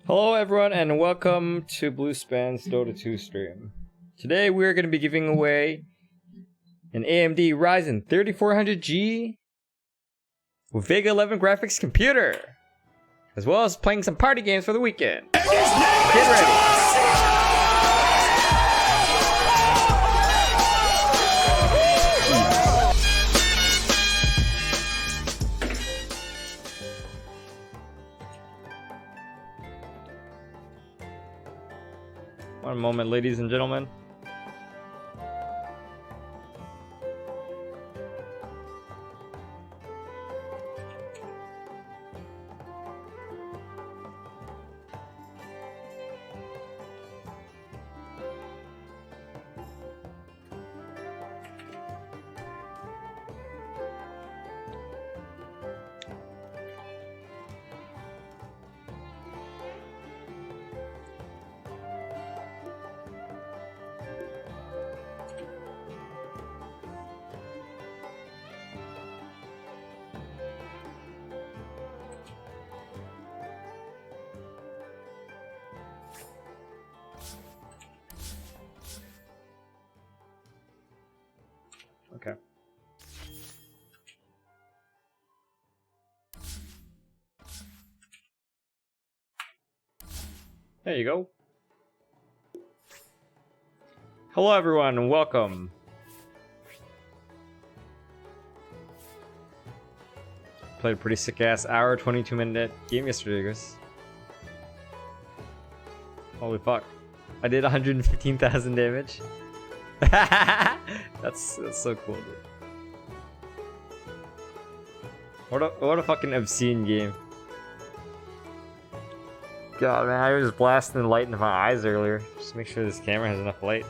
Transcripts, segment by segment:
Hello everyone and welcome to Bluespan's Dota 2 stream. Today we're going to be giving away an AMD Ryzen 3400G with Vega 11 graphics computer, as well as playing some party games for the weekend. Get ready! One moment, ladies and gentlemen. Okay. There you go. Hello everyone and welcome. Played a pretty sick ass hour, 22-minute game yesterday, guys. Holy fuck. I did 115,000 damage. That's so cool, dude. What a fucking obscene game. God, man, I was blasting light into my eyes earlier. Just to make sure this camera has enough light.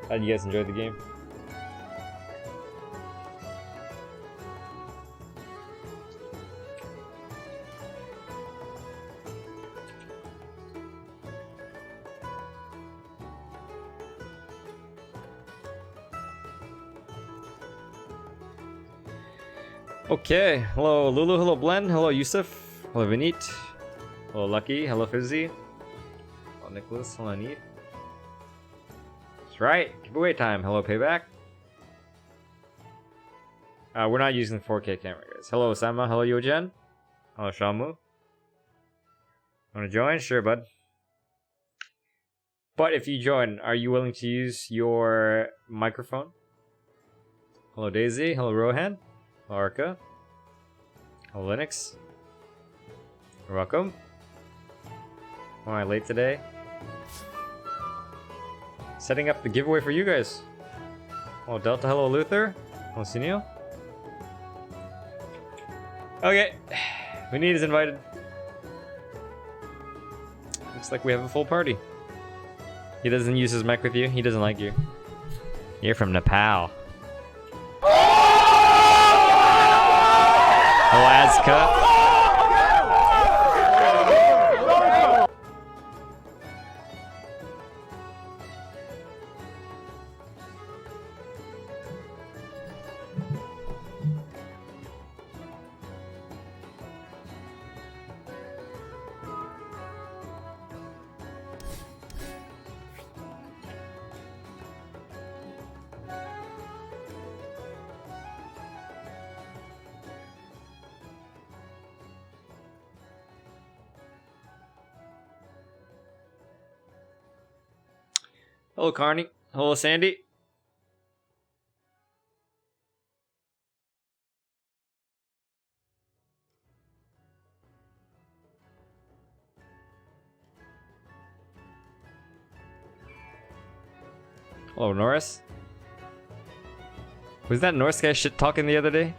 How did you guys enjoy the game? Okay, hello Lulu, hello Blend, hello Yusuf, hello Vinit, hello Lucky, hello Fizzy, hello Nicholas, hello Neat. That's right, giveaway time, hello Payback. We're not using the 4K camera, guys. Hello Osama, hello Yojen, hello Shamu. Wanna join? Sure, bud. But if you join, are you willing to use your microphone? Hello Daisy, hello Rohan. Arca. Hello Linux. You're welcome. Why am I late today? Setting up the giveaway for you guys. Hello Delta, hello Luther. Hello Sinio. Okay. Vinny is invited. Looks like we have a full party. He doesn't use his mic with you. He doesn't like you. You're from Nepal. Alaska. Hello, Carney. Hello, Sandy. Hello, Norris. Was that Norris guy shit talking the other day?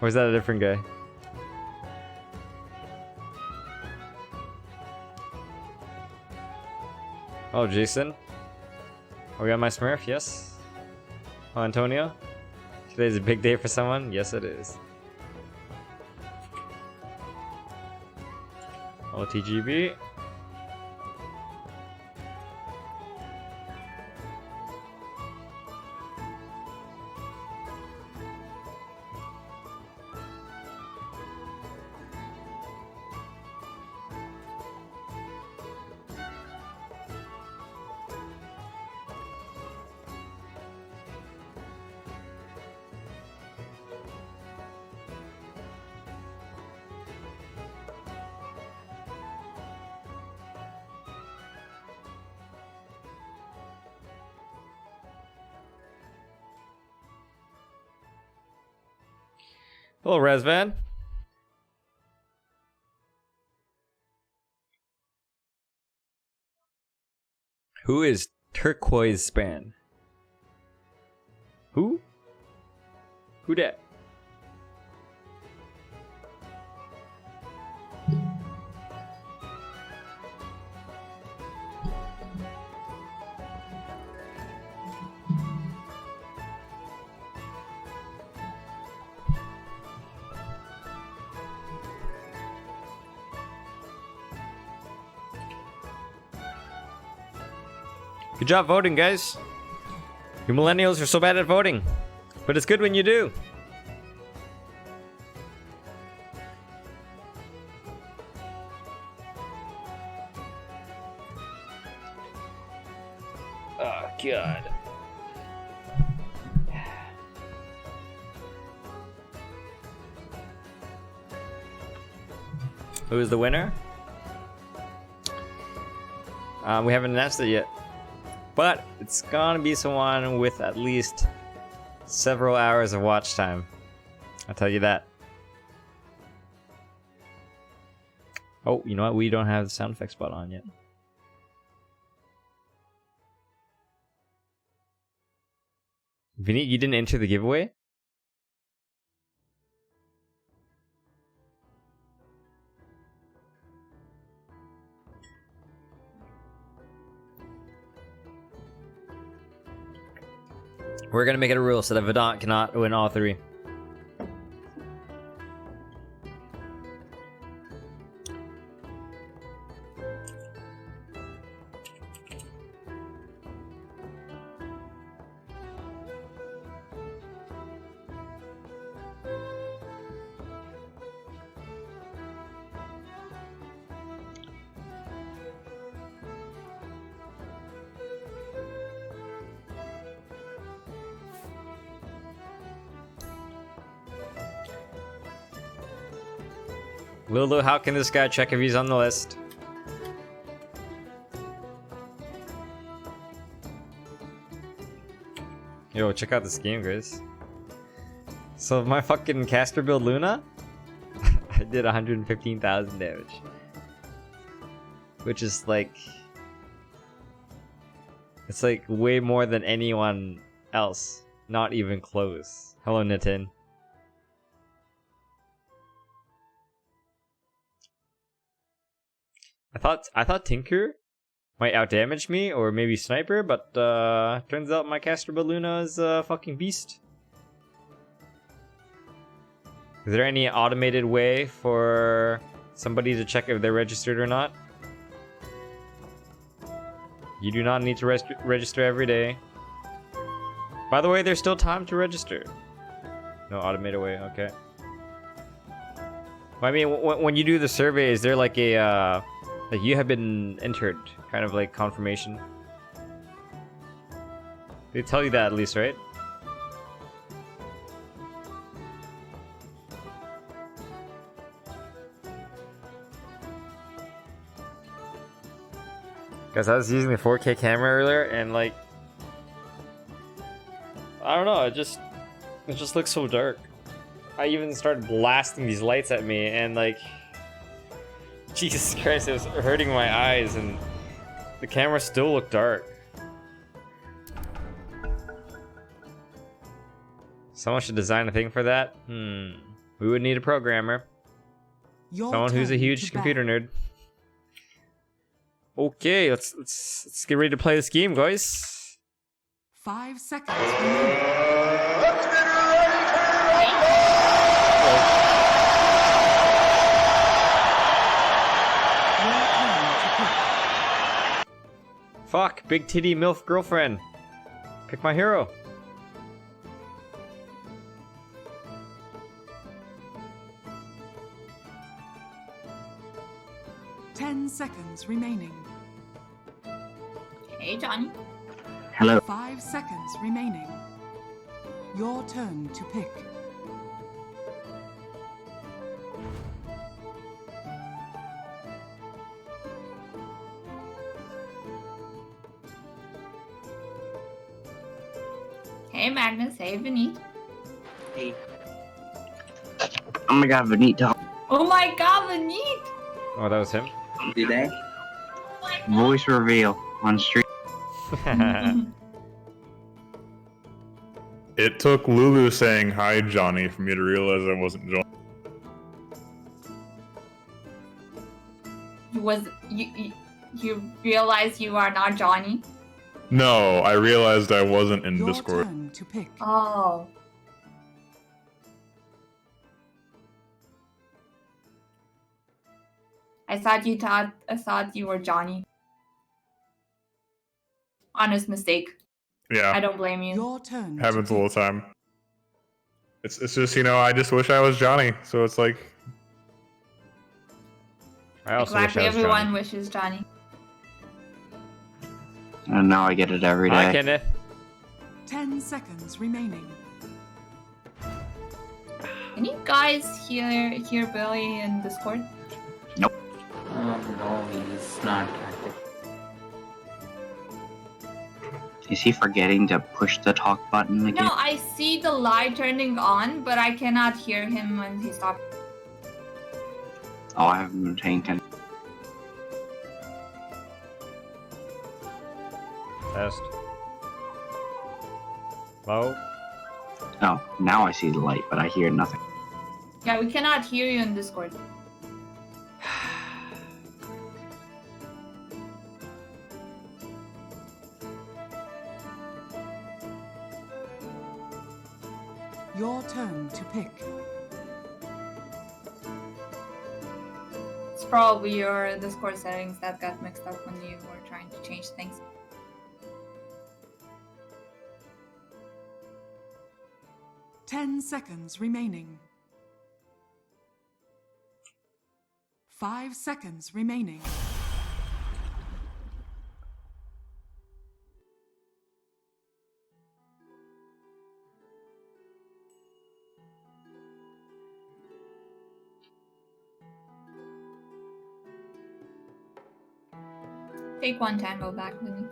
Or was that a different guy? Oh, Jason. Oh, we got my Smurf, yes. Oh, Antonio. Today's a big day for someone? Yes, it is. OTGB. Hello, Resvan. Who is Turquoise Span? Who? Who dat? Good job voting, guys. You millennials are so bad at voting, but it's good when you do. Oh, God. Who is the winner? We haven't announced it yet. But it's gonna be someone with at least several hours of watch time. I'll tell you that. Oh, you know what? We don't have the sound effects spot on yet. Vinny, you didn't enter the giveaway? We're gonna make it a rule so that Vedant cannot win all three. Lulu, how can this guy check if he's on the list? Yo, check out this game, guys. So my fucking caster build Luna, I did 115,000 damage. Which is like... it's like way more than anyone else. Not even close. Hello, Nitin. I thought Tinker might outdamage me, or maybe Sniper, but turns out my caster build Luna is a fucking beast. Is there any automated way for somebody to check if they're registered or not? You do not need to register every day. By the way, there's still time to register. No automated way, okay. I mean, when you do the survey, is there like a... like you have been entered, kind of like confirmation? They tell you that at least, right? Guys, I was using the 4K camera earlier, and like, I don't know, it just looks so dark. I even started blasting these lights at me, and like, Jesus Christ, it was hurting my eyes, and the camera still looked dark. Someone should design a thing for that. We would need a programmer. Someone who's a huge computer nerd. Okay, let's get ready to play this game, guys. 5 seconds remaining. Fuck, big titty MILF girlfriend. Pick my hero. Ten seconds remaining. Hey, Johnny. Hello. 5 seconds remaining. Your turn to pick. Hey, Magnus. Hey, Vinny. Hey. Oh my god, Vanita. Oh my god, Vinny! Oh, that was him? Did they? Voice reveal on stream. It took Lulu saying hi, Johnny, for me to realize I wasn't Johnny. You realize you are not Johnny? No, I realized I wasn't in Your Discord. turn to pick. Oh. I thought you were Johnny. Honest mistake. I Yeah, don't blame you. Your turn. to happens all pick. the time. It's just, you know, I just wish I was Johnny, so it's like, I also Exactly, wish I was everyone Johnny. wishes Johnny. And now I get it every Hi, day. Kenneth. 10 seconds remaining. Can you guys hear Billy in Discord? No, he's not active. Is he forgetting to push the talk button again? No, I see the light turning on, but I cannot hear him when he's talking. Oh, I haven't been paying attention. Test. Low. Oh, now I see the light, but I hear nothing. Yeah, we cannot hear you in Discord. Your turn to pick. It's probably your Discord settings that got mixed up when you were trying to change things. Ten seconds remaining. 5 seconds remaining. Take one tango back, Vinny.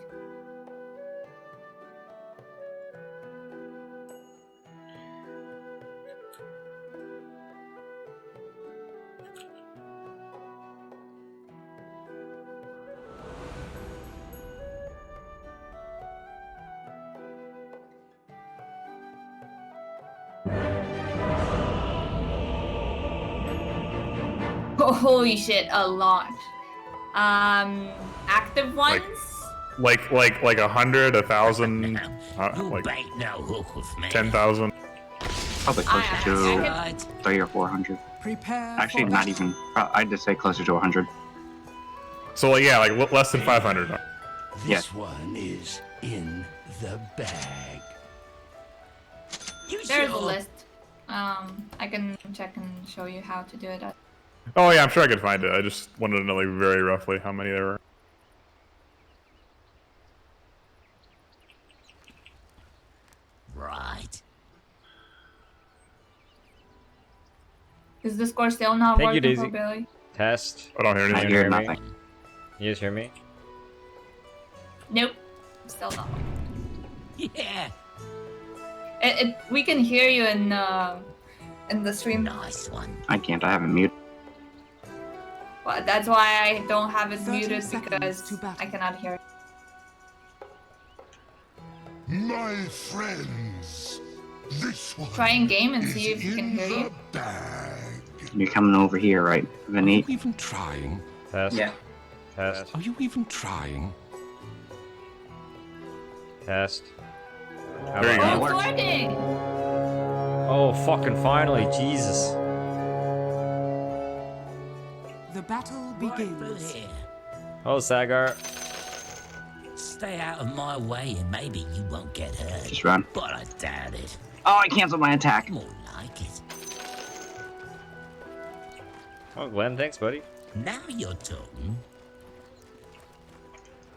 Holy shit, a lot. Active ones? like 100, 1,000, like Ain't no hook with me. 10,000. Probably closer I to Right. 300 or 400. Prepare Actually, for not battle. even. I'd just say closer to 100. So like, yeah, like less than 500. This Yeah. one is in the bag. You There's a sure? list. I can check and show you how to do it. Oh yeah, I'm sure I could find it. I just wanted to know like very roughly how many there were. Right. Is the score still not Thank you, working for Daisy. Billy? Test. I don't hear I anything. hear hear me? nothing. You guys hear me? Nope. Still not working. Yeah. We can hear you in the stream. Nice one. I can't. I haven't muted. Well, that's why I don't have it 30 muted seconds because to battle. I cannot hear it. My friends, this one Try in game and is see if you can in hear the you. bag. You're coming over here, right, Vinny? Even trying? Test. Test. Are you even trying? Test. How There you about- Oh, go. it's working! Oh, fucking finally, Jesus. The battle Right through begins. here. Oh, Sagar. stay out of my way and maybe you won't get hurt. Just run. But I doubt it. Oh, I canceled my attack. More like it. Oh, Glenn, thanks, buddy. Now you're talking.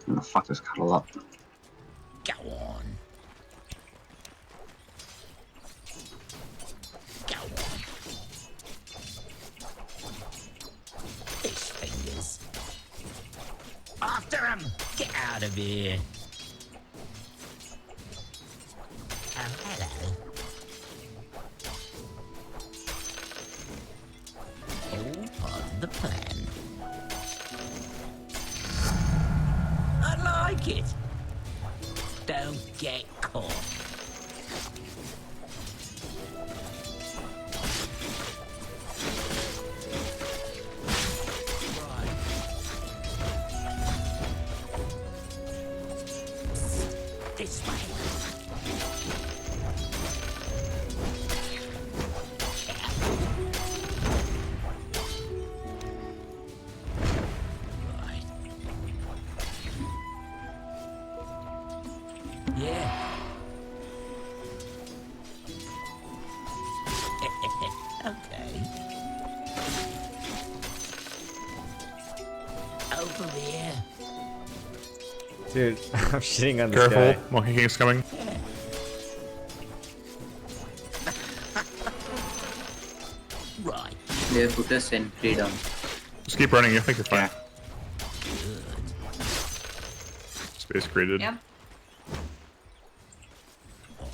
I'm gonna fuck this cuddle up. Go on. Go on. Fish fingers. After him! Get out of here. Oh, hello. All part of the plan. I like it. Don't get caught. Right. This way. Right. Yeah. Okay. Over there. Dude, I'm shitting on this Careful, guy. Monkey King's coming. Right. They put a sentry down. Just keep running. I think you're fine. Good. Space created. Yep.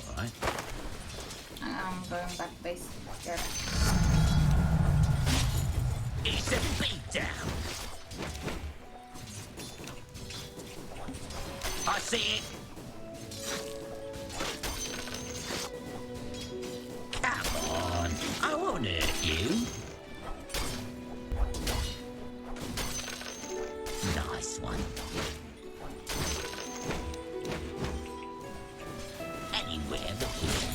Alright. I'm going back base. Here. It's a beatdown. I see it. Come on. I won't hurt you. Nice one. Anywhere but here.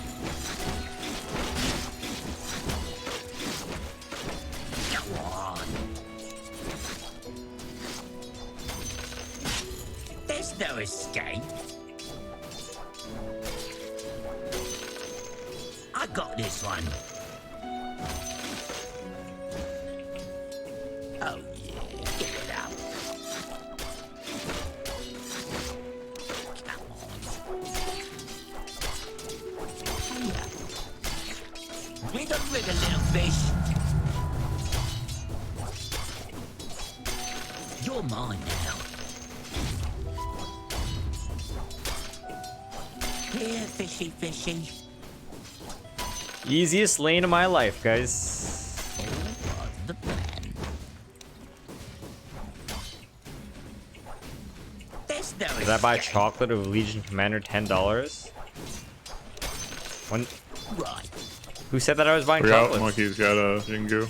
Go on. There's no escape. I got this one. Oh yeah, get it out. Come on. Hiya. Wiggle, wiggle, little fish. You're mine now. Here, fishy, fishy. Easiest lane of my life, guys. All part of the plan. There's no Did I buy escape. chocolate of Legion Commander $10? When? Right. Who said that I was buying We're out. chocolates? Monkey's got a Jingu.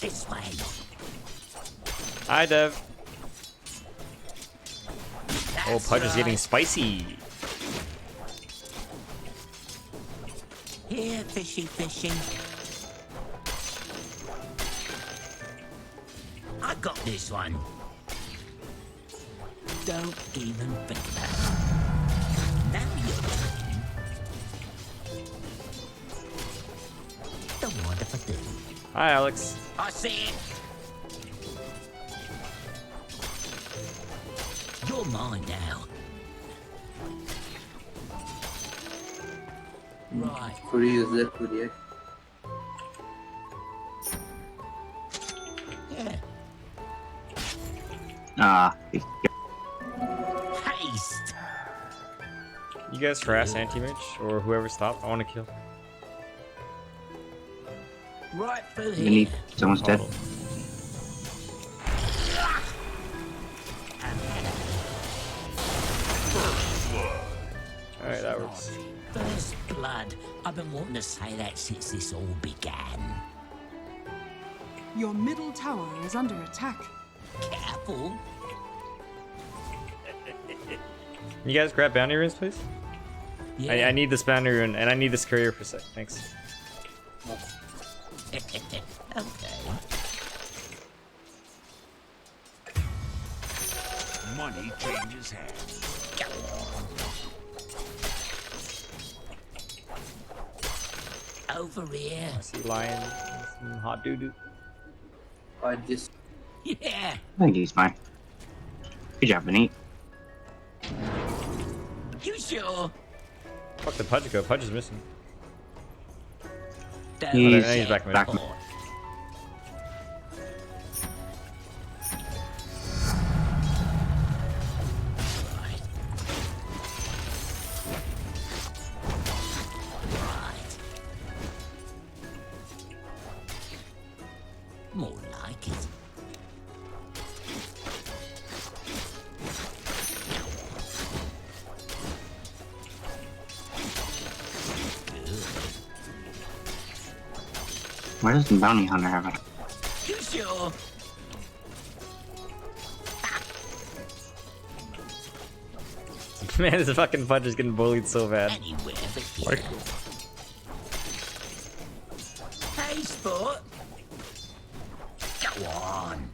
This way. Hi, Dev. Oh, That's Pudge is getting right. spicy. Here, fishy, fishy. I got this one. Don't even think about it. Now you're talking. The wonderful thing. Hi, Alex. I see it. You're mine now. Right. Could you use that courier? Yeah. Haste. You guys harass Anti-Mage or whoever stopped. I want to kill. Right for You need here. someone's dead. Oh. Alright, that works. First blood. I've been wanting to say that since this all began. Your middle tower is under attack. Careful. Can you guys grab bounty runes, please? Yeah. I need this bounty rune, and I need this courier for a sec. Thanks. Okay. Money changes hands. Go on. Over here. Sea lion, some hot doo doo. Or just Yeah. I think he's fine. Good job, Benit. You sure? Fuck the Pudge go. Pudge is missing. Don't He's he's back back. Come on. Right. Right. More like it. Why does the bounty hunter have it? You sure? Man, this fucking Pudge is getting bullied so bad. Anywhere but here. Like, Hey, sport. Go on.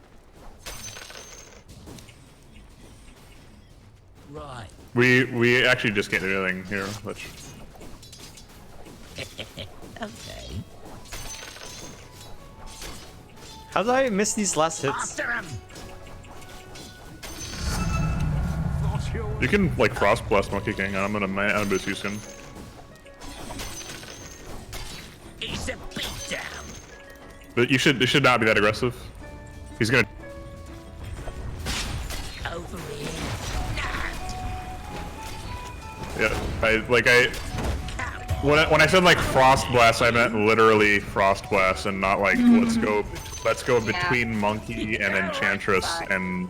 Right. we actually just can't do anything here, which Okay. How did I miss these last hits? After him. you can like Frost Blast Monkey King. I'm gonna boost you soon. It's a beatdown. But it should not be that aggressive. He's gonna. Over here. Yeah, when I said like Frost Blast, I meant literally Frost Blast and not like let's go between Monkey and Enchantress and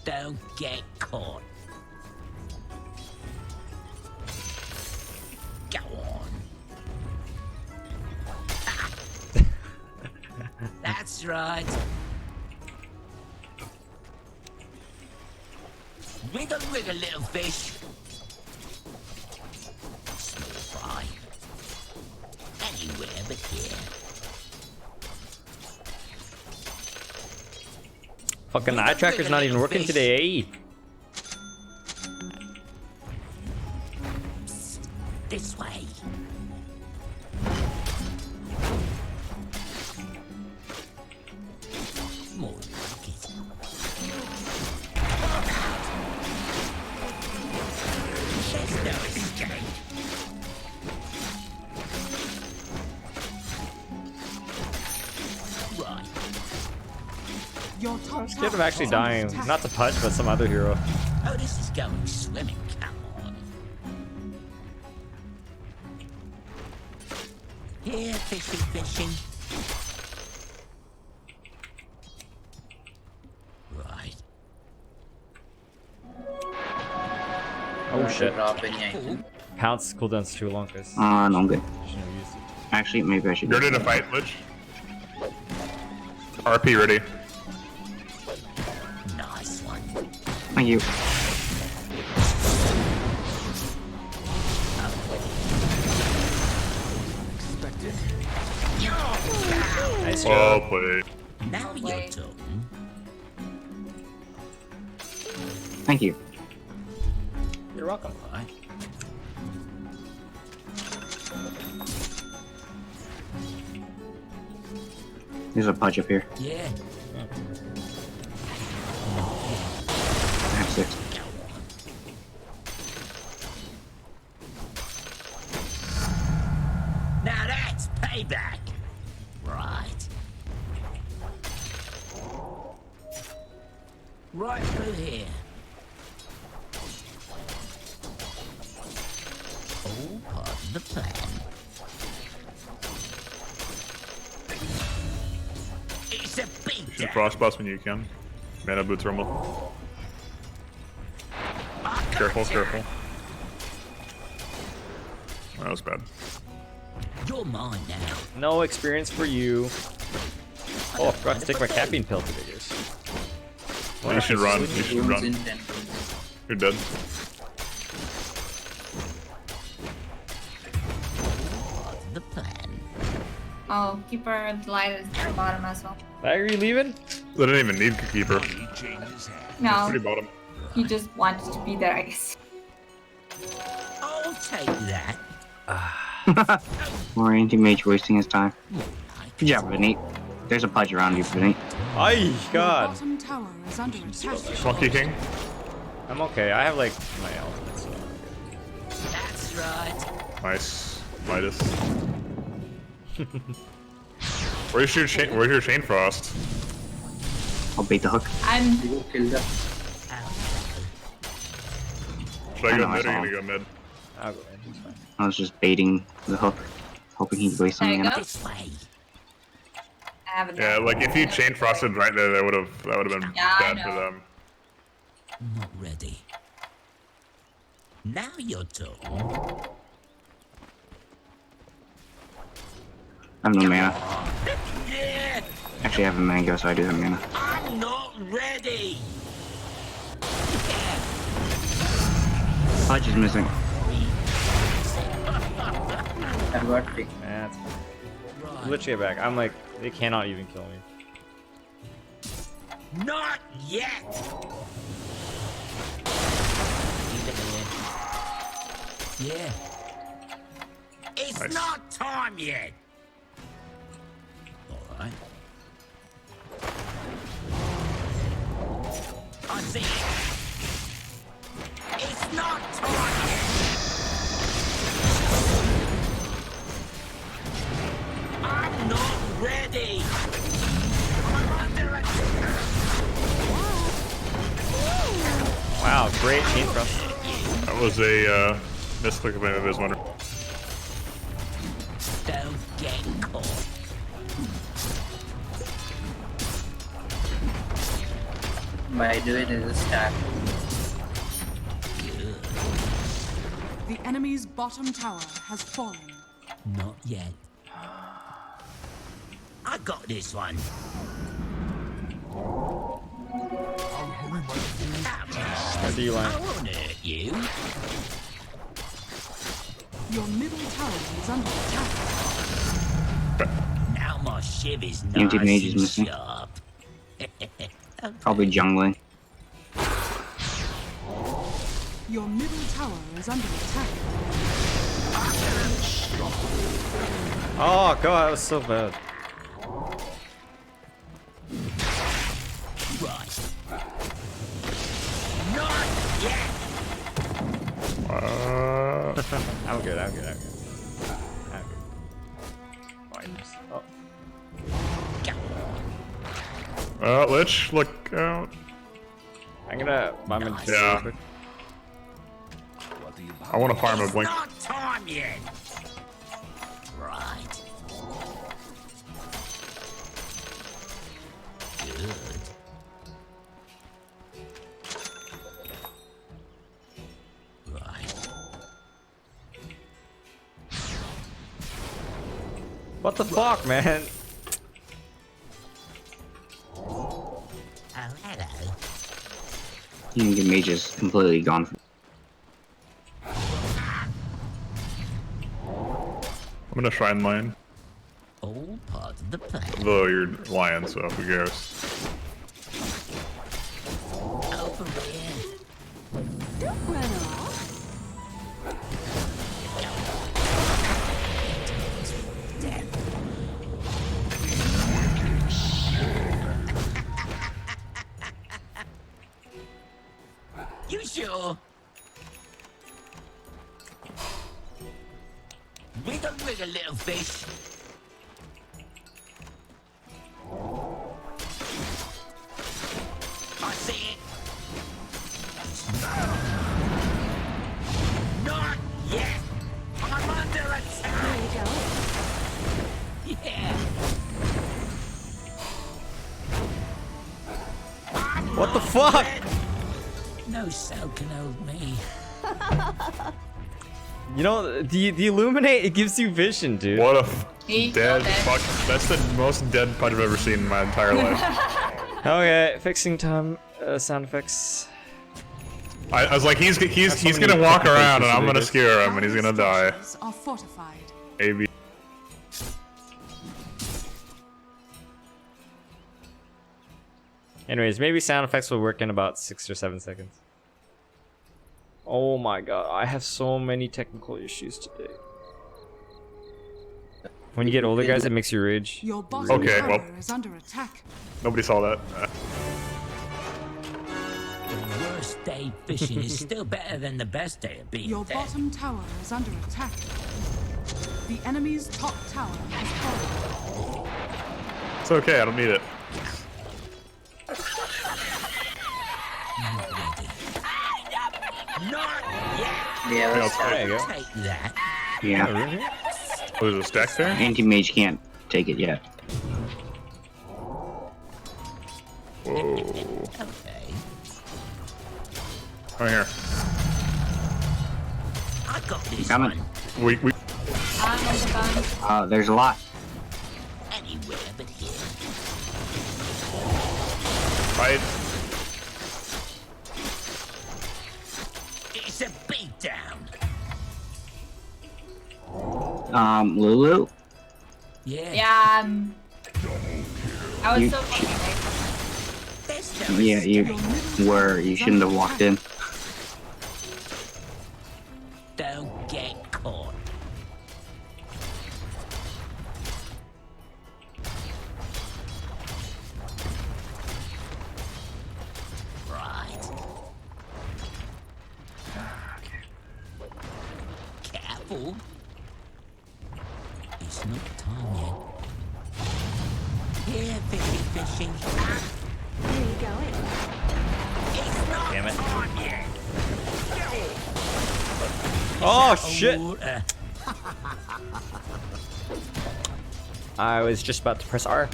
Don't get caught. Go on. That's right. Wiggle, wiggle, little fish. Small fry. Anywhere but here. Fucking eye tracker's not even working today. This way. More like it. There's no escape. Right. Your top Instead of actually dying, not to Pudge, but some other hero. Oh, this is going swimming. Come on. Here, fishy, fishing. Right. Oh shit. drop any item. Pounce cooldown's too long, guys. No, I'm good. Shouldn't have used it. Actually, maybe I should. you're ready to fight, Lich. RP ready. Nice one. Thank you. Nice Well job. played. Now you're talking. Thank you. You're welcome. Right. There's a Pudge up here. Yeah. I have 6. Go on. Now that's payback. Right. Right through here. All part of the plan. It's a big You should Frost Blast when you can. Mana Boots Rumble. Careful, careful. That was bad. You're mine now. No experience for you. Oh, I forgot to take my caffeine pill today, guys. You should run. You should Rooms run. in 10 rooms. You're dead. The plan. Oh, Keeper Delight is at the bottom as well. Are you leaving? They didn't even need Keeper. He changes hands. No, Pretty bottom. he just wanted to be there, I guess. I'll take that. Or anti-mage wasting his time. Good job, Vinny. There's a pudge around you, Vinny. Ay, Your God. bottom tower is under attack. Monkey King. I'm okay. I have like my ultimate. So. That's right. Nice. Midas. Where's your chain frost? I'll bait the hook. I'm You go kill the. Should I I go know, I mid or saw you gonna him. go mid? I'll go in. It's fine. I was just baiting the hook, hoping he'd waste There you something. go. This way. I have it. Yeah, like if you chain frosted right there, that would have been Yeah, I bad for know. them. Not ready. Now you're talking. I have no mana. Yeah, Actually, I have a mango, so I do have mana. I'm not ready. Pudge is missing. I got pick. That's fine. Right. Literally back. I'm like, they cannot even kill me. Not yet. Yeah. It's Nice. not time yet. All right. I see it. It's not time yet. I'm not ready. I'm under attack. Wow, great chain thrust. That was a misclick of his wonder. Don't get caught. By the way, there's a stack. The enemy's bottom tower has fallen. Not yet. I got this one. Or do you I line? won't hurt you. Your middle tower is under attack. Now my shiv is Empty nice mage is and missing. sharp. Probably jungling. Your middle tower is under attack. Oh god, that was so bad. Right. Not yet. I'm good. I'm good. Oh, Lich, look out. I'm gonna bomb in. Yeah. What do you I want to farm a It's blink. not time yet. Right. Good. Right. What the fuck, man? Oh, hello. Empty mage is completely gone. I'm gonna shrine mine. All part of the plan. Though you're lion, so who cares? Over here. Don't run off. Death. You sure? Wiggle, wiggle, little fish. I see it. Not yet. I'm under attack. Yeah. What the fuck? No cell can hold me. You know, the illuminate, it gives you vision, dude. What a He's dead dead. fuck. That's the most dead pudge I've ever seen in my entire life. Okay, fixing time, sound effects. I was like, he's so gonna many walk fucking around and faces I'm to gonna do. scare him and he's gonna die. Structures are fortified. AB. Anyways, maybe sound effects will work in about 6 or 7 seconds. Oh my god, I have so many technical issues today. When you get older, guys, it makes you rage. Your bottom Okay, tower well. is under attack. Nobody saw that. The worst day fishing is still better than the best day of being Your dead. bottom tower is under attack. The enemy's top tower has fallen. It's okay, I don't need it. Not yet. Yeah, let's Yeah, There you go. Take that. Yeah. Oh, there's a stack there? Anti-mage can't take it yet. Whoa. Okay. Right here. I got this Coming. one. We I'm on the gun. There's a lot. Anywhere but here. fight. It's a beatdown. Lulu? Yeah. Yeah, I was You- so fucking There's no Yeah, escape. you were. You shouldn't have walked in. Don't get caught. Right. Careful. It's not time yet. Here, fishy. Where you going? It's not Damn it. time yet. Oh shit! Water. I was just about to press R.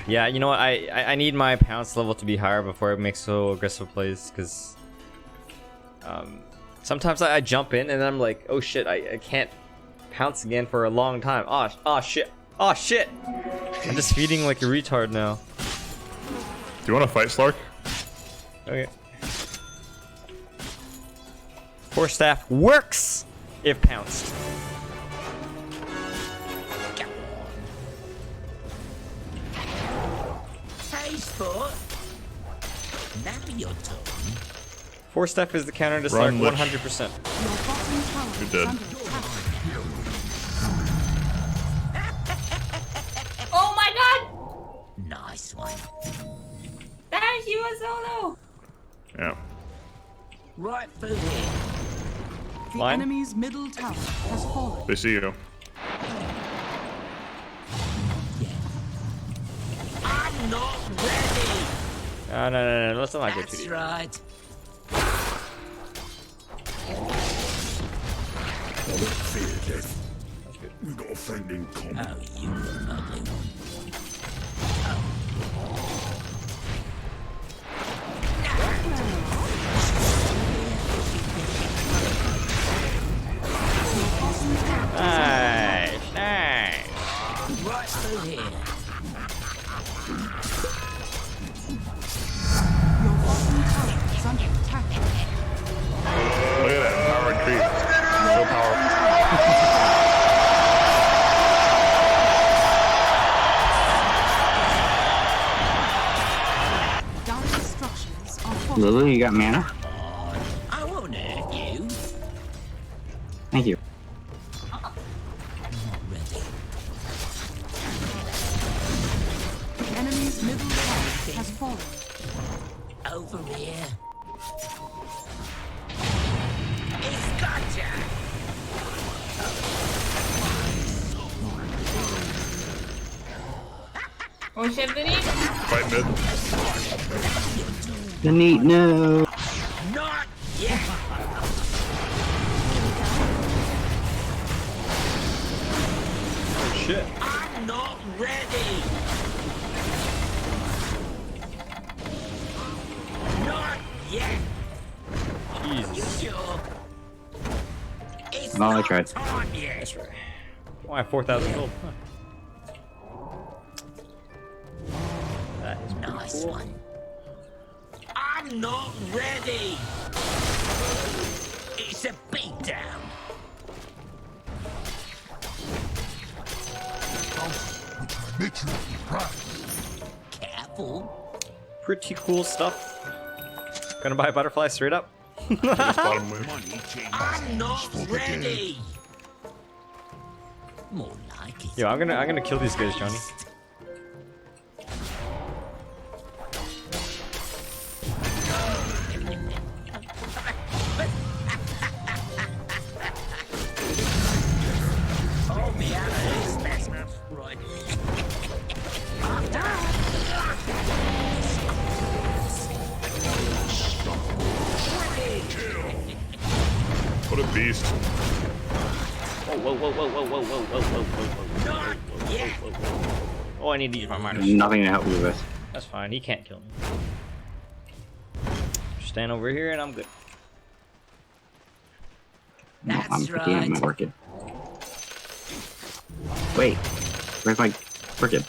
Yeah, you know what? I need my pounce level to be higher before I make so aggressive plays, because sometimes I jump in and I'm like, oh shit, I can't pounce again for a long time. Oh shit. Oh shit! I'm just feeding like a retard now. Do you want to fight, Slark? Okay. Force staff works if pounced. Hey, sport. Now your turn. Force staff is the counter to Run, Slark Lich. 100%. Your bottom tower You're is dead. under attack. Oh my god! Nice one. There he was solo! Yeah. Right through here. The Line. enemy's middle tower has fallen. They see you. I'm not ready. No. Let's not go too That's deep. right. Fear death. We got a friend in common. Oh, you ugly one. Nice. Right through here. Your bottom tower is under attack. Look at that power creep. So powerful. Dire structures are falling. Lulu, you got mana? I won't hurt you. Thank you. Not ready. The enemy's middle tower has fallen. Over here. It's gotcha. Oh shit, Vinny? Fight mid. The neat no. Not yet. Shit. I'm not ready. Not yet. Jesus. Sure. It's No, I not tried. time yet. That's right. Oh, I have 4,000 gold. Huh. That is pretty Nice cool. one. I'm I'm not ready. It's a beatdown. Mitchell, right. Careful. Pretty cool stuff. Gonna buy a butterfly straight up. Just bottom move. Money changes I'm hands not for the game. ready. More like it. Yo, I'm gonna kill these guys, Johnny. Oh, me out of this mess. Right. What a beast. Whoa, whoa, whoa, whoa, whoa, whoa, whoa, whoa, whoa, whoa, Not yet. whoa, whoa. Oh, I need to use my minor. Nothing to help you with. That's fine. He can't kill me. Just stand over here and I'm good. No, I'm That's freaking right. working. Wait, where's my frickin'?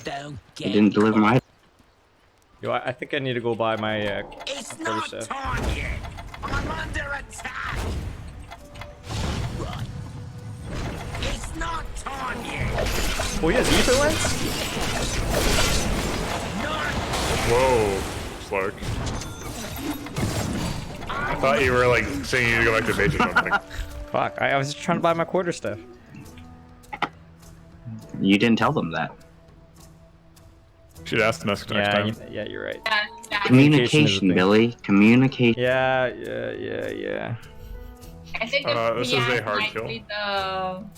Don't I get didn't deliver my. Yo, I think I need to go buy my It's quarter not staff. time yet. I'm under attack. Right. It's not time yet. Oh, he has ether lens? Not Whoa, Slark. I thought you were like saying you need to go back to base or something. Fuck, I was just trying to buy my quarter staff. You didn't tell them that. Should ask the next Yeah, time. yeah, you're right. Communication, is a thing. Billy. Communication. Yeah. I think if This he is a had hard like kill.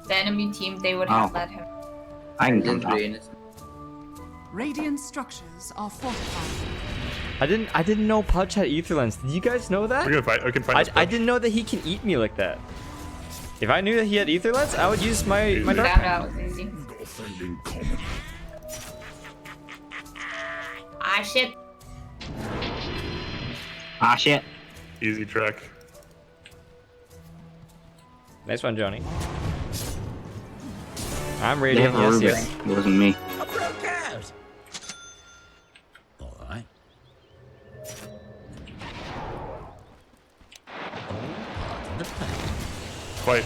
the enemy team, they would have Oh. let him. I can come Just down. drain is Radiant structures are fortified. I didn't know Pudge had ether lens. Did you guys know that? We're gonna fight. We can fight. I didn't know that he can eat me like that. If I knew that he had ether lens, I would use my dark. Found out it was easy. We got a friend in common. Ah shit. Ah, shit. Easy track. Nice one, Johnny. I'm They ready. have a Yes, Rubik. yes. It wasn't me. I broke out. All right. All part of the plan. Fight.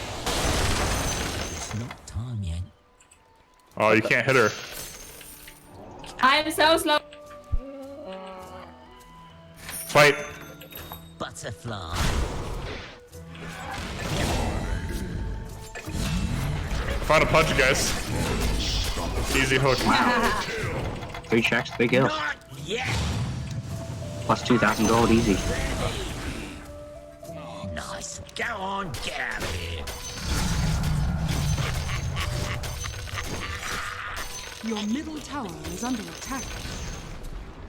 It's not time yet. Oh, you can't hit her. I'm so slow. Fight. Butterfly. Found a punch, guys. Easy hook. 3 checks, 3 kills. Not yet. Plus 2,000 gold, easy. Nice. Go on, get out of here. Your middle tower is under attack.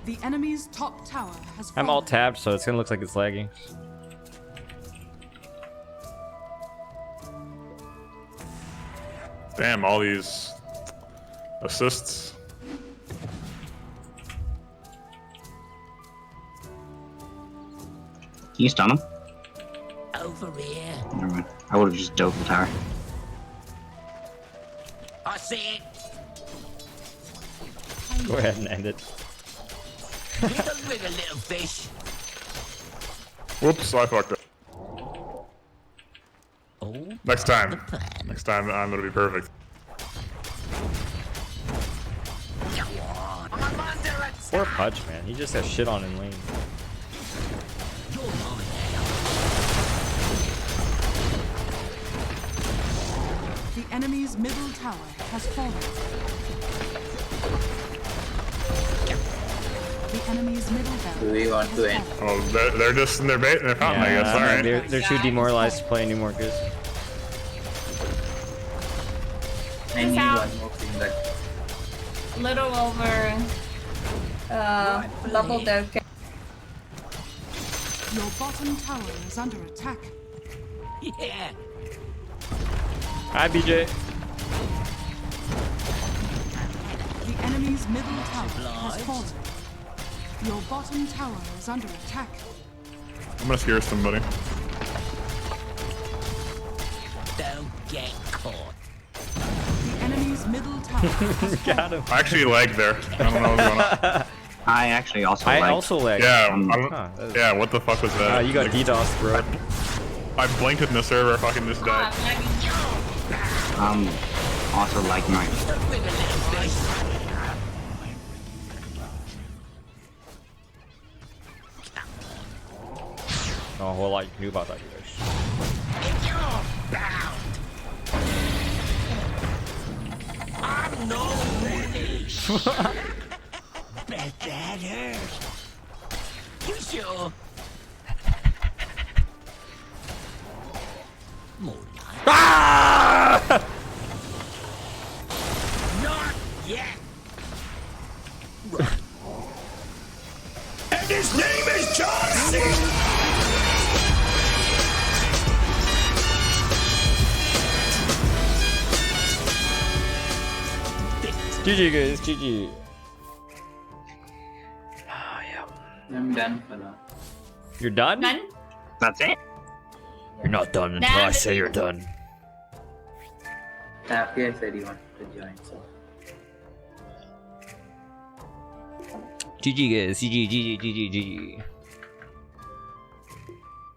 The enemy's top tower has I'm all fallen. tabbed, so it's gonna look like it's lagging. Damn, all these assists. Can you stun him? Over here. Never mind. I would have just dove the tower. I see it. Go ahead and end it. Give a rig a little fish. Whoops, I fucked up. All Next part of time. the plan. Next time I'm gonna be perfect. Go on. I'm under attack. Poor Pudge, man. He just got shit on in lane. You're mine now. The enemy's middle tower has fallen. The enemy's middle tower. Do we want has to end? fallen. Oh, they're just in their bait and their fountain, I guess. Yeah, Alright. they're too demoralized to play anymore, guys. I need out. one more thing that Little over. Double deck. Your bottom tower is under attack. Yeah. Hi, BJ. The enemy's middle tower has Obliged. fallen. Your bottom tower is under attack. I'm gonna scare somebody. Don't get caught. The enemy's middle tower has fallen. Got him. I actually lagged there. I don't know what's going on. I actually also I like. also like. Yeah, Huh, that is- yeah. What the fuck was that? You got Like, DDoS, bro. I blinked in the server. Fucking just died. Also like mine. Oh, well, I knew about that, you guys. I'm no foolish. Bet that hurt. You sure? More like. Ah! Not yet. And his name is John C. GG, guys, GG. I'm done for now. You're done? None? That's it. You're not done until I say you're done. Tapia said he wanted to join, so. GG, guys, GG, GG, GG, GG.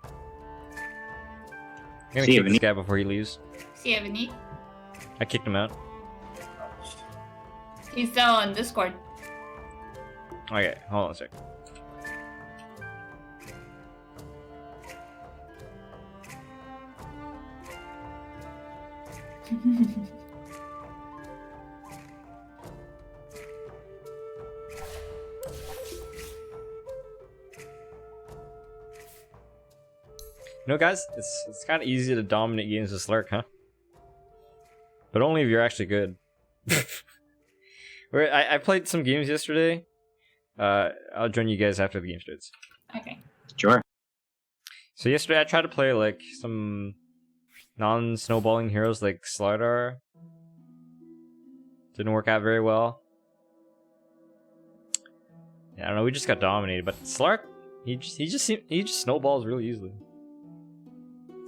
I'm gonna See you, kick this Vinny. guy before he leaves. See Ebony? I kicked him out. He's still on Discord. Okay, hold on a sec. You know, guys, it's kind of easy to dominate games with Slurk, huh? But only if you're actually good. I played some games yesterday. I'll join you guys after the game starts. Okay. Sure. So yesterday I tried to play like some non-snowballing heroes like Slardar. Didn't work out very well. Yeah, I don't know. We just got dominated, but Slark, he just snowballs really easily.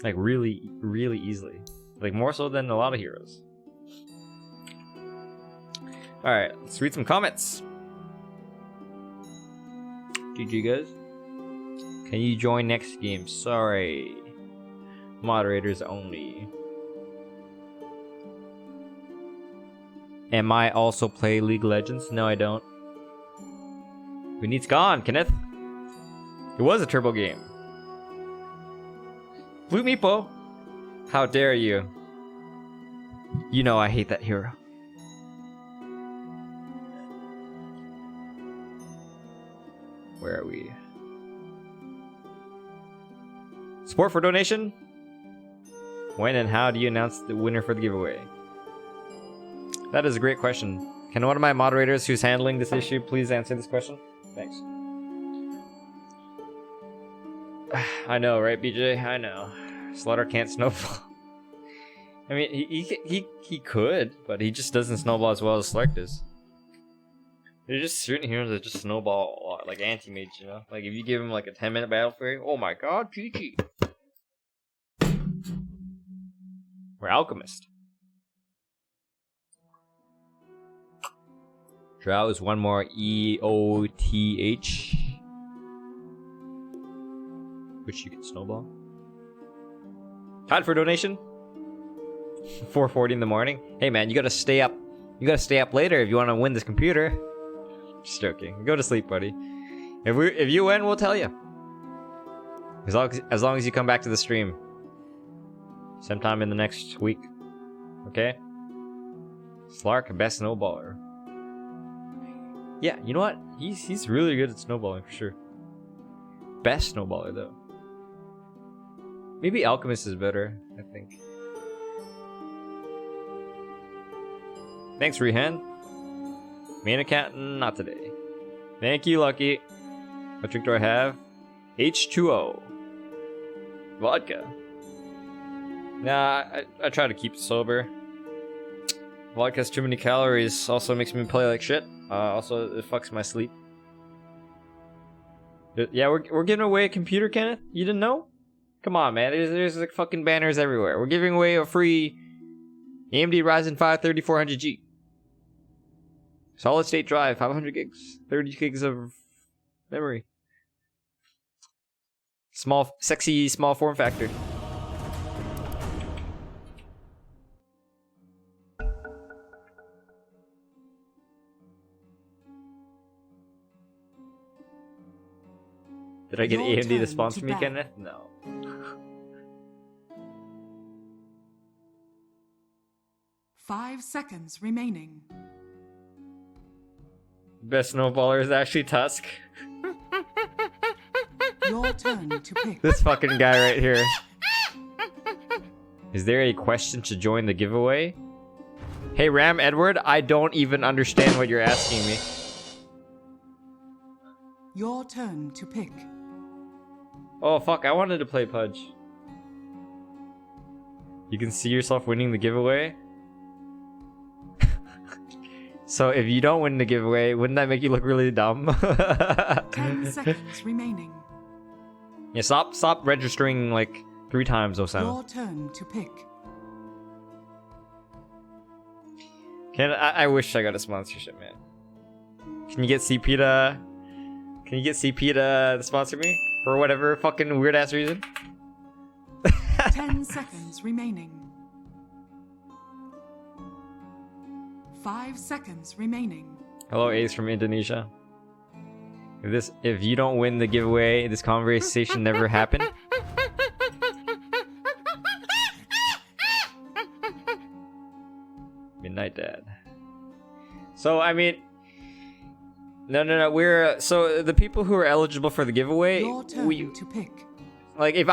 Like really easily. Like more so than a lot of heroes. Alright, let's read some comments. GG, guys. Can you join next game? Sorry. Moderators only. Am I also play League of Legends? No, I don't. Benit's gone, Kenneth. It was a turbo game. Blue Meepo. How dare you? You know I hate that hero. Where are we? Support for donation? When and how do you announce the winner for the giveaway? That is a great question. Can one of my moderators who's handling this issue please answer this question? Thanks. I know, right, BJ? I know. Slaughter can't snowball. I mean, he could, but he just doesn't snowball as well as Slark does. There's just certain heroes that just snowball a lot, like anti-mage, you know? Like, if you give him, like, a 10-minute battle fairy, oh my god, GG. Or Alchemist. Drow is one more EOTH. Which you can snowball. Time for donation. 4:40 in the morning. Hey man, you gotta stay up. You gotta stay up later if you want to win this computer. Just joking. Go to sleep, buddy. If you win, we'll tell you. As long as you come back to the stream, sometime in the next week. Okay. Slark, best snowballer. Yeah, you know what? He's really good at snowballing for sure. Best snowballer though. Maybe Alchemist is better, I think. Thanks, Rehan. Main account, not today. Thank you, Lucky. What drink do I have? H2O. Vodka. Nah, I try to keep it sober. Vodka has too many calories, also makes me play like shit. Also, it fucks my sleep. Yeah, we're giving away a computer, Kenneth? You didn't know? Come on, man. There's like fucking banners everywhere. We're giving away a free AMD Ryzen 5 3400G. Solid state drive, 500 gigs, 30 gigs of memory. Small, sexy, small form factor. Did I get Your AMD to turn sponsor to me, bat. Kenneth? No. Five seconds remaining. Best snowballer is actually Tusk. Your turn to pick. This fucking guy right here. Is there a question to join the giveaway? Hey Ram Edward, I don't even understand what you're asking me. Your turn to pick. Oh fuck, I wanted to play Pudge. You can see yourself winning the giveaway? So if you don't win the giveaway, wouldn't that make you look really dumb? 10 seconds remaining. Yeah, stop registering like 3 times, Osama. Your turn to pick. I wish I got a sponsorship, man. Can you get CP to sponsor me? For whatever fucking weird ass reason? 10 seconds remaining. 5 seconds remaining. Hello, Ace from Indonesia. If you don't win the giveaway, this conversation never happened. Midnight Dad. So I mean, no. We're so the people who are eligible for the giveaway. Your turn to pick. Like if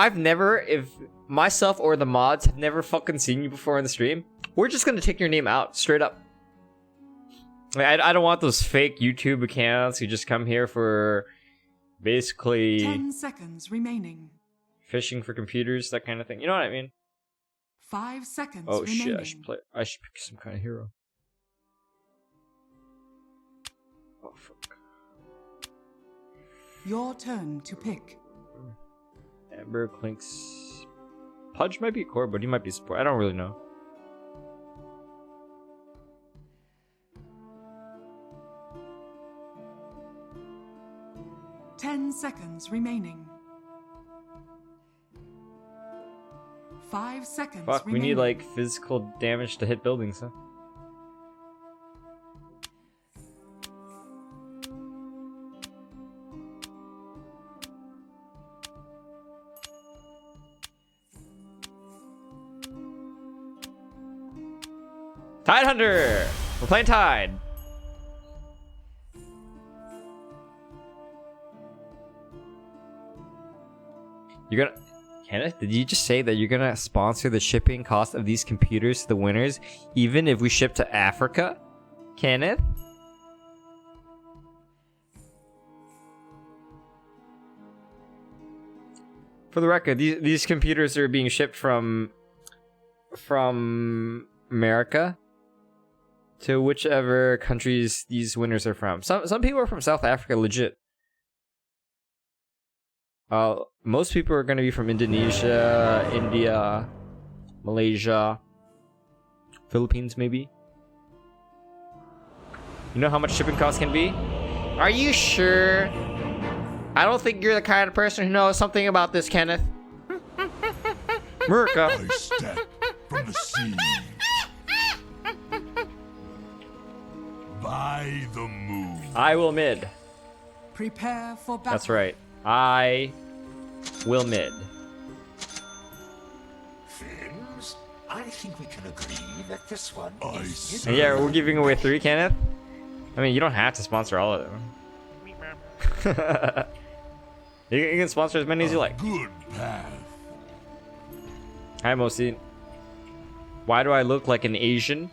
myself or the mods have never fucking seen you before on the stream, we're just gonna take your name out straight up. Like, I don't want those fake YouTube accounts who just come here for basically 10 seconds remaining. fishing for computers, that kind of thing. You know what I mean? 5 seconds Oh remaining. shit! I should pick some kind of hero. Oh fuck! Your turn to pick. Amber, Clinks, Pudge might be a core, but he might be support. I don't really know. Ten seconds remaining. 5 seconds Fuck, we remaining. need like physical damage to hit buildings, huh? Tide Hunter! We're playing Tide! You're gonna... Kenneth, did you just say that you're gonna sponsor the shipping cost of these computers to the winners, even if we ship to Africa? Kenneth? For the record, these computers are being shipped from America to whichever countries these winners are from. Some people are from South Africa, legit. Most people are going to be from Indonesia, India, Malaysia, Philippines, maybe. You know how much shipping costs can be? Are you sure? I don't think you're the kind of person who knows something about this, Kenneth. Merca. I step from the sea. By the moon. I will mid. Prepare for battle. That's right. I will mid. Friends, I think we can agree that this one I is see. And yeah, we're giving away 3, Kenneth. I mean, you don't have to sponsor all of them. You can sponsor as many as you like. Good path. Hi, Mosi. Why do I look like an Asian?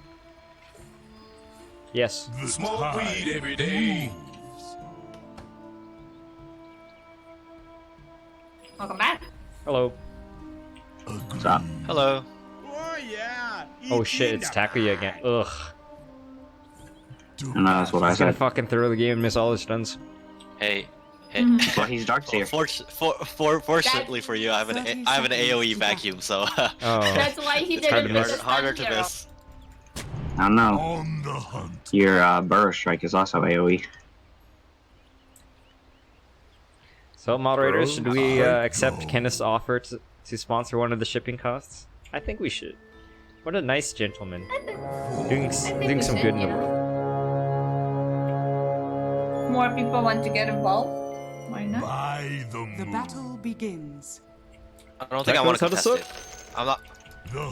Yes. The Smoke tide weed every day. moves. Welcome back. Hello. Agreed. up? Hello. Oh shit, it's Takuya again. Ugh. And that's what I He's gonna said. fucking throw the game and miss all his stuns. Hey. Well, he's Darkseer. Fortunately for you, I have an 30 AOE seconds to vacuum, so Oh. That's why he It's hard didn't to miss miss. the harder stun to hero. miss. I don't know. On the hunt. Your burrow strike is also AoE. So, moderators, should we accept Bro. Kenneth's offer to sponsor one of the shipping costs? I think we should. What a nice gentleman. Doing we some should, good in the yeah. world. More people want to get involved. Why not? By the The moon. battle begins. I don't think I want to That goes how to contest it. I'm not.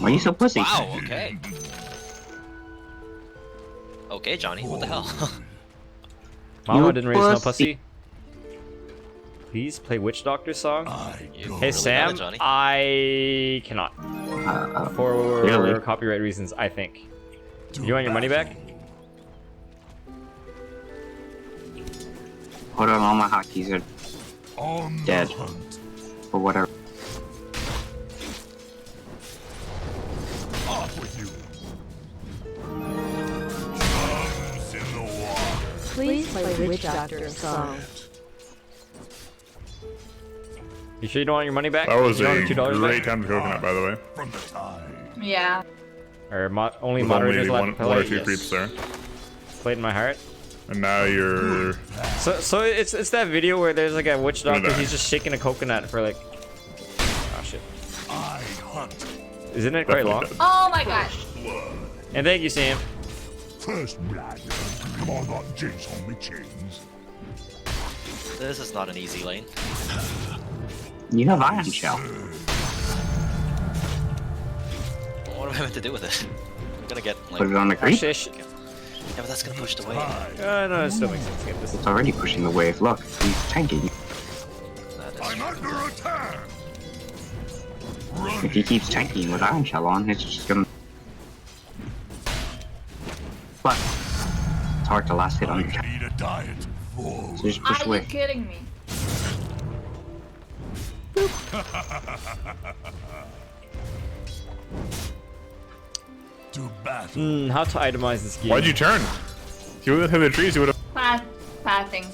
Why are you so pussy? Wow. Okay. Okay, Johnny. What the hell? Mama You didn't raise no pussy. pussy. Please play Witch Doctor song. I You go. Hey really Sam, got it, Johnny. I cannot. For Really? copyright reasons, I think. You want your money back? Hold on, all my hotkeys are On Dead. the hunt. or whatever. Off with you. Drums in the water. Please play Witch Doctor song. You sure you don't want your money back? That was You a don't want your $2 great back? time to coconut, by the way. From the tide. Yeah. Or only With only moderators allowed to one play? or two Yes. creeps there. Played in my heart. And now you're... So it's that video where there's like a witch Gonna doctor. die. He's just shaking a coconut for like. Oh shit! I hunt. Isn't it quite long? Definitely Oh my gosh. Blood. And thank you, Sam. First blood. Come on, got jinx on me chains. This is not an easy lane. You have Iron Shell. What am I meant to do with it? I'm gonna get like. Put it on the creep. Actually, Yeah, but that's gonna push the way. no, it still makes sense. Get this. It's already pushing the wave. Look, he's tanking. That is I'm under attack. Run. If he keeps tanking with Iron Shell on, it's just gonna. But it's hard to last hit I under. can eat a diet. Forward. So just push Are you away. kidding me? To battle. How to itemize this game? Why'd you turn? If you would have hit the trees, you would have... Pathing.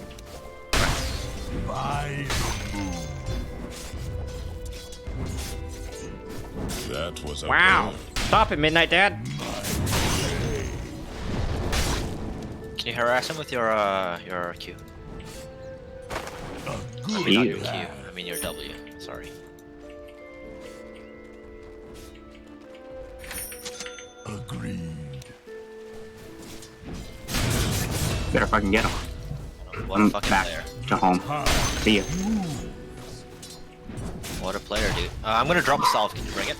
By the moon. That was a Wow! Stop it, Midnight Dad. Can you harass him with your Q? A I good mean, not your Q. plan. I mean your W. Sorry. Agreed. Better fucking get him. What a I'm fucking back player. to home. See ya. What a player, dude. I'm gonna drop a salve. Can you bring it?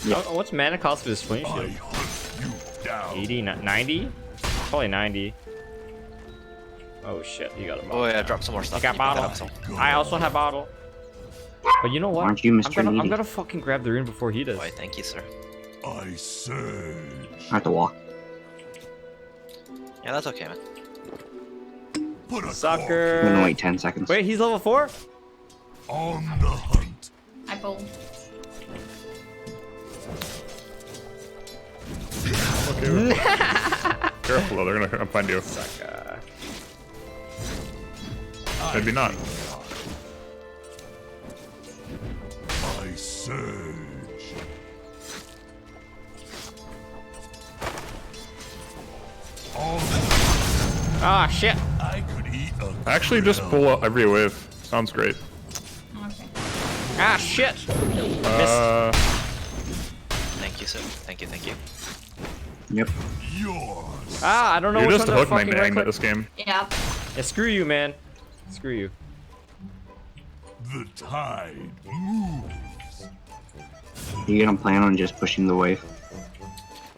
Oh, what's mana cost for this flame I shield? hunt you down. 80, 90? Probably 90. Oh shit, you got a bottle. Oh yeah, drop some more stuff. I got Can you pick that bottle. up, Sol? I also have bottle. But you know what? Aren't you Mr. I'm Needy? gonna fucking grab the rune before he does. Why, thank you, sir. I surge. I have to walk. Yeah, that's okay, man. Put a I'm gonna Sucker. wait 10 seconds. Wait, he's level 4? cork on the hunt. I pull. Okay, with that. Careful, though. They're gonna come find you. Sucker. Maybe not. I surge. On Ah, shit. I could eat a Actually, just pull up every wave. Sounds great. Okay. Ah, shit. Thank you, sir. Thank you, thank you. Yep. yours. Ah, I don't know You're which just a one to hook man fucking right at click. this game. Yeah. Yeah, screw you, man. Screw you. The tide moves. You gonna plan on just pushing the wave?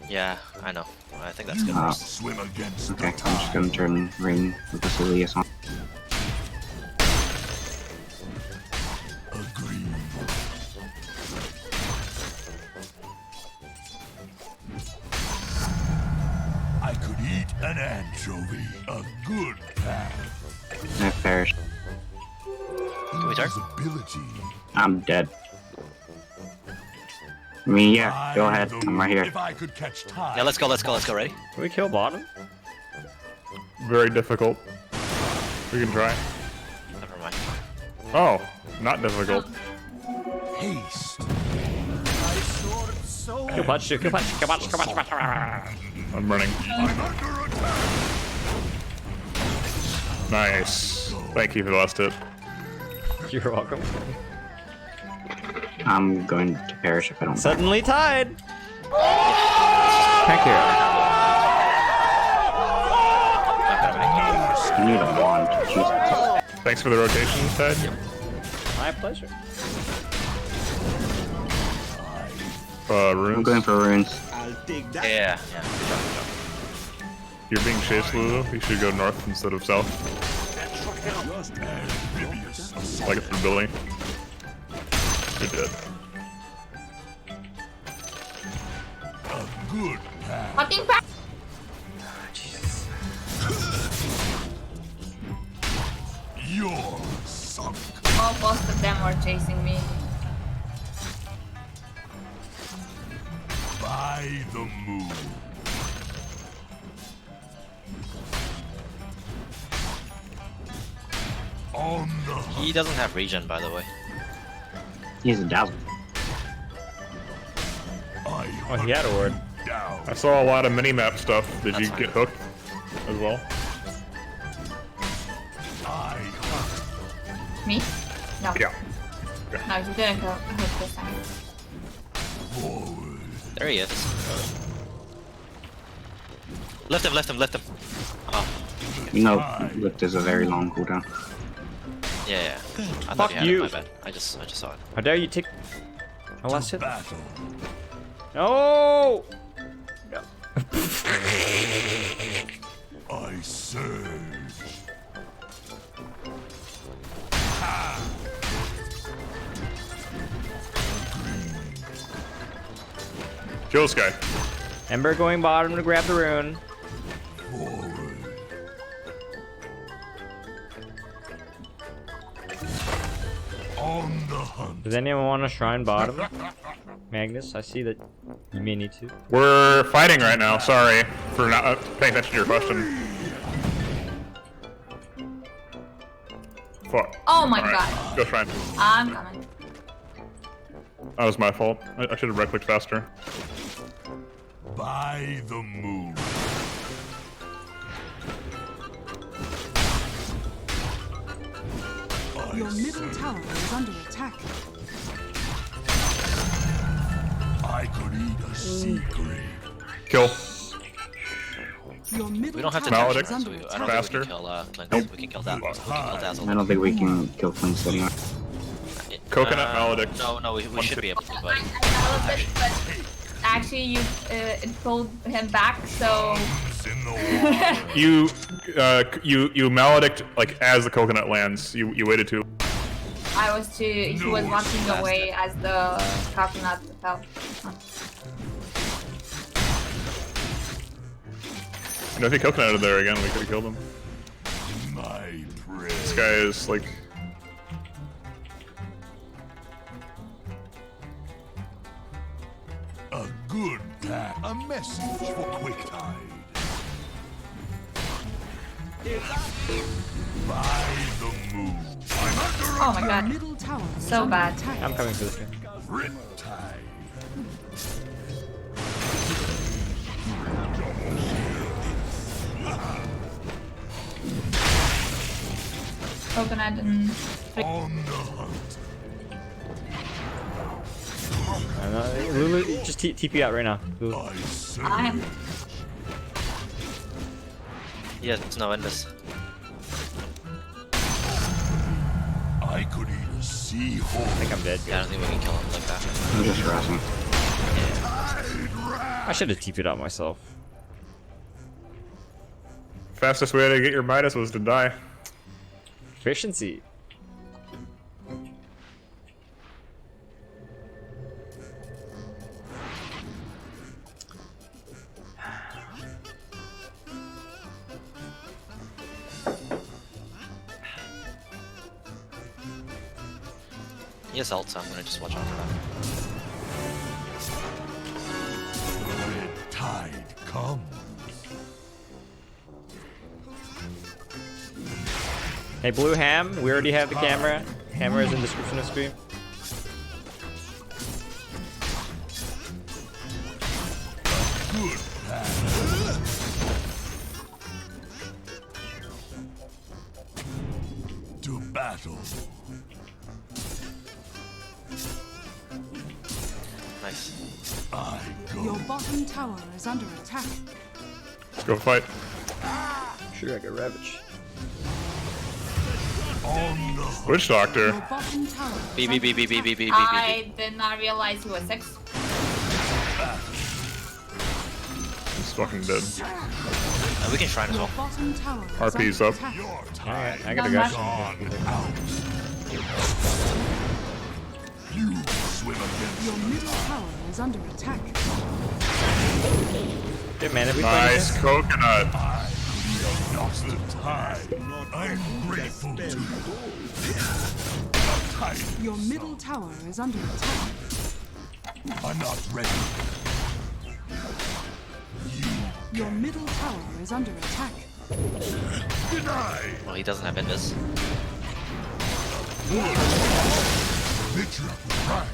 Yeah, I know. I think that's good. Ah. Swim against Okay, the I'm just tide. gonna turn ring with the Cilius on. Agreed. I could eat an anchovy. A good path. I perished. Can we turn? Invisibility. I'm dead. I mean, yeah, go By ahead. the I'm right moon. here. If I could catch tide. Yeah, let's go, let's go, let's go. Ready? Can we kill bottom? Very difficult. We can try. Never mind. Oh, not difficult. Haste. Kill punch, kill punch, kill punch, kill punch, kill punch. I'm running. Nice. Thank you for the last hit. You're welcome. I'm going to perish if I don't. Suddenly tied. Thank you. You need a wand. Jesus. Thanks for the rotation, Ted. My pleasure. Runes. I'm going for runes. Yeah. You're being chased, Lulu. You should go north instead of south. Like it's the building. You're dead. Good path. Fucking back. You're sunk. Oh, most of them are chasing me. By the moon. On the He doesn't have regen, by the way. He's a dazzle. Oh, he had a word. down. I saw a lot of mini-map stuff. Did you get hooked as well? Me? No. Yeah. No, you didn't go hook this time. There he is. Lift him. Oh, No, lift is a very long cooldown. yeah. I Fuck thought you had you. it, my bad. I just saw it. How dare you take my last hit? Battle. No! I surge. Kill this guy. Ember going bottom to grab the rune. Forward. On the hunt. Does anyone want to shrine bottom? Magnus, I see that you may need to. We're fighting right now. Sorry for not paying attention to your question. Fuck. Oh my All right, god. Go shrine. I'm coming. That was my fault. I should have right-clicked faster. By the moon. Your middle tower is under attack. I could eat a secret. Kill. Your middle We don't have to tower Maledict. is so under I don't attack. think Faster. we can kill Clint. We can kill that. We can kill Dazzle. I don't think we can kill Queen's anyway. Coconut Maledict. No, we should be able to, but But actually, you pulled him back, so It's in the water. You maledict like as the coconut lands. You waited too. I was too. He was walking away as the coconut fell. You know, if he coconutted there again, we could have killed him. My This prey. guy is like. A good path. A message for Quicktide. By the moon. I'm under Oh my Your god, middle tower is so under bad. attack. I'm coming for this guy. Riptide. Coconut and On the hunt. Lulu, just TP out right now. Lulu. I surge. I'm. he has no endless. I could eat a seahorse. I think I'm dead. Yeah, I don't think we can kill him like that. I'm just harassing. I should have TP'd out myself. Fastest way to get your Midas was to die. Efficiency. He has ult, so I'm gonna just watch out for that. Red tide comes. Hey, Blue Ham, we already have the camera. Camera is in the description of stream. Good path. battle. Nice. I Your bottom tower is under attack. Let's go fight. Sure, I got Ravage. Witch Doctor. Your bottom tower. B B B B B B B B B. I did not realize he was 6. He's fucking dead. We can shrine as Your well. bottom tower is RP's under up. attack. Alright, I gotta go. You swim against Your middle tower is under attack. Good man, if we Nice fight coconut. knocks the tide. I'm grateful to you. Your middle tower is under attack. I'm not ready. Your middle tower is under attack. Denied. Well, he doesn't have Invis. Mitra, right.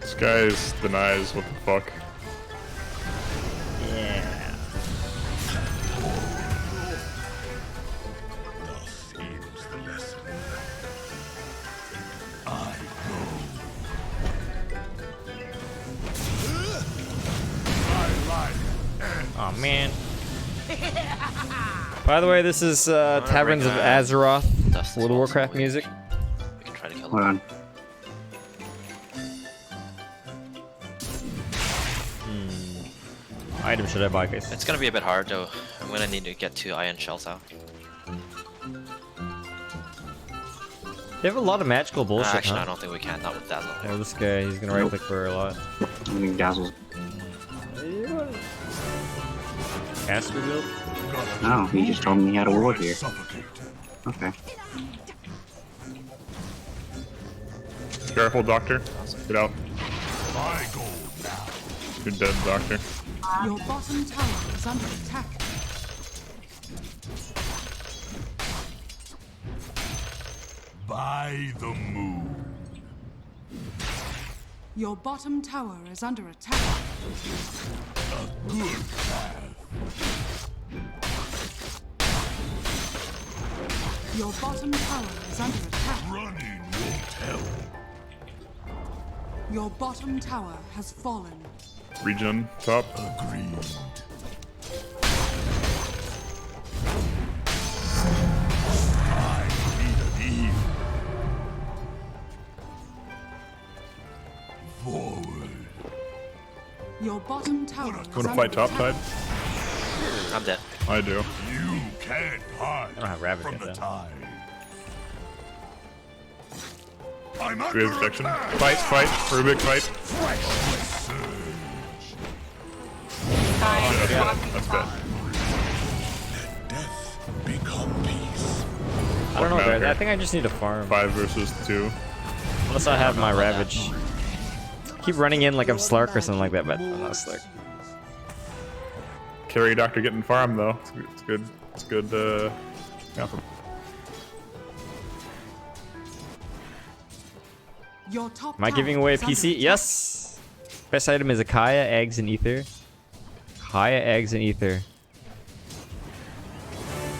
This guy's denies. What the fuck? Yeah. Seems the lesson. I Oh man. By the way, this is Taverns of Azeroth, World of Warcraft music. We can try to kill Hold him. on. Item should I buy, guys? It's gonna be a bit hard though. I'm gonna need to get 2 iron shells out. They have a lot of magical bullshit, Actually, I huh? don't think we can. Not with Dazzle. Oh, this guy, he's gonna right click for a lot. I think Dazzle's. Caster build? No, he just told me he had a ward here. Okay. Careful, Doctor. Get out. my goal now. You're dead, Doctor. Your bottom tower is under attack. By the moon. Your bottom tower is under attack. A good path. Your bottom tower is under attack. Running won't help. Your bottom tower has fallen. Regen top. Agreed. I need an heal. Forward. Your bottom tower is Wanna under fight top attack. tide? I'm dead. I do. You can't hide I don't have Ravage from yet, the though. tide. I'm Do we under have protection? attack. Fight, fight. Rubik, fight. That's bad. Death become peace. I don't know, Fuck guys. no, I think I just need to farm. 5 versus 2. Unless I have my Ravage. Keep running in like I'm Slark or something like that, but I'm not Slark. Carry Doctor getting farm though. It's good. It's good. Yeah. Your top Am I tower giving away a is under PC? attack. Yes! Best item is Akaya, eggs, and ether. Akaya, eggs, and ether.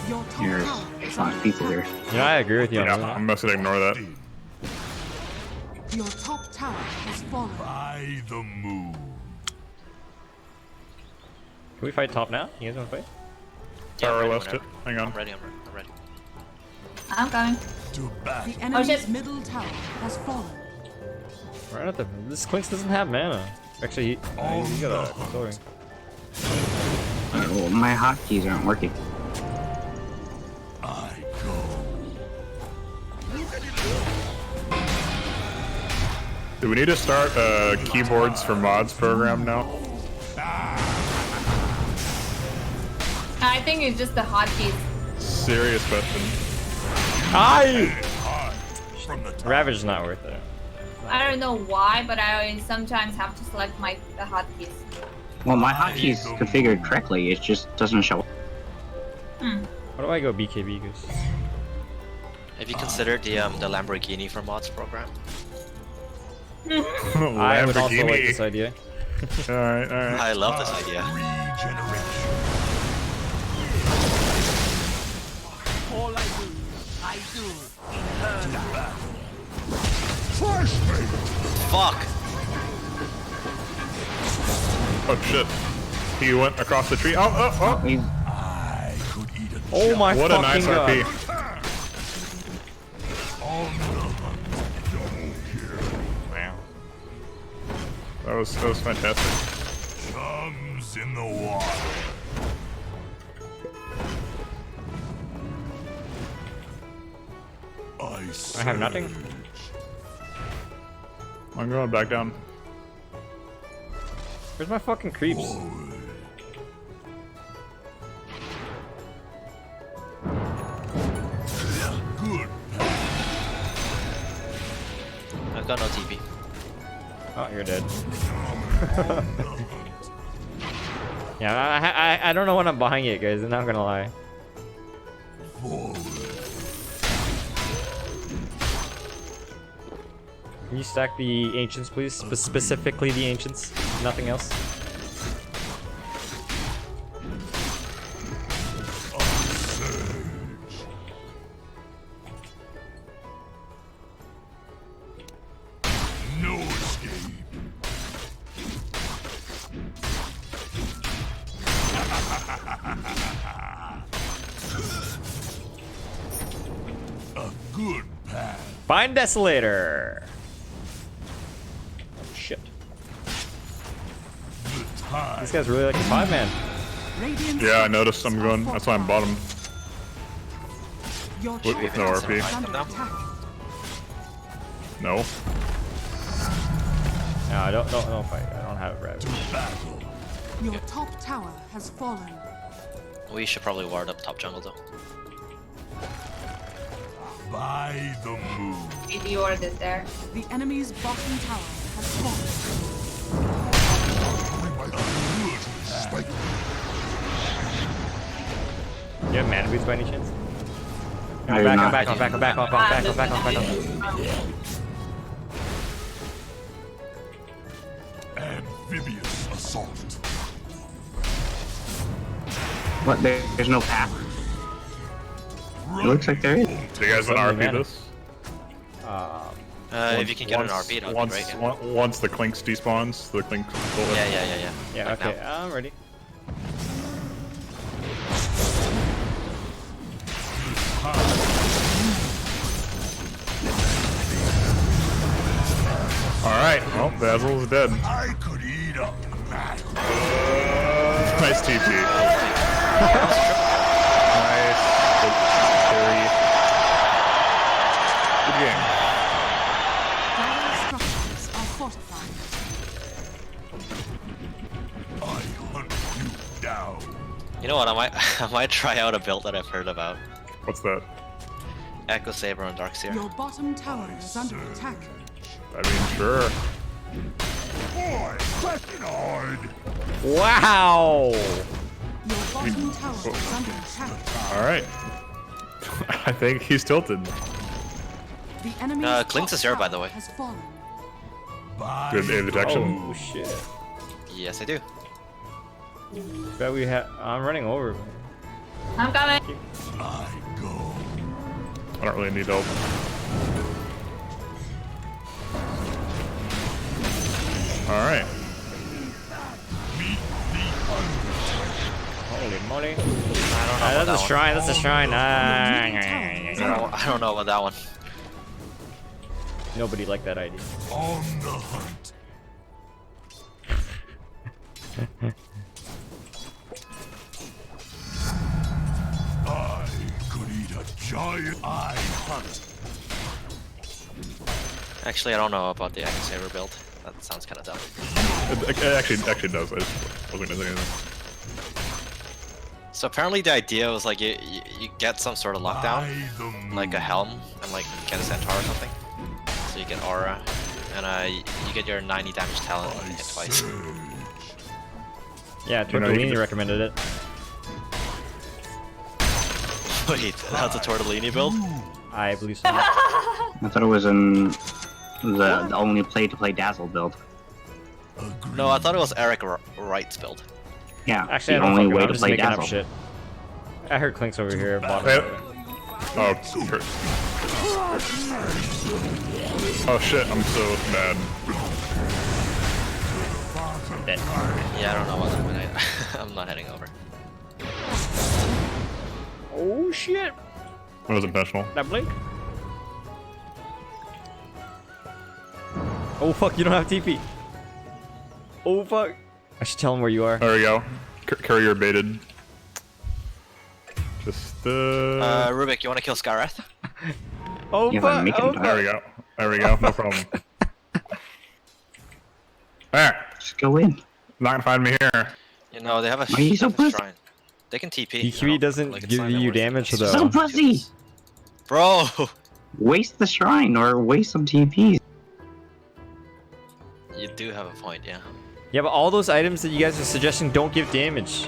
Your top There's tower is 5 under people attack. here. You know, I agree with you on Yeah, that. I'm just gonna ignore that. Your top tower has fallen. By the moon. Can we fight top now? You guys wanna fight? Yeah, I'm Tower ready left it. whenever. Hang on. I'm ready. I'm ready. I'm coming. To battle. The enemy's shit. middle tower has fallen. Right at the. This Clinks doesn't have mana. Actually, he got a story. Oh, my hotkeys aren't working. I go. Do we need to start a keyboards for mods program now? I think it's just the hotkeys. Serious question. Aye! From the top. Ravage is not worth it. I don't know why, but I sometimes have to select the hotkeys. Well, my hotkeys configured correctly. It just doesn't show up. Why do I go BKB? Goose? Have you considered the Lamborghini for mods program? I would also like this idea. Alright, alright. I love this idea. Regeneration. All I do in her. Fuck! Oh shit. He went across the tree. Oh, oh, oh! I could eat a Oh my What a fucking nice god. RP. on the hunt. Double kill. Wow. That was fantastic. Chums in the water. I have nothing. I'm going back down. Where's my fucking creeps? Good. I've got no TP. Oh, you're dead. Yeah, I don't know when I'm behind it, guys. I'm not gonna lie. Can you stack the ancients, please? Specifically the ancients, nothing else. No escape. A good path. Find Desolator. Oh shit. The time. This guy's really like a 5-man. Radiant Yeah, I noticed. structures I'm are going. That's why I'm bottom. Your With top no tower RP. is under attack. No. No, I don't fight. I don't have ravage. Battle. Your top tower has fallen. We should probably ward up top jungle though. By the moon. The ward is there. The enemy's bottom tower has fallen. A good spike. Do you have mana boots by any chance? I do I'm not. back on. Amphibious assault. What? There's no path. It looks like there is. Do you guys want to RP this? If you can get an RP, that would be great. Yeah, Once the Clinks despawns, the Clinks. yeah. Yeah, Like okay, now. I'm ready. Alright, well, Basil's dead. I could eat a mackerel. Nice TP. Nice. Carry. Good game. Dire structures are fortified. I hunt you down. You know what? I might try out a build that I've heard about. What's that? Echo Saber and Darkseer. Your bottom tower is under attack. I mean, sure. Boy, question hard. Wow! Your bottom tower is under attack. Alright. I think he's tilted. The enemy's Clinks top is here, by the tower way. has fallen. By Good aim detection. Oh shit. Yes, I do. Bet we have. I'm running over. Man. I'm coming. I go. I don't really need help. Alright. Meet the Holy moly. I don't know. That's a shrine. That's a shrine. I don't know about that one. Nobody liked that idea. on the hunt. I could eat a giant. I hunt. Actually, I don't know about the Echo Saber build. That sounds kind of dumb. It actually does. I just wasn't gonna say anything. So apparently the idea was like you get some sort of lockdown, By the moon. like a helm, and like get a centaur or something. So you get aura, and you get your 90 damage talent and hit twice. Yeah, You know, you can Tortellini just- recommended it. Wait, that's a Tortellini build? I believe so. I thought it was the only play-to-play Dazzle build. No, I thought it was Eric Wright's build. Yeah, Actually, I the don't only fucking know. way I'm to just play making up Dazzle. shit. I heard Clinks over here. Bottom. Hey, Oh, oh shit, I'm so bad. Yeah, I don't know what's going on. I'm not heading over. Oh shit! That was intentional. That blink. Oh fuck! You don't have TP. Oh fuck! I should tell him where you are. There we go. Courier baited. Just Rubik, you want to kill Skyrath? Oh Yeah, fuck! make him Oh die. There we fuck! go. There we go. No problem. There. Just go in. Not gonna find me here. You know, they have a Why are you so pussy? shrine. They can TP. PQE doesn't it's give not even you worth it. damage It's though. just- So pussy! Bro! Waste the shrine or waste some TPs. You do have a point, yeah. Yeah, but all those items that you guys are suggesting don't give damage.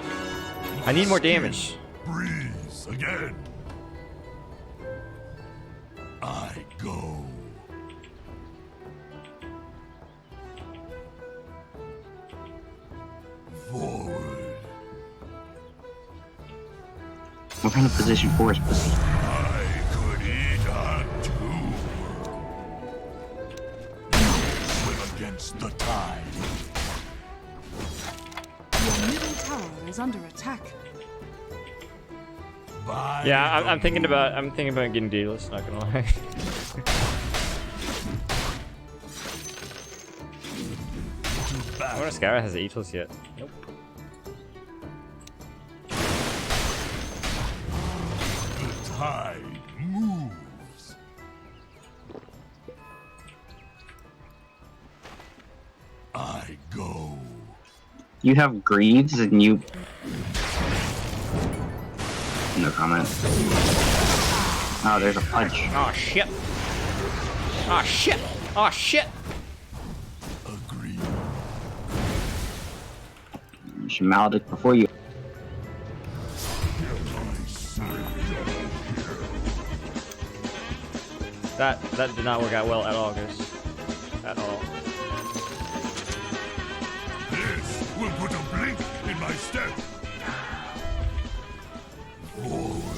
I need more damage. Breeze again. I go. Forward. What kind of position 4 is pussy? I could eat a two. Swim against the tide. Your middle tower is under attack. By Yeah, the I'm thinking moon. about getting Daedalus. Not gonna lie. To I battle. wonder if Skyra has Aethos yet. Nope. The tide moves. I go. You have greaves and you... No comment. Oh, there's a punch. Oh shit! Oh shit! Oh shit! Agree. You should maledict before you... That did not work out well at all, guys. At all. This will put a blink in my step.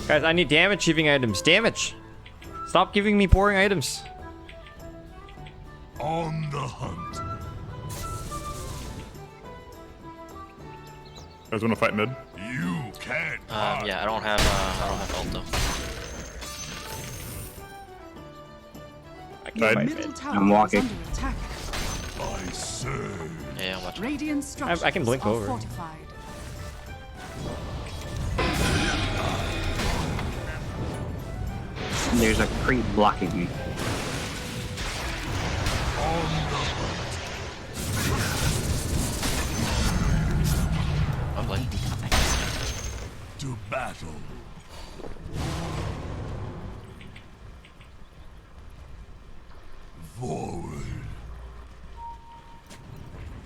Guys, I need damage achieving items. Damage! Stop giving me boring items. On the hunt. I was gonna fight mid. You can't hide. Yeah, I don't have ult though. I can't Died. fight Middle mid. tower I'm walking. is under attack. I serve. Yeah, I'm watching. Radiant structures I can blink are over. fortified. There's a creep blocking me. Lovely. To battle. Forward.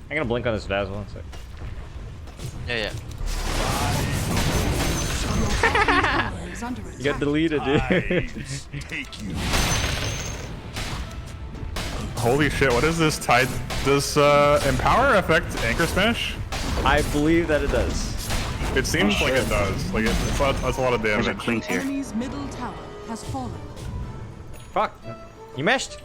I'm gonna blink on this Dazzle one sec. Yeah, yeah. Tower is under attack. You got deleted, dude. Tides take you. Holy shit, what is this tide? Does Empower affect Anchor Smash? I believe that it does. It seems like it does. Like, that's a lot of There's a damage. clink here. Enemy's middle tower has fallen. Fuck. You meshed.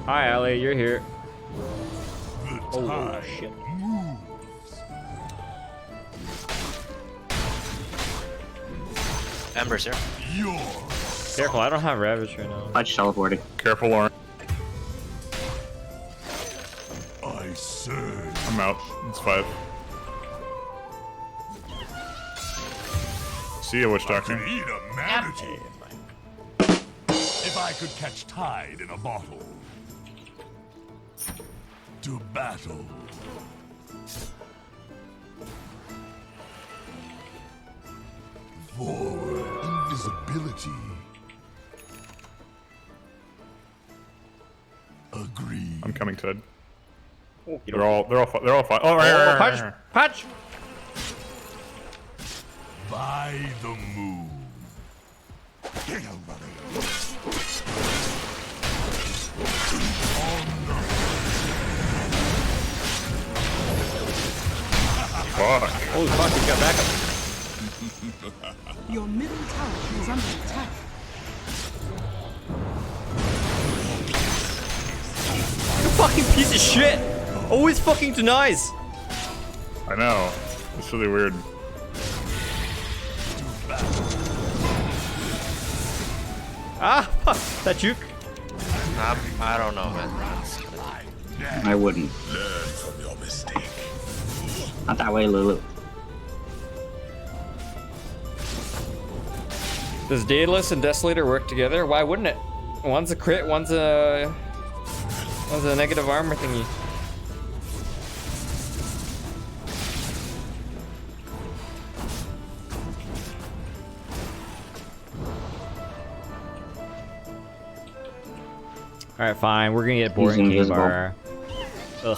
Hi, Ali. You're here. The Oh, tide shit. moves. Ember's here. Your Careful, I don't have Ravage right now. Punch teleporting. Careful, Lauren. I serve. I'm out. It's 5. See ya, Witch Doctor. Could eat a manatee. If I could catch tide in a bottle. To battle. Forward. Invisibility. Agree. I'm coming, Ted. You They're all fine. Oh, right, Oh, right, punch! right. Punch! By the moon. Fuck. Holy fuck, he's got backup. Your middle tower is under attack. You fucking piece of shit! Always fucking denies! I know. It's really weird. Ah, fuck! That juke. I don't know, man. I wouldn't. Learn from your mistake. Not that way, Lulu. Does Daedalus and Desolator work together? Why wouldn't it? One's a crit, one's a negative armor thingy. Alright, fine. We're gonna get boring game invisible. bar. Ugh.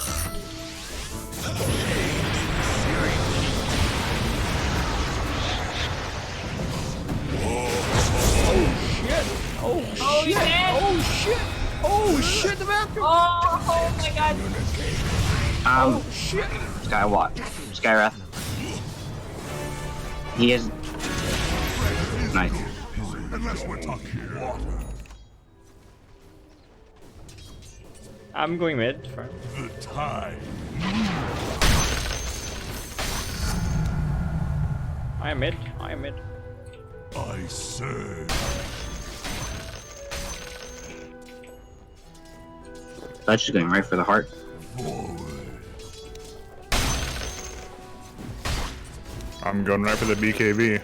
Oh shit, the bathroom! Oh my god. Skywatch. Skywrath. He is nice. Unless we're talking water. I'm going mid. The tide. I am mid. I am mid. I serve. That's just going right for the heart. Forward. I'm going right for the BKB.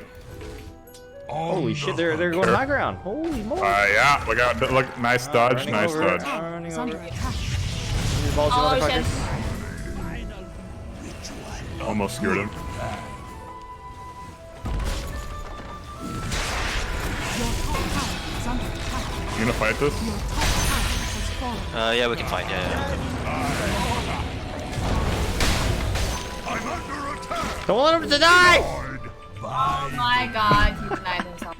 Holy shit, they're going Sure. high ground. Holy moly. Yeah, look out. Look, nice dodge, Running nice over, dodge. running Is over. under attack. Your balls, you Oh motherfuckers. shit. Almost scared him. Your top tower is under attack. You gonna fight this? Your top tower has fallen. Yeah, we can fight. Yeah. I'm under attack. Don't want him to die! Oh my god, he denied himself.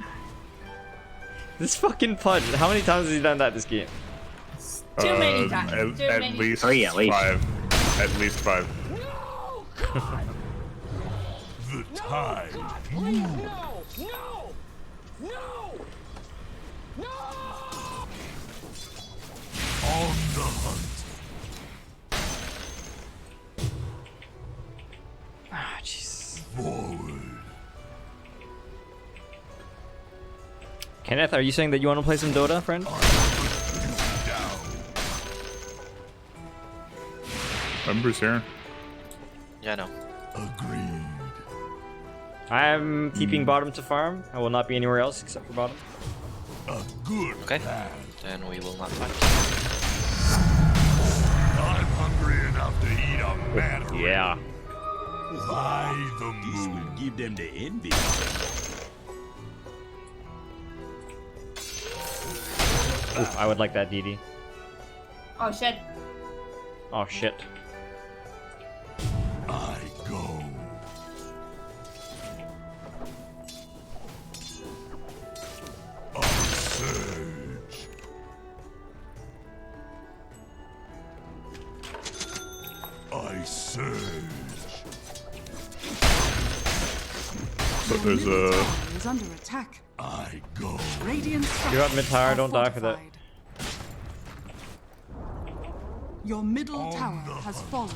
This fucking Pudge. How many times has he done that this game? Too many times. At, Too at many. least 3 at least. 5. At least 5. The tide. On the hunt. Ah, jeez. Forward. Kenneth, are you saying that you want to play some Dota, friend? Down. Ember's here. Yeah, I know. Agreed. I'm keeping bottom to farm. I will not be anywhere else except for bottom. A good Okay. path. Then we will not fight. I'm hungry enough to eat a man. Yeah. By the moon. Give them the envy. Oof, I would like that DD. Oh shit. Oh shit. I go. I surge. I surge. So there's a. Tower is under attack. I go. Radiant You're up mid tower, are don't die for that. fortified. Your middle tower has fallen.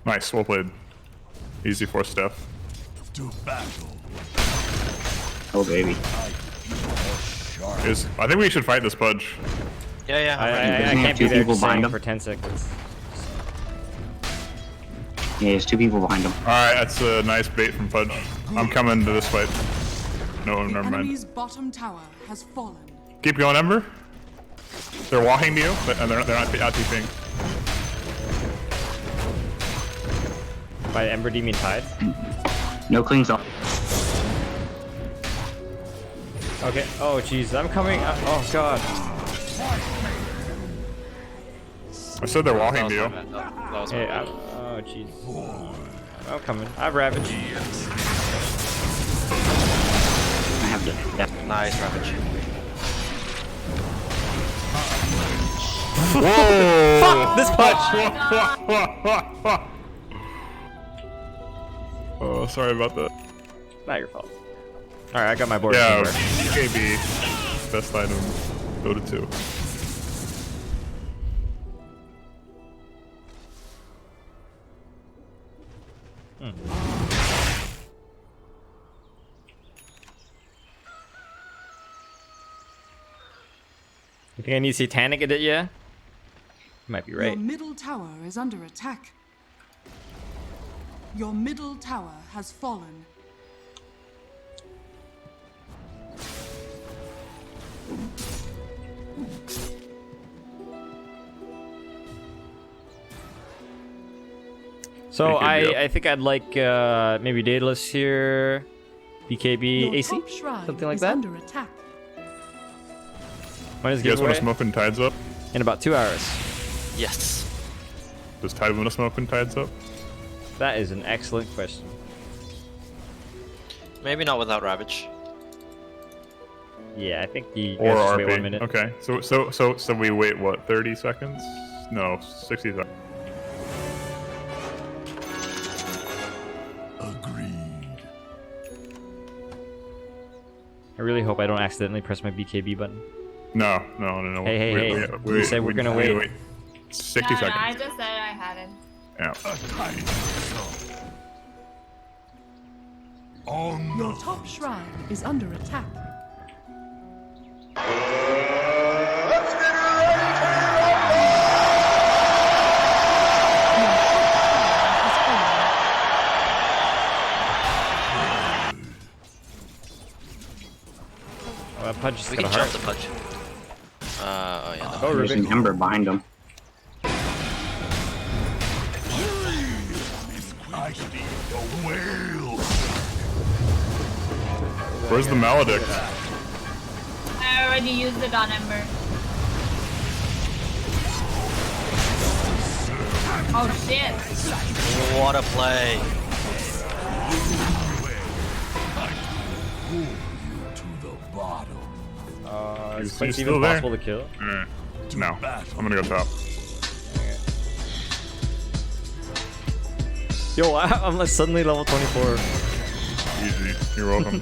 Nice, well played. Easy for Steph. To battle. Oh baby. I think we should fight this Pudge. Yeah. I Doesn't he have can't be two there people behind staying him? for 10 seconds. Yeah, there's 2 people behind him. Alright, that's a nice bait from Pudge. I'm coming to this fight. No, The never mind. enemy's bottom tower has fallen. Keep going, Ember. They're walking to you, but they're not out TPing. By Ember, do you mean Tide? No clings up. Okay. Oh jeez, I'm coming. Oh god. I said they're walking to you. That was Hey, my bad. oh jeez. I'm coming. I have Ravage. I have the. Yeah. Nice Ravage. Whoa! Fuck this Pudge! Oh, sorry about that. Not your fault. All right, I got my board. Yeah, BKB, best item, Dota 2. You think I need Satanic Edit? Yeah. You might be right. Your middle tower is under attack. Your middle tower has fallen. So BKB up. I think I'd like maybe Daedalus here, BKB, Your AC, top shrine something like is that. under attack. When is You guys want giveaway? to smoke when Tide's up? In about 2 hours. Yes. Does Tide want to smoke when Tide's up? That is an excellent question. Maybe not without Ravage. Yeah, I think you Or guys just wait RP? 1 minute. Okay, so we wait what, 30 seconds? No, 60 seconds. Agreed. I really hope I don't accidentally press my BKB button. No. Hey, we said we're gonna wait. 60 No, seconds. I just said I hadn't. Yeah. A tiny song. On Your the top shrine is under attack. Oh, that Pudge just We got can a jump heart. the Pudge. Oh yeah. Oh, There's Rubik. an Ember behind him. I need a whale. Where's the Maledict? I already used it on Ember. Oh shit! What a play. To the bottom. Is He's Quincy still even there? possible to kill? No, I'm gonna go top. Yo, I'm like suddenly level 24. Easy. You're welcome.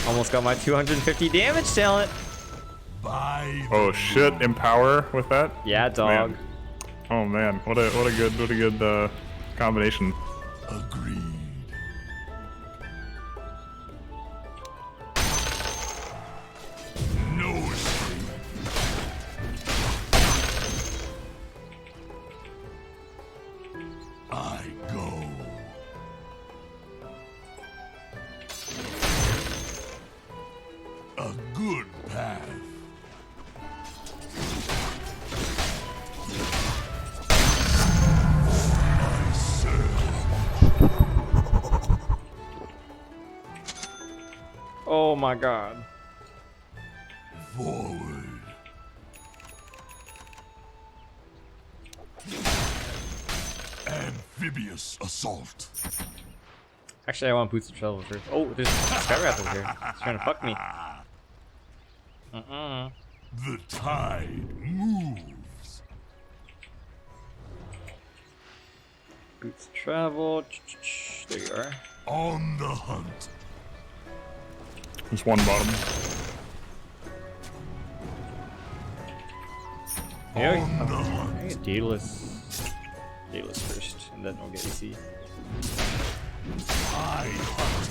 Almost got my 250 damage talent. By Oh shit! Empower with that? Yeah, dog. Man. Oh man, what a good combination. agreed. No escape. I go. A good path. I serve. Oh my god. Forward. Amphibious assault. Actually, I want Boots of Travel first. Oh, there's Skywrath over here. He's trying to fuck me. The tide moves. Boots of Travel. There you are. On the hunt. There's one bottom. Yeah, On the hunt. I get Daedalus. Daedalus first, and then we'll get AC. I hunt.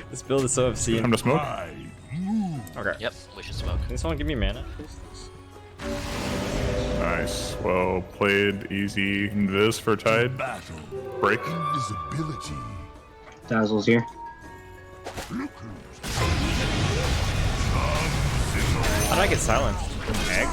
This build is so obscene. Time to smoke. I move. Okay. Yep, we should smoke. Can someone give me mana? Nice. Well played. Easy. Invis for Tide. Battle. Break. Invisibility. Dazzle's here. Look How did I get silenced? Egg?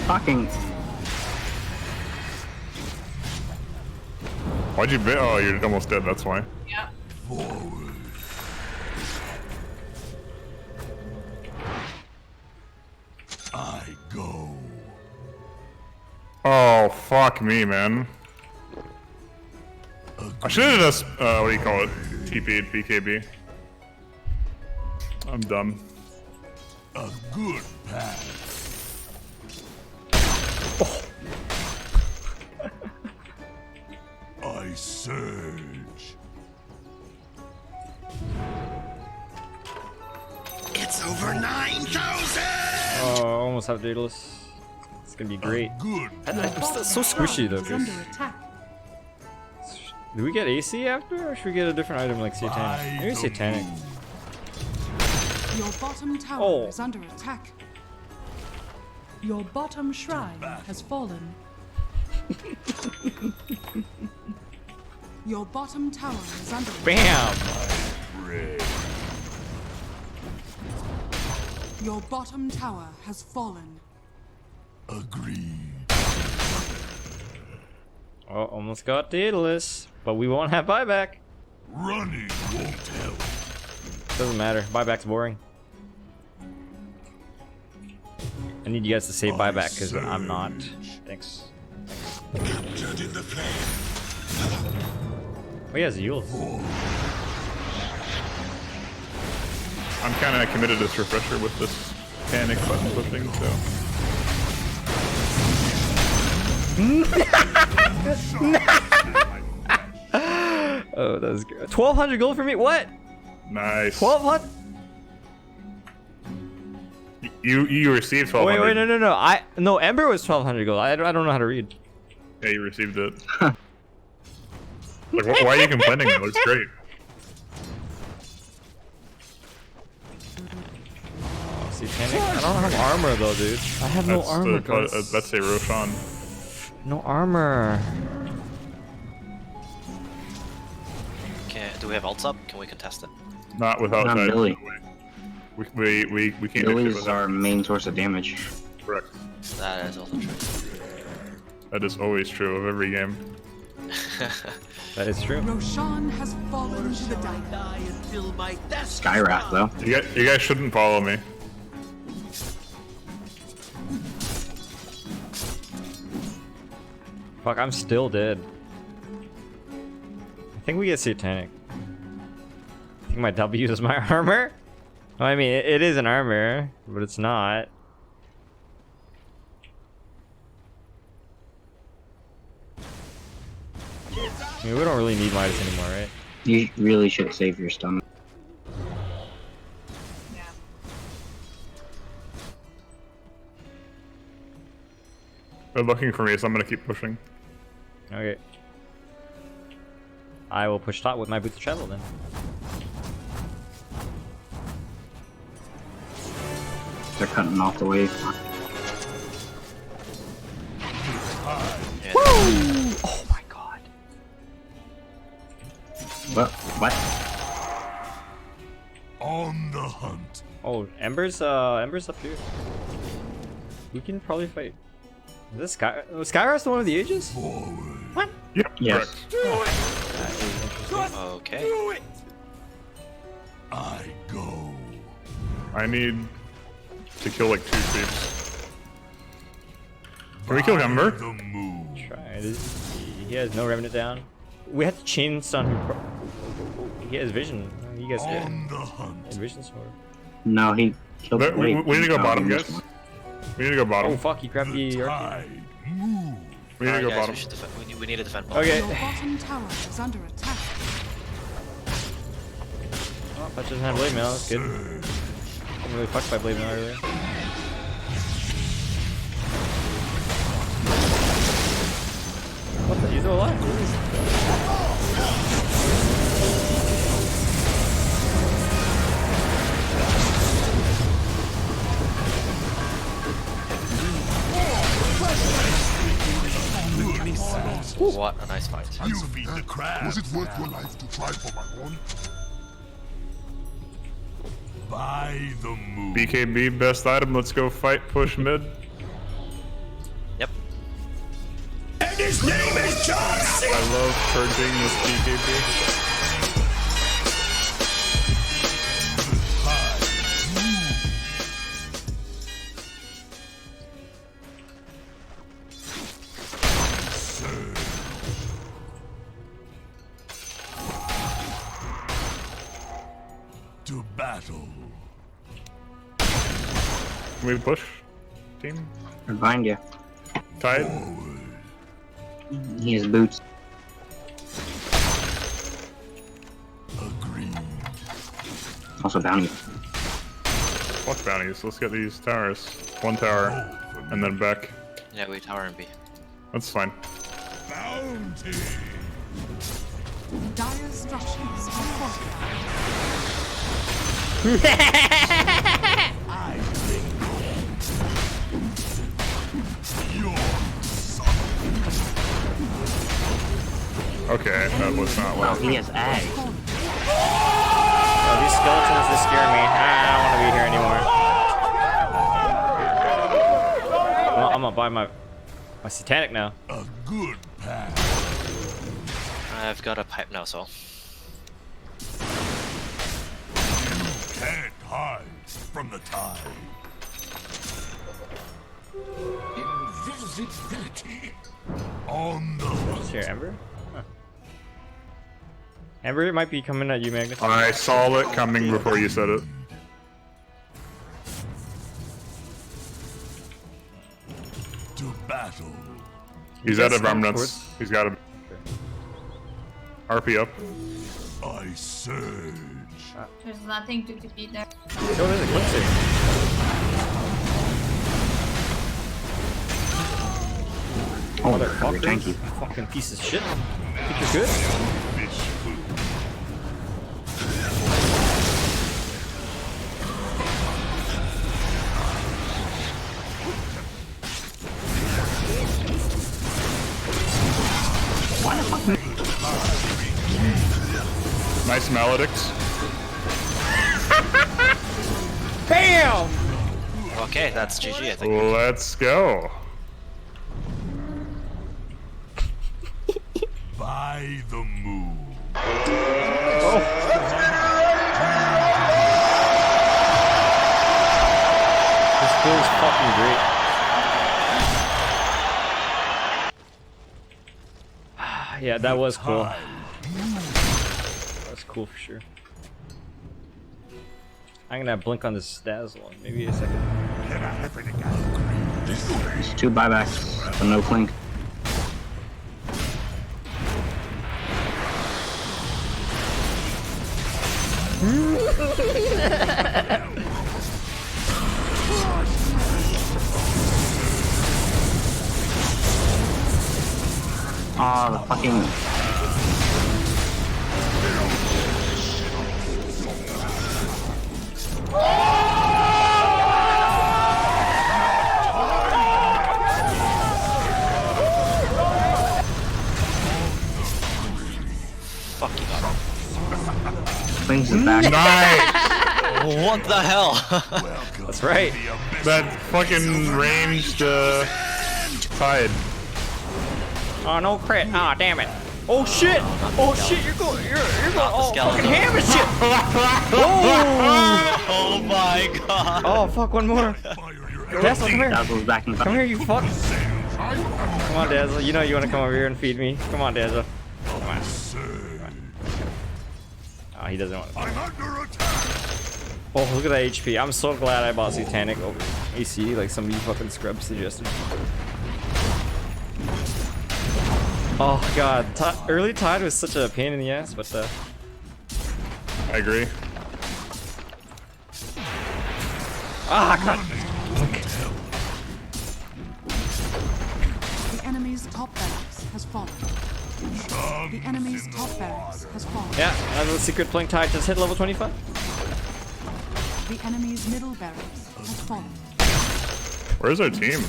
Fucking. Why'd you bit? Oh, you're almost dead. That's why. Yep. forward. I go. Oh fuck me, man. A I should have just, what do you call it? TP'd BKB. I'm dumb. A good path. I surge. It's over 9,000! Oh, I almost have Daedalus. It's gonna be great. Good. I'm still so squishy though, Is guys. under attack. Do we get AC after, or should we get a different item like Satanic? Maybe Satanic. Your bottom tower Oh. is under attack. Your bottom shrine has fallen. Your bottom tower is under attack. Bam! Your bottom tower has fallen. Agreed. Oh, almost got Daedalus, but we won't have buyback. Running won't help. Doesn't matter. Buyback's boring. I need you guys to say buyback because I'm not. Thanks. Captured in the flame. Oh, he has Eul's. I'm kind of committed to this refresher with this panic button pushing, so. Oh, that was good. 1,200 gold for me? What? Nice. 1,200? You received 1,200. Wait, no, Ember was 1,200 gold. I don't know how to read. Yeah, you received it. Like, why are you complaining? It looks great. Satanic? I don't have armor though, dude. I have no armor. That's a Roshan. No armor. Okay, do we have ults up? Can we contest it? Not without Not that. Billy. We can't do shit Billy's with our that. main source of damage. Correct. That is also true. That is always true of every game. That is true. Roshan has fallen to the dike. Skywrath, though. You guys shouldn't follow me. Fuck, I'm still dead. I think we get Satanic. I think my W is my armor. Well, I mean, it is an armor, but it's not. I mean, we don't really need Midas anymore, right? You really should save your stomach. They're looking for me, so I'm gonna keep pushing. Okay. I will push top with my boots of travel then. They're cutting off the wave. Yeah. Oh my god. What? On the hunt. Oh, Ember's up here. We can probably fight. Is this Skyras the one with the ages? What? Yep, Yes. correct. Okay. I go. I need to kill like 2 creeps. Can we kill Ember? The moon. Try. He has no remnant down. We have to chain stun him. He has vision. You guys get On the hunt. vision sword. No, he killed the We wave. need to go No, bottom, he missed guys. one. We need to go bottom. Oh fuck! He grabbed the. Tide move. We need to go guys, bottom. we, should we need to defend bottom. Okay. Your bottom tower is under attack. Oh, that doesn't have blade mail. That's good. I'm really fucked by blade mail earlier. What the? He's still alive. What a nice fight. You feed the crab. Was it worth your life to try for my own? By the moon. BKB, best item. Let's go fight, push mid. Yep. And his name is John C. I love purging this BKB. battle. Can we push, team? We're behind you. Tide? He has boots. Agreed. Also bounty. Fuck bounties. Let's get these towers. One tower, and then back. Yeah, we tower and B. That's fine. Bounty. Dire structures are fortified. I bring your Okay, that was not well. He has ag. Oh, these skeletons just scare me. I don't want to be here anymore. Well, I'm gonna buy my satanic now. a good path. I've got a pipe now, so. Can't hide from the tide. Invisibility. On the What's here, Ember? Huh. Ember might be coming at you, Magnus. I saw it coming before you said it. to battle. He's out of remnants. He's got a RP up. I surge. There's nothing to defeat there. Oh, there's a Quincy. Oh, Motherfucker. thank you. Fucking piece of shit. Think you're good? Fish food. Nice Maledicts. BAM! Okay, that's GG, I think. Let's go. By the moon. This feels fucking great. Yeah, that was cool. That's cool for sure. I'm gonna blink on this Dazzle in maybe a second. There's 2 buybacks, but no blink. Oh, the fucking... Fuck you up. Things is back. Nice! What the hell? That's right. That fucking ranged Tide. Oh, no crit. Oh, damn it. Oh shit! Oh shit! You're going oh skeleton. fucking ham and shit! Oh! Oh my god. Oh fuck! One more. Dazzle, come here. Dazzle's back in the Come here, you fuck. Come on, Dazzle. You know you want to come over here and feed me. Come on, Dazzle. Come on. Oh, he doesn't want to. I'm under attack. Oh, look at that HP. I'm so glad I bought Satanic over AC, like some of you fucking scrubs suggested. Oh god, early Tide was such a pain in the ass, but I agree. ah, god. The enemy's top barracks has fallen. The enemy's top barracks has fallen. Yeah, that's a secret flank Tide just hit level 25. The enemy's middle barracks has fallen. Where's our team?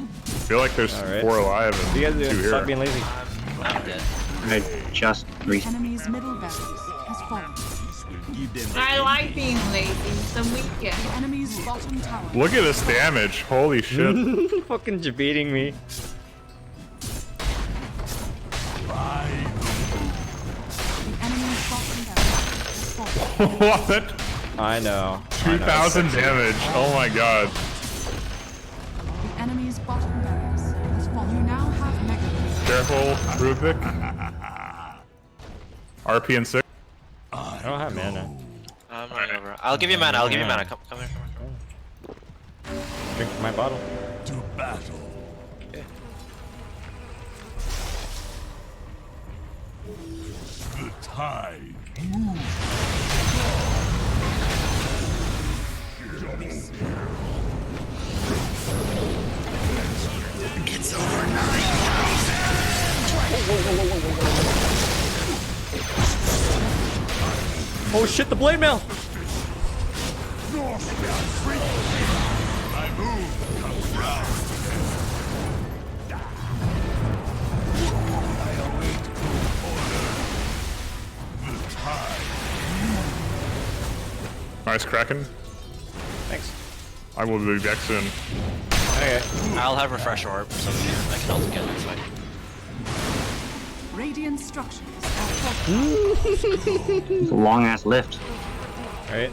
I feel like there's Alright. 4 alive and You guys 2 do here. stop being lazy. I'm dead. I just The enemy's middle barracks has fallen. I like being lazy. It's the weekend. The enemy's bottom tower. Look at this damage. Holy shit. Fucking debating me. By The enemy's bottom barracks has fallen. What? I know. 2,000 damage. Oh my god. The enemy's bottom barracks has fallen. You now have Mega. Careful, Rubik. RP and 6. I don't have mana. I'm running over. I'll give you mana. I'll give you mana. Come here. Drink from my bottle. To battle. Okay. The tide moves. It's over 9,000! Oh shit, the blade mail! My move comes round. I await order. The tide. Nice Kraken. Thanks. I will be back soon. Okay. I'll have refresh orb, so I can also get this fight. Radiant structures are fortified. It's a long ass lift. Alright.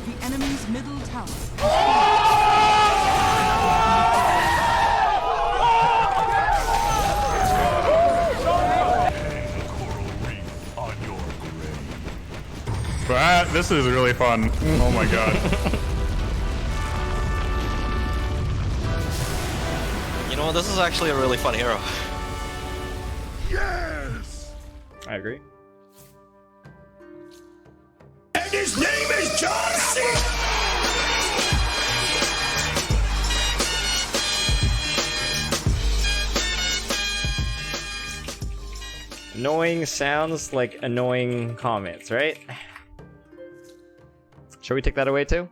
The enemy's middle tower. This is really fun. Oh my god. You know what? This is actually a really fun hero. Yes! I agree. And his name is John C. Annoying sounds like annoying comments, right? Shall we take that away too?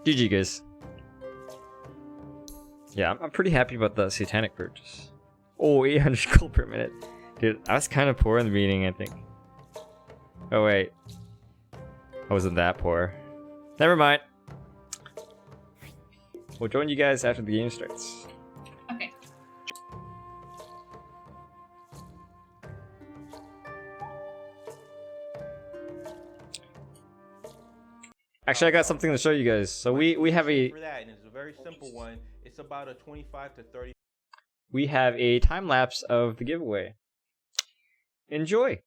GG guys. Yeah, I'm pretty happy about the Satanic purchase. Oh, 800 gold per minute. Dude, I was kind of poor in the beginning, I think. Oh wait. I wasn't that poor. Never mind. We'll join you guys after the game starts. Okay. Actually, I got something to show you guys. So we have a for that, and it's a very simple one. It's about a 25 to 30. we have a time lapse of the giveaway. Enjoy.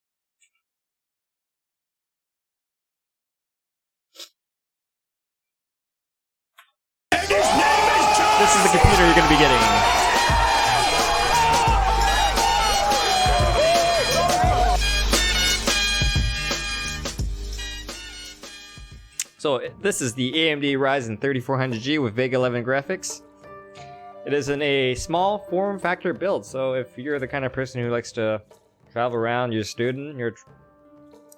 This is the computer you're going to be getting. So this is the AMD Ryzen 3400G with Vega 11 graphics. It is in a small form factor build, so if you're the kind of person who likes to travel around, you're a student, you're,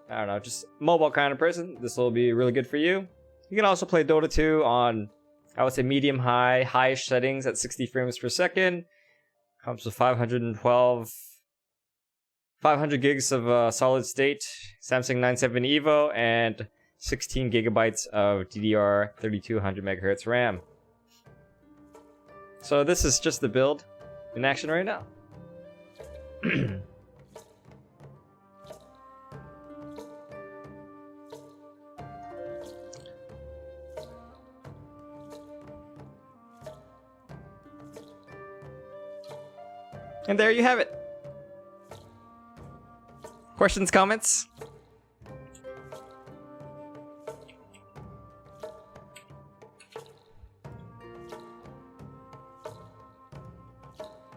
I don't know, just mobile kind of person, this will be really good for you. You can also play Dota 2 on, I would say, medium high, high-ish settings at 60 frames per second. Comes with 500 gigs of solid state Samsung 970 EVO and 16 gigabytes of DDR 3200 megahertz RAM. So this is just the build in action right now. And there you have it. Questions, comments?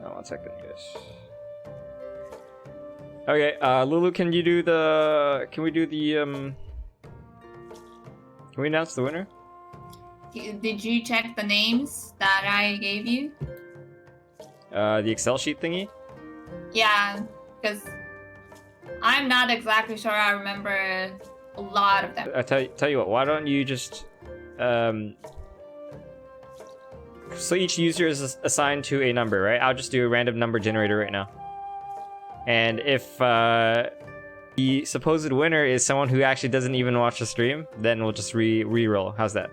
Oh, 1 second, guys. Okay, Lulu, can we do the, can we announce the winner? Did you check the names that I gave you? The Excel sheet thingy? Yeah, because I'm not exactly sure I remember a lot of them. I tell you what, why don't you just, so each user is assigned to a number, right? I'll just do a random number generator right now. And if the supposed winner is someone who actually doesn't even watch the stream, then we'll just re-roll. How's that?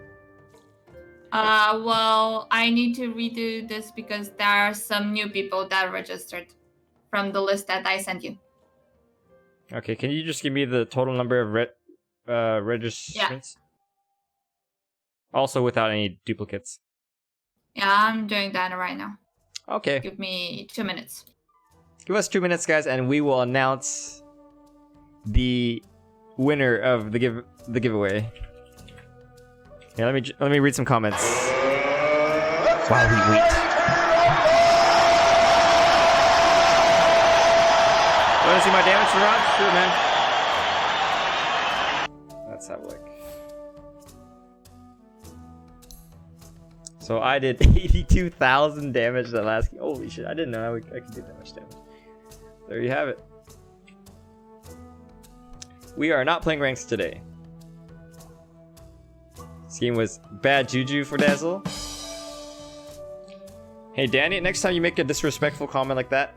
Well, I need to redo this because there are some new people that registered from the list that I sent you. Okay, can you just give me the total number of registrants? Also without any duplicates. Yeah, I'm doing that right now. Okay. Give me 2 minutes. Give us 2 minutes, guys, and we will announce the winner of the giveaway. Yeah, let me read some comments. While we wait. Want to see my damage for Rod? Sure, man. Let's have a look. So I did 82,000 damage that last game. Holy shit, I didn't know I could do that much damage. There you have it. We are not playing ranks today. This game was bad juju for Dazzle. Hey Danny, next time you make a disrespectful comment like that,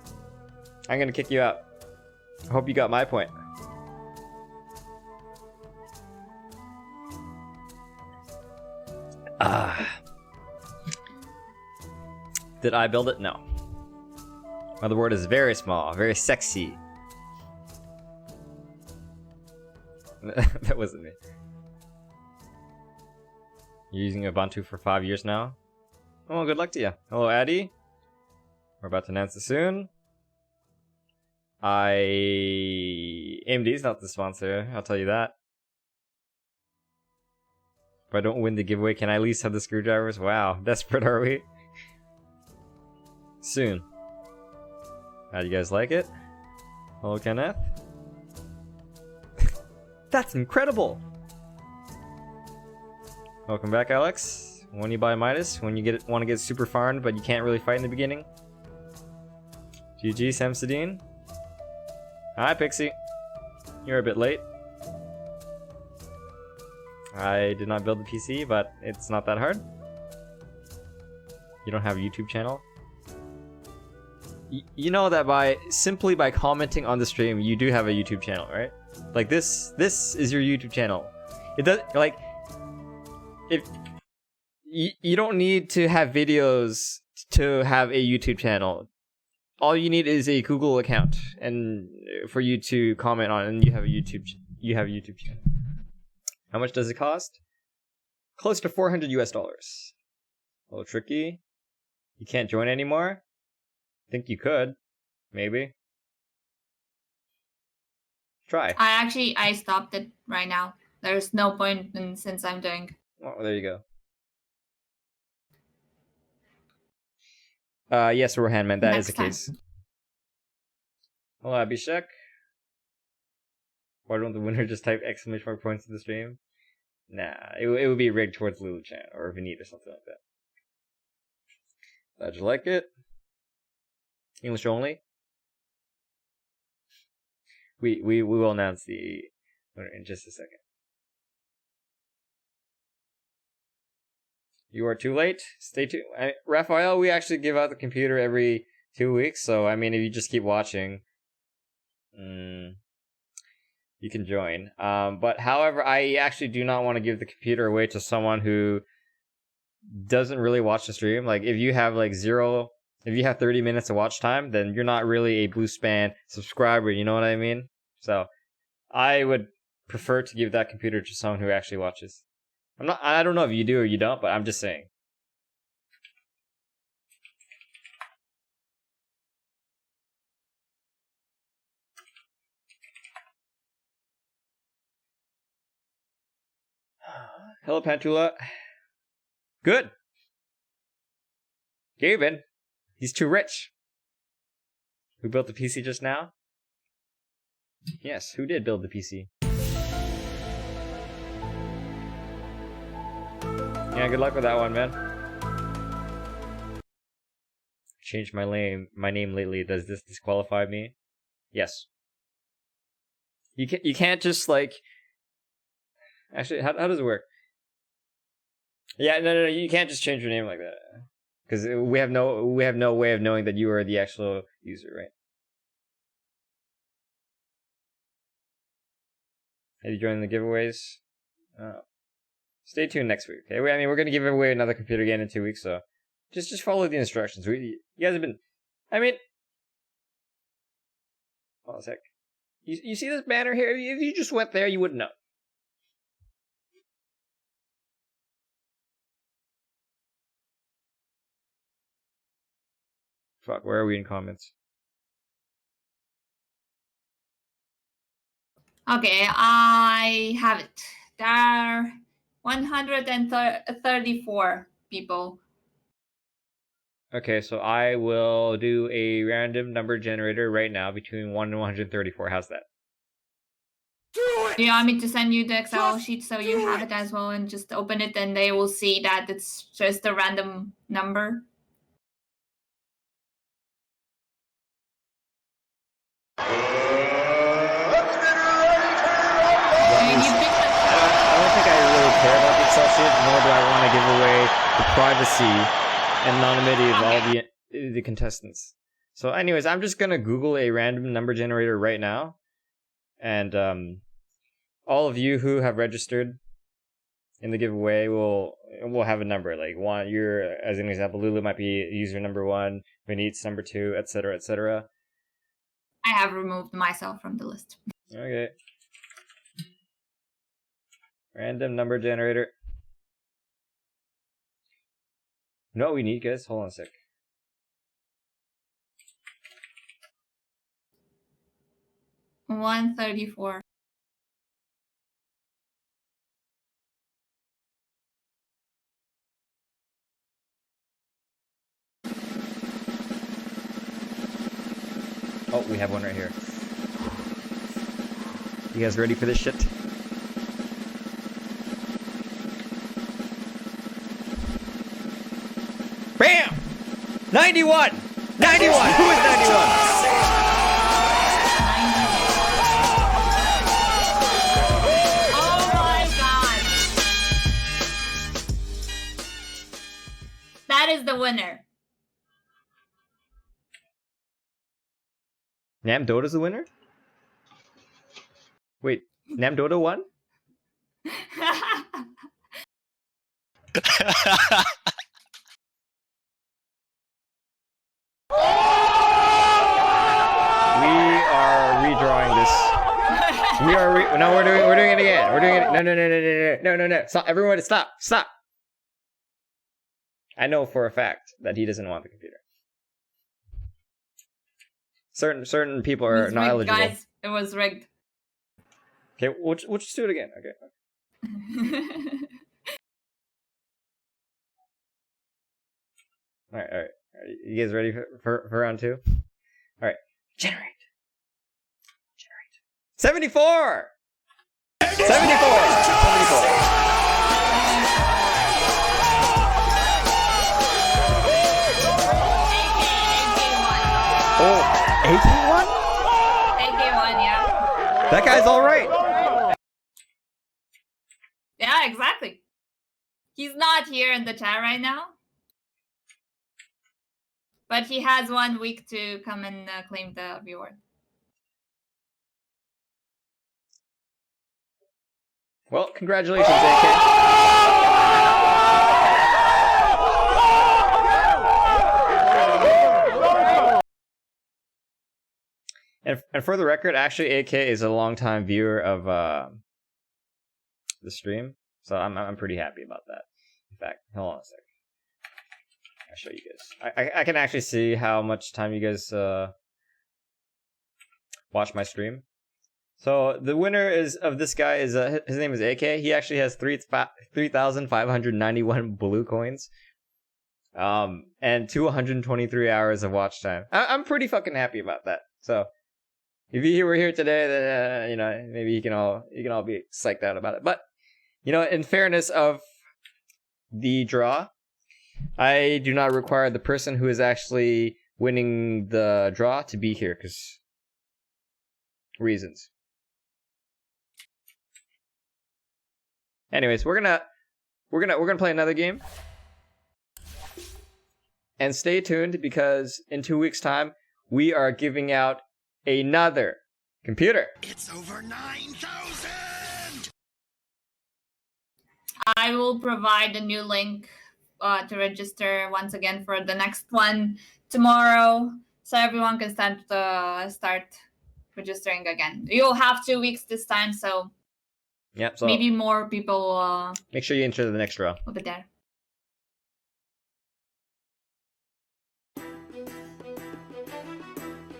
I'm gonna kick you out. I hope you got my point. Did I build it? No. Motherboard is very small, very sexy. That wasn't me. You're using Ubuntu for 5 years now? Oh, good luck to you. Hello, Addy. We're about to announce it soon. AMD's not the sponsor, I'll tell you that. If I don't win the giveaway, can I at least have the screwdrivers? Wow, desperate are we? Soon. How do you guys like it? Hello, Kenneth. That's incredible! Welcome back, Alex. When you buy Midas, when you want to get super farmed, but you can't really fight in the beginning. GG, Samsadine. Hi, Pixie. You're a bit late. I did not build the PC, but it's not that hard. You don't have a YouTube channel? You know that simply by commenting on the stream, you do have a YouTube channel, right? Like this is your YouTube channel. It does, like, if you don't need to have videos to have a YouTube channel. All you need is a Google account and for you to comment on, and you have a YouTube channel. How much does it cost? Close to $400 US. A little tricky. You can't join anymore? I think you could. Maybe. Try. I stopped it right now. There's no point since I'm doing. Oh, there you go. Yes, Rohan, man, that is the case. Hello, Abhishek. Why don't the winner just type exclamation mark points in the stream? Nah, it would be rigged towards Lulu-chan or Vinit or something like that. Glad you like it. English only. We will announce the winner in just a second. You are too late. Stay tuned. Raphael, we actually give out the computer every 2 weeks, so I mean, if you just keep watching, you can join. But however, I actually do not want to give the computer away to someone who doesn't really watch the stream. Like, if you have if you have 30 minutes of watch time, then you're not really a Bluespan subscriber, you know what I mean? So, I would prefer to give that computer to someone who actually watches. I don't know if you do or you don't, but I'm just saying. Hello, Pantula. Good. Gaben. He's too rich. Who built the PC just now? Yes, who did build the PC? Yeah, good luck with that one, man. Changed my name lately. Does this disqualify me? Yes. You can't just Actually, how does it work? Yeah, no, you can't just change your name like that. Because we have no way of knowing that you are the actual user, right? Have you joined the giveaways? Stay tuned next week, okay? I mean, we're going to give away another computer again in 2 weeks, so just follow the instructions. You guys have been... I mean... Hold on a sec. You see this banner here? If you just went there, you wouldn't know. Fuck, where are we in comments? Okay, I have it. There are 134 people. Okay, so I will do a random number generator right now between 1 and 134. How's that? Do you want me to send you the Excel sheet so you have it as well and just open it and they will see that it's just a random number? I don't think I really care about the Excel sheet, nor do I want to give away the privacy and anonymity of all the contestants. So anyways, I'm just going to Google a random number generator right now. And all of you who have registered in the giveaway will have a number. Like one, you're, as an example, Lulu might be user number 1, Vinit's number 2, etc., etc. I have removed myself from the list. Okay. Random number generator. You know what we need, guys? Hold on a sec. $134. Oh, we have one right here. You guys ready for this shit? Bam! 91! 91! Who is 91? Oh my god! That is the winner. Namdota's the winner? Wait, Namdota won? We are redrawing this. No, we're doing it again. We're doing it. No. Stop, everyone, stop. I know for a fact that he doesn't want the computer. Certain people are not eligible. Guys, it was rigged. Okay, we'll just do it again. Okay. All right. You guys ready for round 2? All right. Generate. 74! 74! Oh, AK1? AK1, yeah. That guy's alright. Yeah, exactly. He's not here in the chat right now. But he has 1 week to come and claim the reward. Well, congratulations, AK. And for the record, actually, AK is a longtime viewer of the stream, so I'm pretty happy about that. In fact, hold on a sec. I'll show you guys. I can actually see how much time you guys watch my stream. So the winner of this guy is his name is AK. He actually has 3,591 blue coins, and 223 hours of watch time. I'm pretty fucking happy about that. So if you were here today, then maybe you can all be psyched out about it. But in fairness of the draw, I do not require the person who is actually winning the draw to be here because reasons. Anyways, we're gonna play another game, and stay tuned because in 2 weeks' time we are giving out another computer. It's over 9,000. I will provide a new link to register once again for the next one tomorrow, so everyone can start registering again. You'll have 2 weeks this time, so Yep. So maybe more people make sure you enter the next draw. will be there.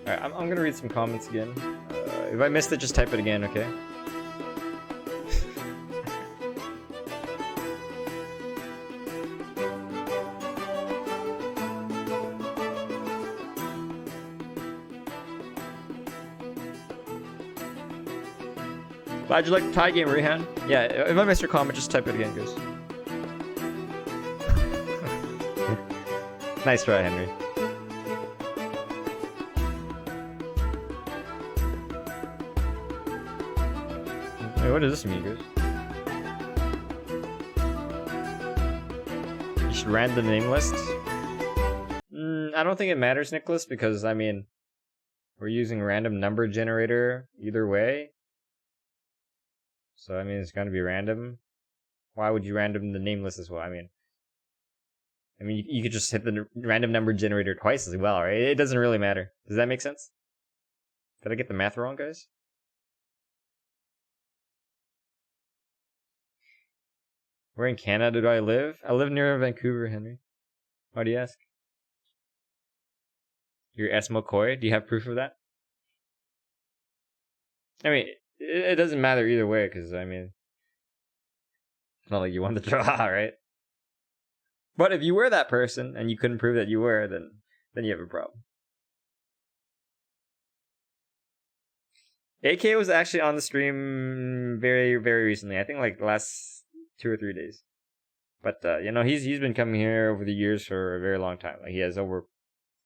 Alright, I'm gonna read some comments again. If I missed it, just type it again, okay? Glad you like the tie game, Rehan. Yeah, if I missed your comment, just type it again, guys. Nice try, Henry. Wait, what does this mean, guys? You should random name list? I don't think it matters, Nicholas, because, I mean, we're using random number generator either way. So, I mean, it's gonna be random. Why would you random the name list as well? I mean, you could just hit the random number generator twice as well, right? It doesn't really matter. Does that make sense? Did I get the math wrong, guys? Where in Canada do I live? I live near Vancouver, Henry. Why do you ask? You're Esmokoi? Do you have proof of that? I mean, it doesn't matter either way, because, I mean, it's not like you won the draw, right? But if you were that person, and you couldn't prove that you were, then you have a problem. AK was actually on the stream very, very recently. I think like the last 2 or 3 days. But, you know, he's been coming here over the years for a very long time. Like, he has over,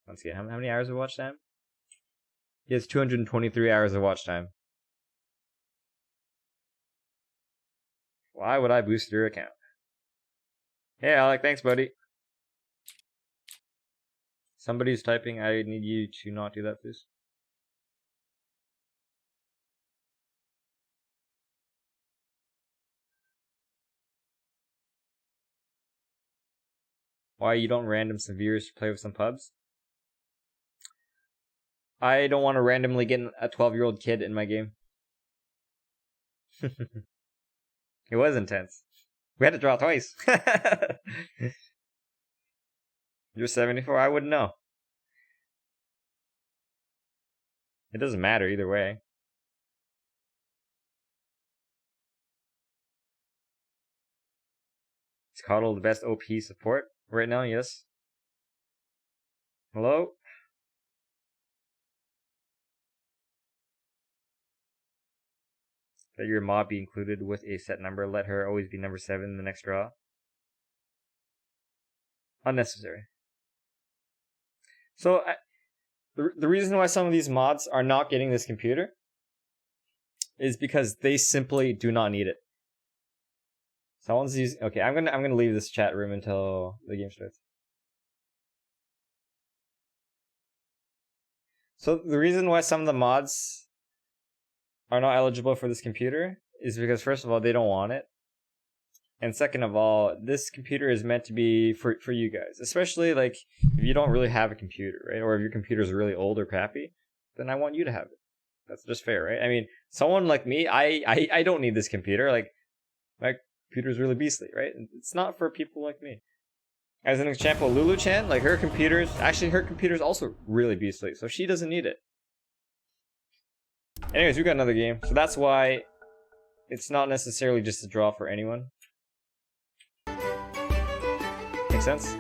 let's see, how many hours of watch time? He has 223 hours of watch time. Why would I boost your account? Hey, Alec, thanks, buddy. Somebody's typing. I need you to not do that, please. Why you don't random Severes to play with some pubs? I don't want to randomly get a 12-year-old kid in my game. It was intense. We had to draw twice. You're 74? I wouldn't know. It doesn't matter either way. Is Coddle the best OP support right now? Yes. Hello? That your mob be included with a set number. Let her always be number 7 in the next draw. Unnecessary. So, the reason why some of these mods are not getting this computer is because they simply do not need it. Someone's using. Okay, I'm gonna leave this chat room until the game starts. So the reason why some of the mods are not eligible for this computer is because, first of all, they don't want it. And second of all, this computer is meant to be for you guys. Especially, like, if you don't really have a computer, right? Or if your computer is really old or crappy, then I want you to have it. That's just fair, right? I mean, someone like me, I don't need this computer. Like, my computer's really beastly, right? It's not for people like me. As an example, Lulu-chan, like, her computer's also really beastly, so she doesn't need it. Anyways, we got another game. So that's why it's not necessarily just a draw for anyone. Make sense?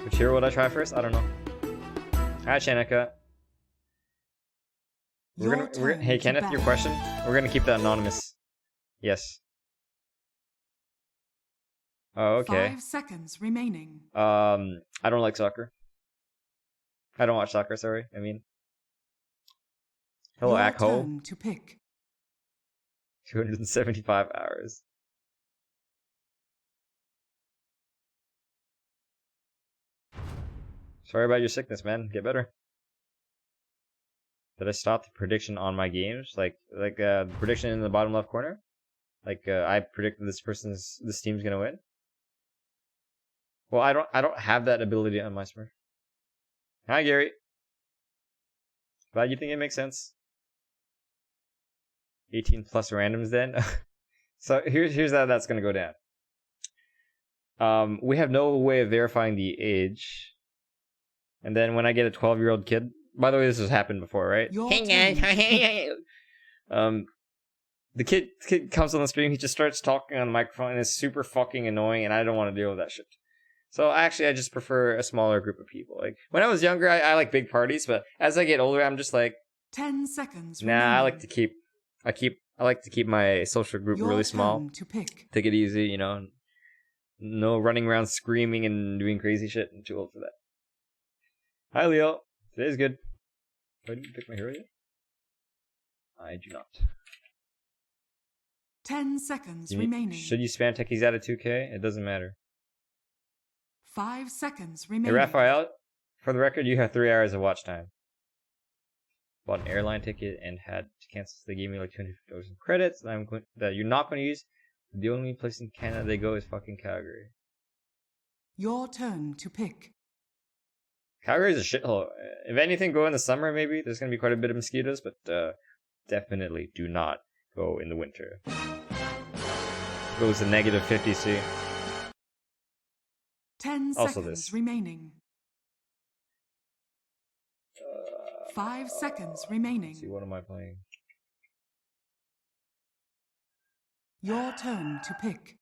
Which hero would I try first? I don't know. Hi, Chanika. Hey, Kenneth, your question? We're gonna keep that anonymous. Yes. Oh, okay. 5 seconds remaining. I don't like soccer. I don't watch soccer, sorry. I mean. Hello, Your Akho. turn to pick. 275 hours. Sorry about your sickness, man. Get better. Did I stop the prediction on my games? Like the prediction in the bottom left corner? Like I predicted this team's gonna win? Well, I don't have that ability on my Smurf. Hi, Gary. But you think it makes sense? 18 plus randoms then? So here's how that's gonna go down. We have no way of verifying the age. And then when I get a 12-year-old kid, by the way, this has happened before, right? Hey guys, the kid comes on the stream, he just starts talking on the microphone, and it's super fucking annoying, and I don't want to deal with that shit. So actually, I just prefer a smaller group of people. Like when I was younger, I like big parties, but as I get older, I'm just like, 10 seconds. Nah, I like to keep my social group really small. To pick. Take it easy, you know. No running around screaming and doing crazy shit. I'm too old for that. Hi, Leo. Today's good. Why didn't you pick my hero yet? I do not. 10 seconds remaining. Should you spam techies out of 2K? It doesn't matter. 5 seconds Hey, remaining. Raphael, for the record, you have 3 hours of watch time. Bought an airline ticket and had to cancel. So they gave me like $250 in credits that you're not going to use. The only place in Canada they go is fucking Calgary. Your turn to pick. Calgary is a shithole. If anything, go in the summer maybe. There's going to be quite a bit of mosquitoes, but definitely do not go in the winter. It goes to negative 50°C. 10 also seconds this. remaining. 5 seconds remaining. Let's see, what am I playing? Your turn to pick.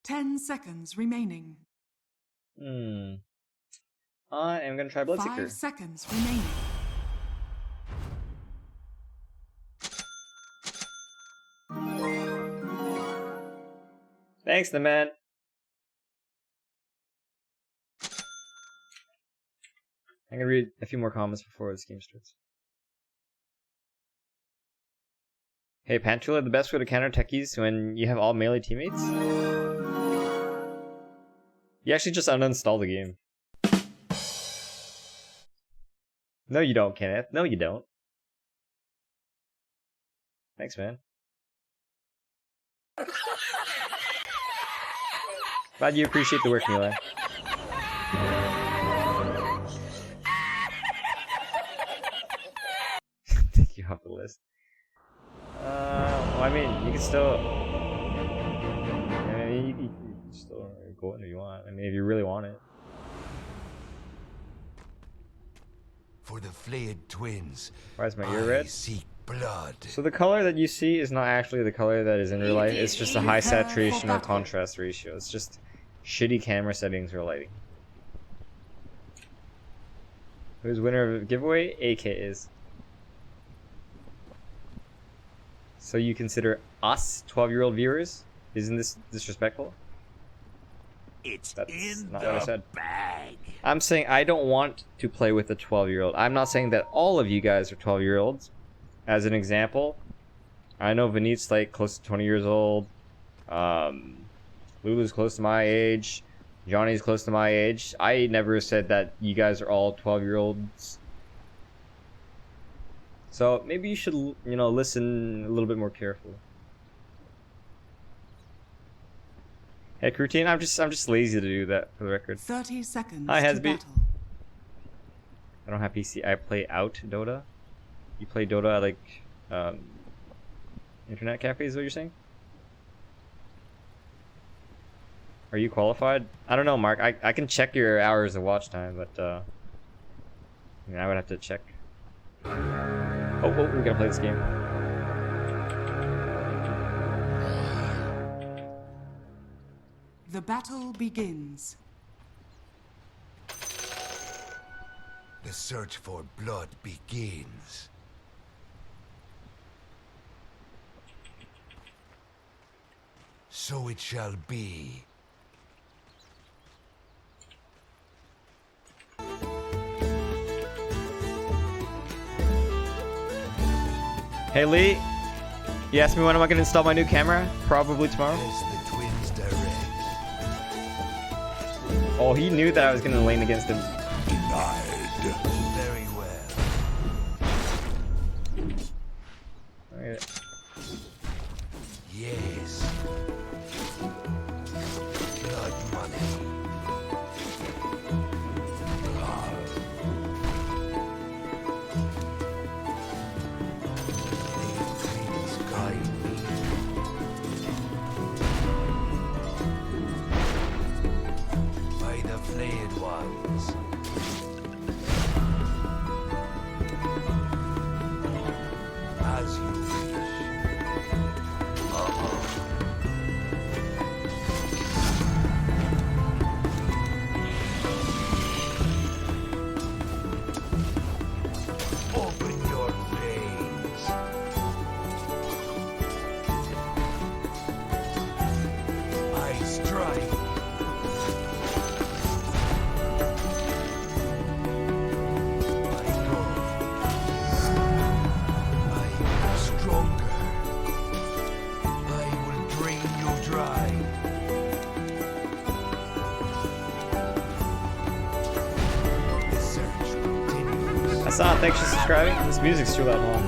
Ten seconds remaining. I am gonna try Bloodseeker. 5 seconds remaining. Thanks, the man. I'm gonna read a few more comments before this game starts. Hey, Pantula, the best way to counter techies when you have all melee teammates? You actually just uninstall the game. No, you don't, Kenneth. No, you don't. Thanks, man. Glad you appreciate the work, Mila. Take you off the list. Well, I mean, you can still... I mean, you can still go in if you want. I mean, if you really want it. For the flayed twins, Why is my ear red? seek blood. So the color that you see is not actually the color that is in real life. It's just a high saturation or contrast ratio. It's just shitty camera settings or lighting. Who's winner of the giveaway? AK is. So you consider us 12-year-old viewers? Isn't this disrespectful? It's That's in not the what I said. bag. I'm saying I don't want to play with a 12-year-old. I'm not saying that all of you guys are 12-year-olds. As an example, I know Vinit's like close to 20 years old. Lulu's close to my age. Johnny's close to my age. I never said that you guys are all 12-year-olds. So maybe you should, you know, listen a little bit more carefully. Hey, Routine, I'm just lazy to do that, for the record. 30 seconds Hi, to Hasby. battle. I don't have PC. I play out Dota. You play Dota at like internet cafes, is what you're saying? Are you qualified? I don't know, Mark. I can check your hours of watch time, but I mean, I would have to check. Oh, we gotta play this game. The battle begins. The search for blood begins. So it shall be. Hey, Lee. You asked me when am I gonna install my new camera? Probably tomorrow. As the twins direct. Oh, he knew that I was gonna lane against him. Denied. Very well. the flayed ones. As you wish. Open your veins. I strike. Hassan, thanks for subscribing. This music's too loud. Hold on.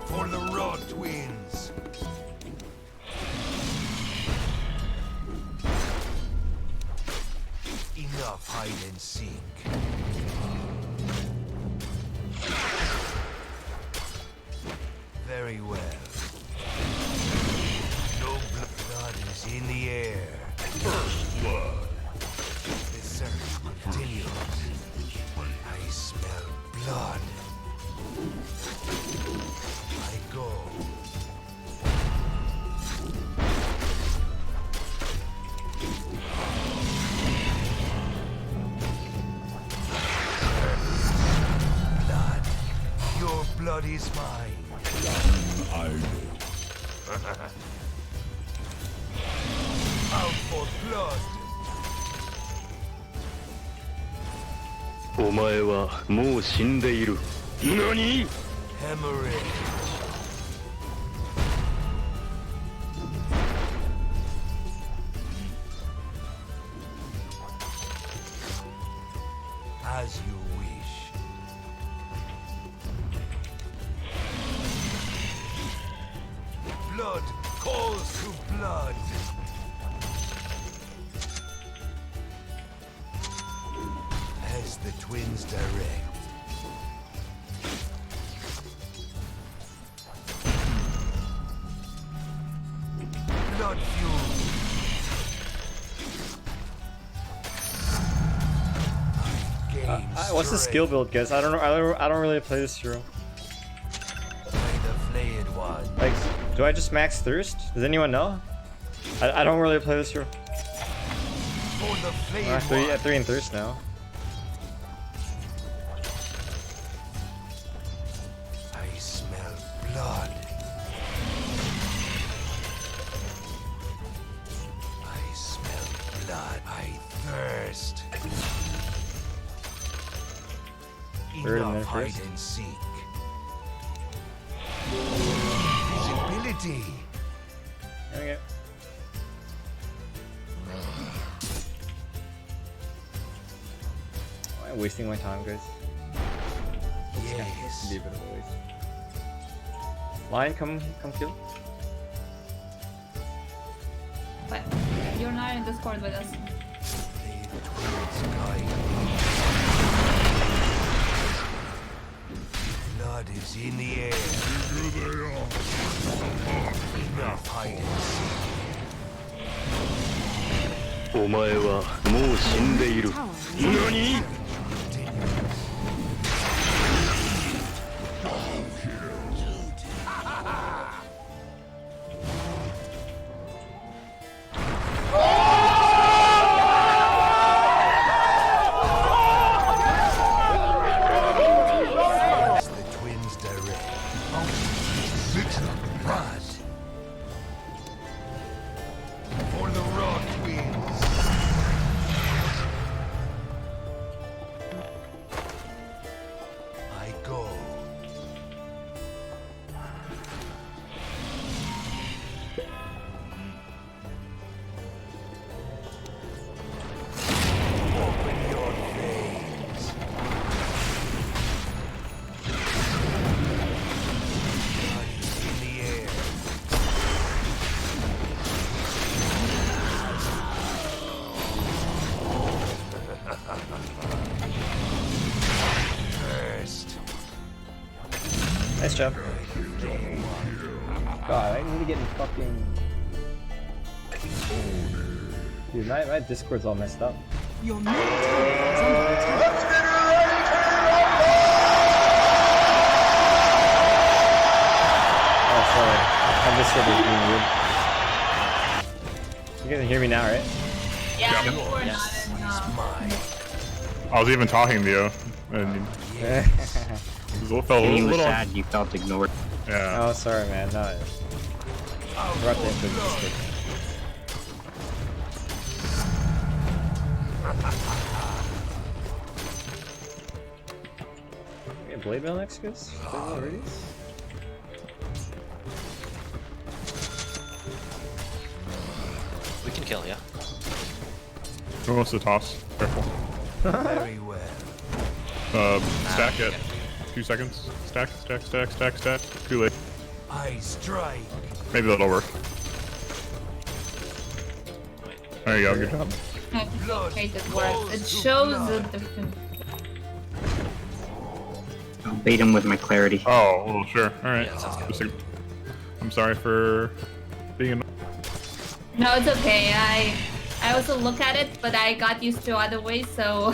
For the Rod twins. Enough hide and seek. Very well. No blood is in the air. First blood. The search continues. I smell blood. I go. Blood. Your blood is mine. I know. Out for blood. お前はもう死んでいる。何？ Hemorrhage. As you wish. Blood calls to blood. As the twins direct. Blood fuel. What's the skill build, guys? I don't really play this hero. Like, do I just max thirst? Does anyone know? I don't really play this hero. I'm at 3 in thirst now. I smell blood. I smell blood. I thirst. Enough hide and seek. Visibility. Okay. Am I wasting my time, guys? Yes. Be a bit of a waste. Lion, come kill. But you're not in Discord with us. Blood is in the air. Enough hide and seek. お前はもう死んでいる。何？ Nice job. God, I need to get in fucking Dude, my Discord's all messed up. Your middle tower is under attack. Oh, sorry. My Discord is being weird. You guys can hear me now, right? Yeah, Yeah. you were not in, I was even talking to you, and it felt a He was little. sad you felt ignored. Yeah. Oh, sorry, man. No. I forgot to enter the Discord. We get Blade Mail next, guys? Blade Mail already? We can kill, yeah. Who wants to toss? Careful. Very well. Stack it. 2 seconds. Stack. Too late. I strike. Maybe that'll work. There you go. Good job. okay, it works. It shows a different. I'll bait him with my clarity. Oh, well, sure. All right. Yeah, sounds good. I'm sorry for being. No, it's okay. I also look at it, but I got used to other ways, so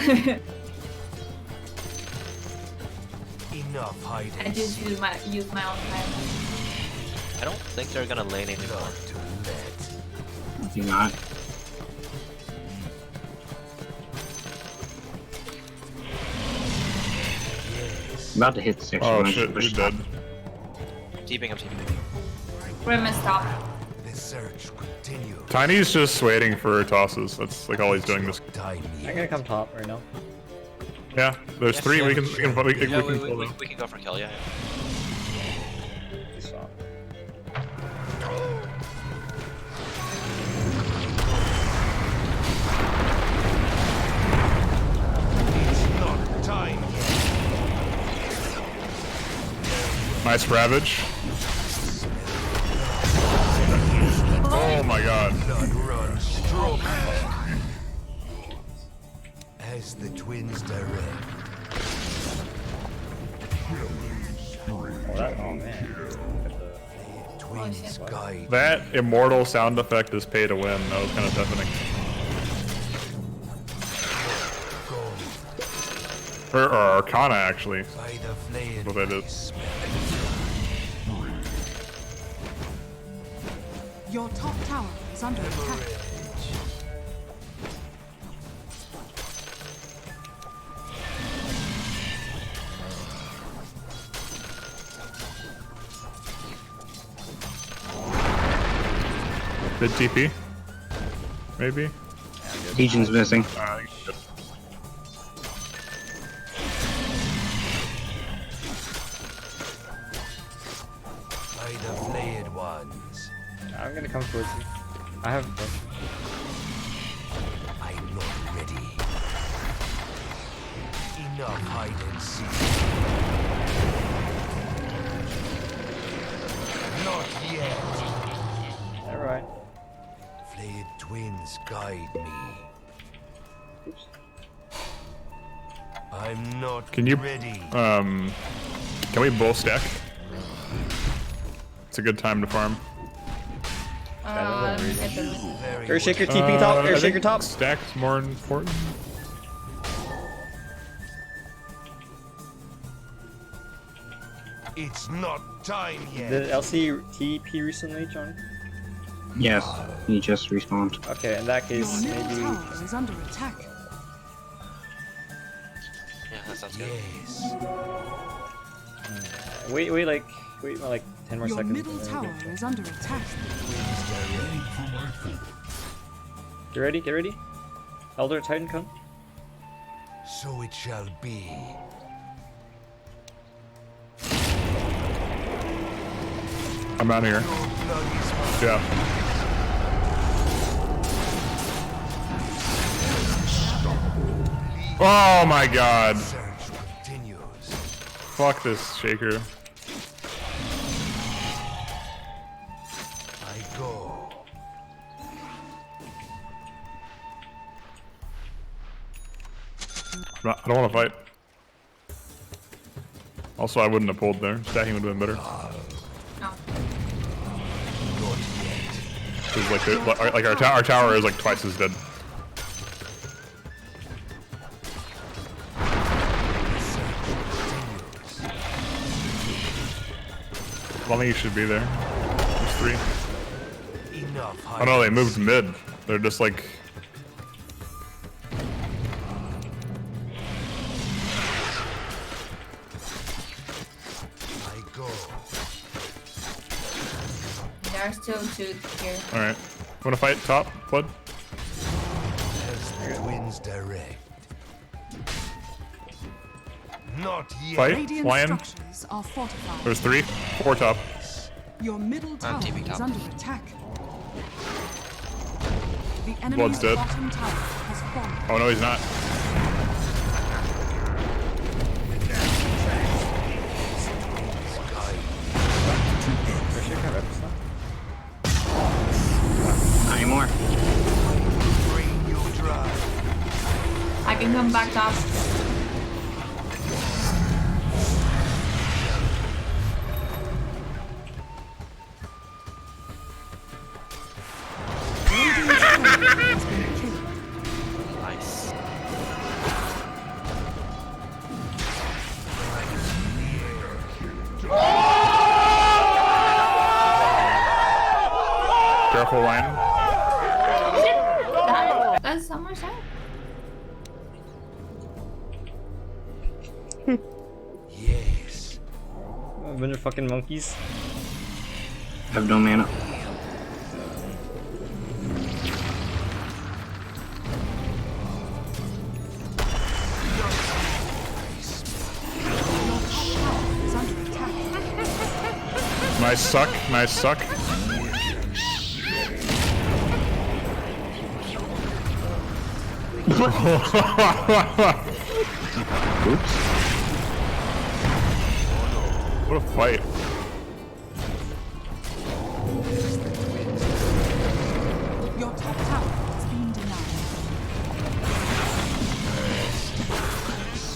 Enough hiding. I just use my own time. I don't think they're gonna lane anymore. Do not. About to hit 6. Oh shit, you're dead. I'm TPing. Grim is top. The search continues. Tiny's just waiting for tosses. That's like all he's doing this. I'm gonna come top right now. Yeah, there's 3. We can kill them. We can go for kill, yeah. Stop. It's not time yet. Nice Ravage. Oh my god. Blood runs strong. As the twins direct. Oh man. Twins guide. That immortal sound effect is pay to win. That was kind of deafening. Or Arcana, actually. By the flayed What that is. Your top tower is under attack. Mid TP? Maybe? Legion's missing. By the flayed ones. I'm gonna come towards you. I have. I'm not ready. Enough hide and seek. Not yet. Alright. Flayed twins guide me. Oops. I'm not Can you, ready. can we both stack? It's a good time to farm. Air Shaker TP top, Air I Shaker think top. Stack's more important. It's not time yet. Did LC TP recently, John? Yes, he just respawned. Okay, in that Your case, middle maybe. tower is under attack. Yeah, that sounds good. Yes. Wait, like 10 more Your seconds. middle and then tower we is under attack. Get ready, get ready. Elder Titan, come. So it shall be. I'm out here. Yeah. Oh my god. Search continues. Fuck this shaker. I go. I don't want to fight. Also, I wouldn't have pulled there. Stacking would have been better. Because like our tower is like twice as dead. Bunny should be there. There's 3. Oh no, they moved mid. They're just like... There are still 2 here. Alright. Wanna fight top, Blood? Twins direct. Not yet. Fight, Radiant lion. structures are fortified. There's 3, 4 top. Your middle tower TP is top. under attack. The Blood's enemy's dead. bottom tower has fallen. Oh no, he's not. Not anymore. I can come back up. Nice. Careful, lion. That's summer shot. Yes. A bunch of fucking monkeys. Have no mana. Is under attack. Nice suck, nice suck. Oops. What a fight. Your top tower has been denied.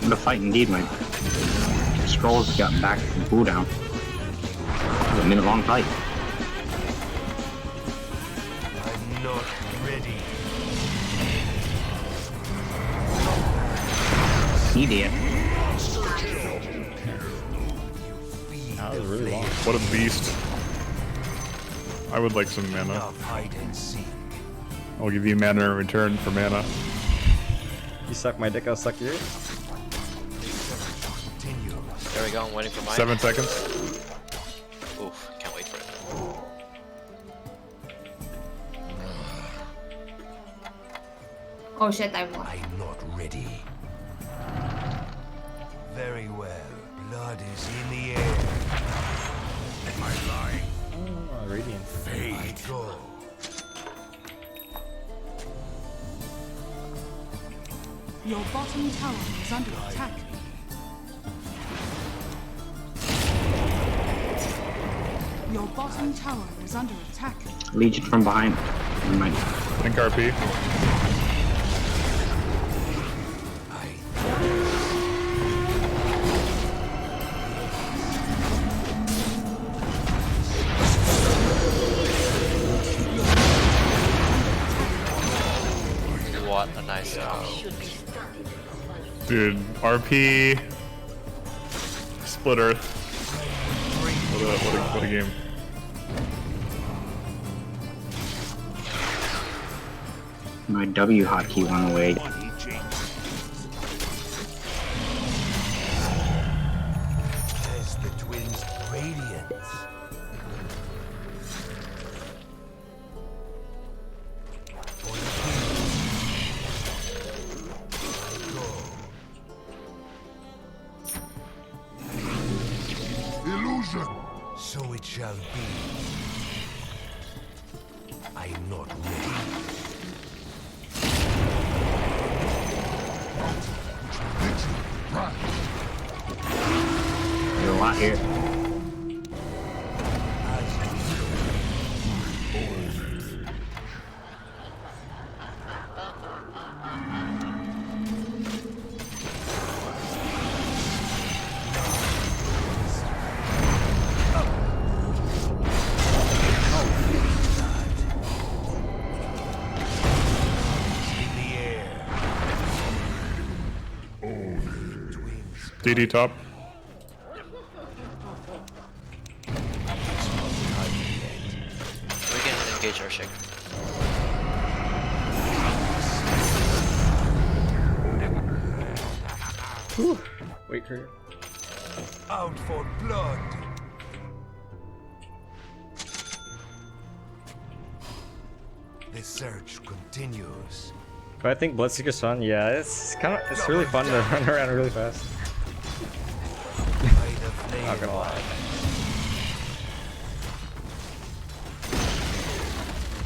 What a fight indeed, mate. Scrolls got back from cooldown. It was a minute-long fight. I'm not ready. He did. That was really long. What a beast. I would like some mana. Hide and seek. I'll give you mana in return for mana. You suck my dick, I'll suck yours. There we go, I'm waiting for mine. 7 seconds. Oof, can't wait for it. Oh shit, I won. I'm not ready. Very well. Blood is in the air. Am I lying? Oh, radiant. Fade. Go. Your bottom tower is under attack. Your bottom tower is under attack. Legion from behind. Never mind. Think RP. What a nice Dude, RP. Split Earth. What a game. My W hotkey went away. As the twins' radiance. For the twins. Illusion. So it shall be. I am not ready. There's a lot here. DD top. Whew. Wait for it. Out for blood. The search continues. But I think Bloodseeker's fun. Yeah, it's really fun to run around really fast. Not gonna lie.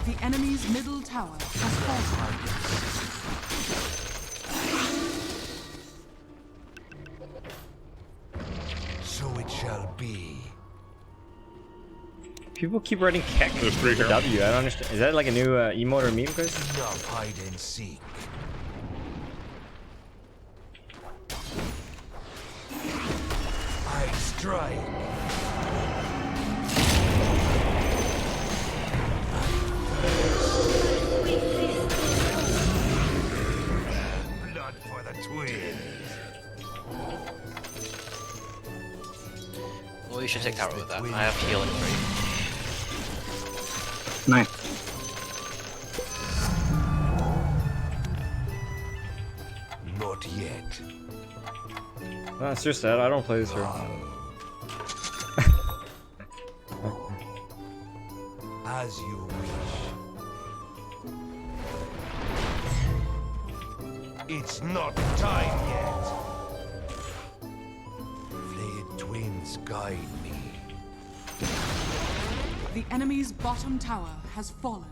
The enemy's middle tower has fallen. So it shall be. People keep writing Keck with the W. I don't understand. Is that like a new emote or meme, guys? Enough hide and seek. I strike. Blood for the twins. Well, you should take tower with that. I have healing for you. Nice. Not yet. No, it's just that I don't play this hero. As you wish. It's not time yet. Flayed twins guide me. The enemy's bottom tower has fallen.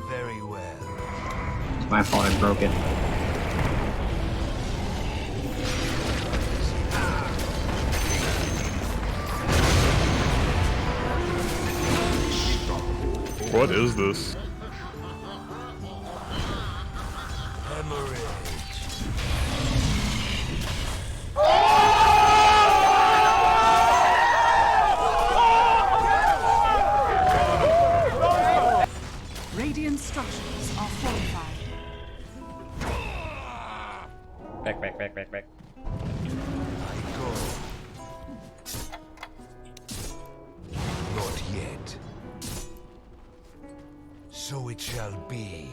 Very well. It's my fault I broke it. What is this? Radiant structures are fortified. Back. Not yet. So it shall be.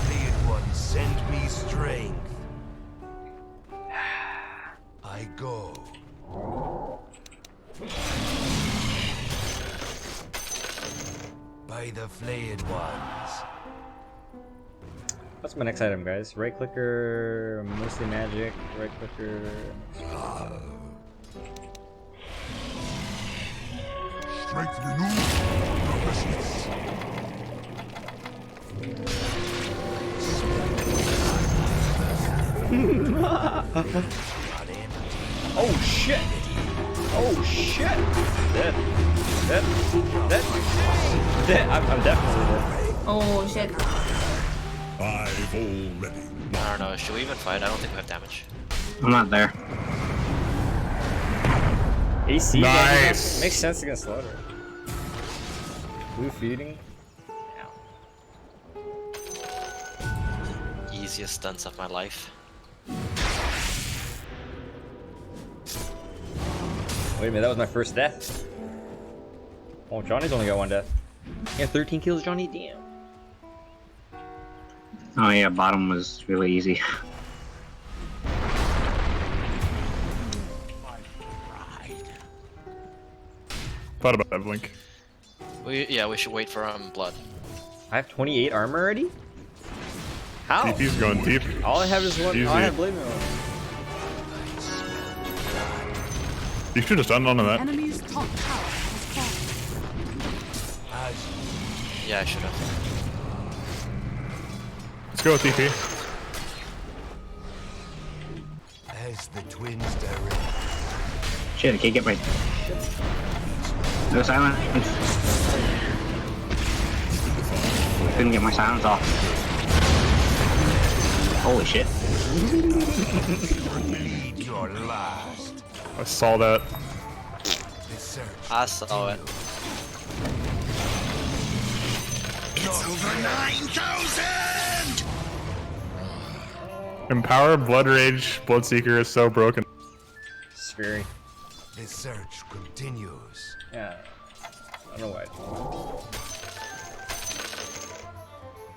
Fleet one, send me strength. I go. By the flayed ones. What's my next item, guys? Right clicker, mostly magic. Right clicker. Strength renewed. Oh shit! Oh shit! Dead. I'm definitely dead. Oh shit. I've already. I don't know. Should we even fight? I don't think we have damage. I'm not there. AC Nice. makes sense against Slaughter. Blue feeding. Easiest stunts of my life. Wait a minute, that was my first death. Oh, Johnny's only got one death. He had 13 kills, Johnny. Damn. Oh yeah, bottom was really easy. Thought about that, Blink. We should wait for blood. I have 28 armor already? How? TP's going deep. All I have is one. Easy. All I have blade mail. You should have done none of that. Enemy's top tower has fallen. Yeah, I should have. Let's go with TP. As the twins direct. Shit, I can't get my... No silence. Couldn't get my silence off. Holy shit. Your last. I saw that. I saw it. over 9,000! Empower, Blood Rage, Bloodseeker is so broken. Scary. The search continues. Yeah. I don't know why.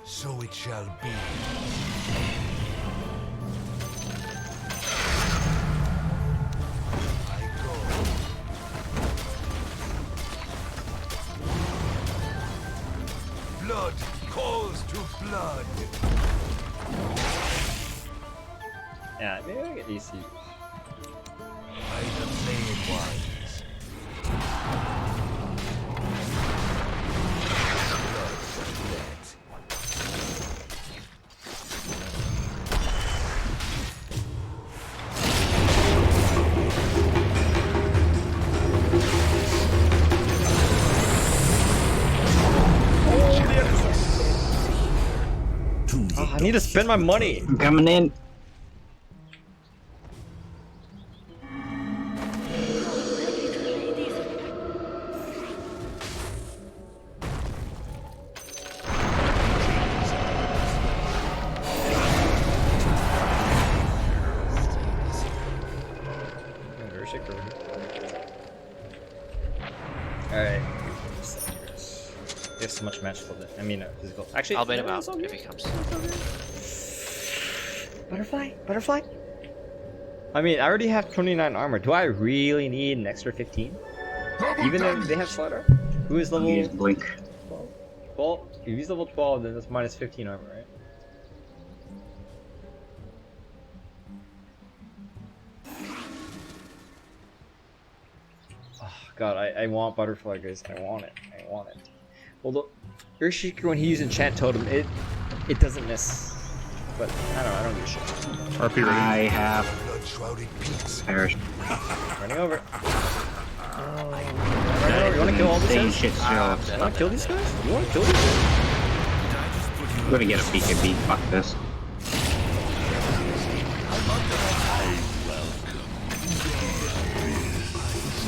So it shall be. Blood calls to blood. Yeah, maybe I get these two. By the flame ones. Oh, I need to spend my money. I'm coming in. Alright. There's so much magical. I mean, physical. Actually, I'll bait him no, out it's all good. if he comes. Butterfly? Butterfly? I mean, I already have 29 armor. Do I really need an extra 15? Even if they have Slider? Who is level... Use Blink. 12? Well, if he's level 12, then that's minus 15 armor, right? Oh, God, I want Butterfly, guys. I want it. I want it. Well, the Earthshaker, when he uses Enchant Totem, it doesn't miss. But I don't give a shit. RP ready. I have Blood-shrouded peaks. perished. Running over. You wanna kill all these guys? Shit, You wanna kill these guys? You wanna kill these guys? I'm gonna get a BKB. Fuck this.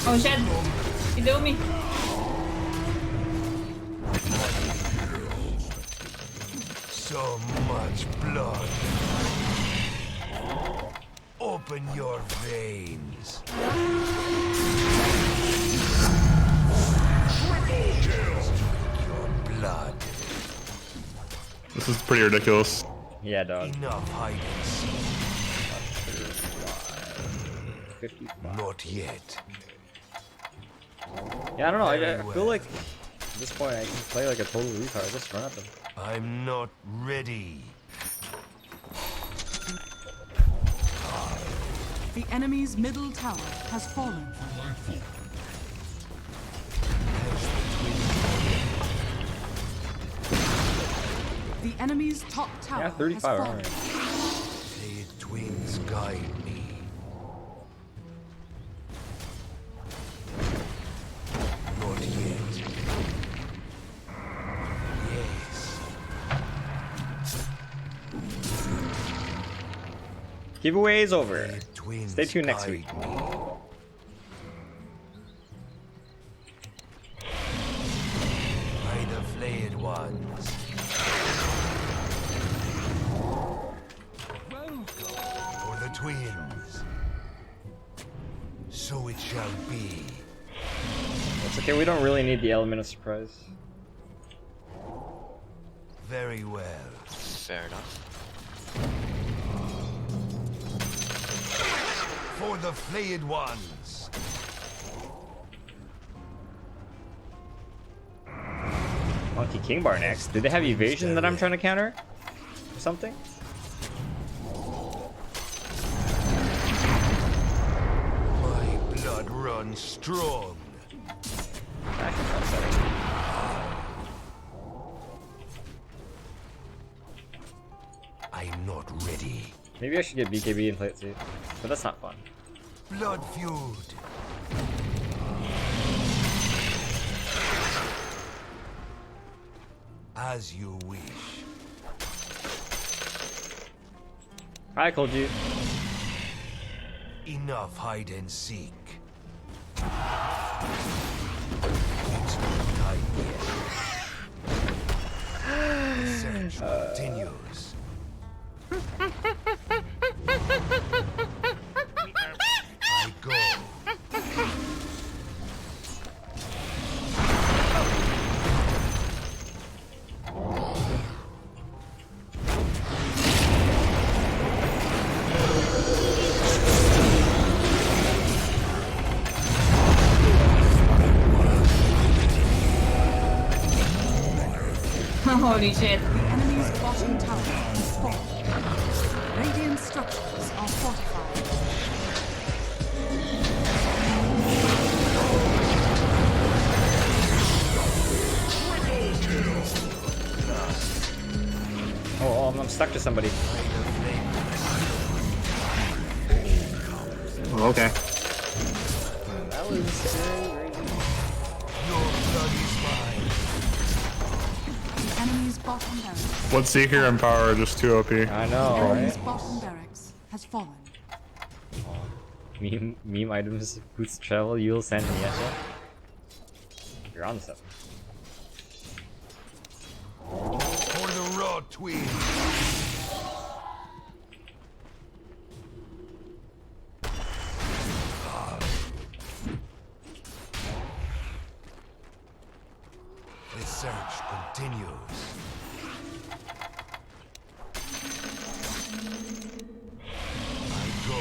Oh shit! You do me. So much blood. Open your veins. Your blood. This is pretty ridiculous. Yeah, dog. Enough hide and seek. 55. Not yet. Yeah, I don't know. I feel like at this point I can play like a total retard. Just run at them. I'm not ready. The enemy's middle tower has fallen. The enemy's top tower Yeah, 35 has armor. fallen. Flayed twins guide me. Not yet. Yes. Giveaway is over. Flayed twins Stay tuned next guide week. me. By the flayed ones. For the twins. So it shall be. It's okay. We don't really need the element of surprise. Very well. Fair enough. For the flayed ones. Monkey King Bar next. Do they have evasion that I'm trying to counter? Or something? My blood runs strong. I'm not ready. Maybe I should get BKB and play it safe. But that's not fun. Blood feud. As you wish. I told you. Enough hide and seek. It's not time yet. continues. I go. Holy shit. The enemy's bottom tower has fallen. Radiant structures are fortified. Oh, I'm stuck to somebody. Oh, okay. That was very The enemy's bottom barracks. What's Seeker and Power are just too OP. I know, The enemy's right? bottom barracks has fallen. Meme items boost travel, you'll send me Yesha. You're on something. For the raw twin. The search continues. I go.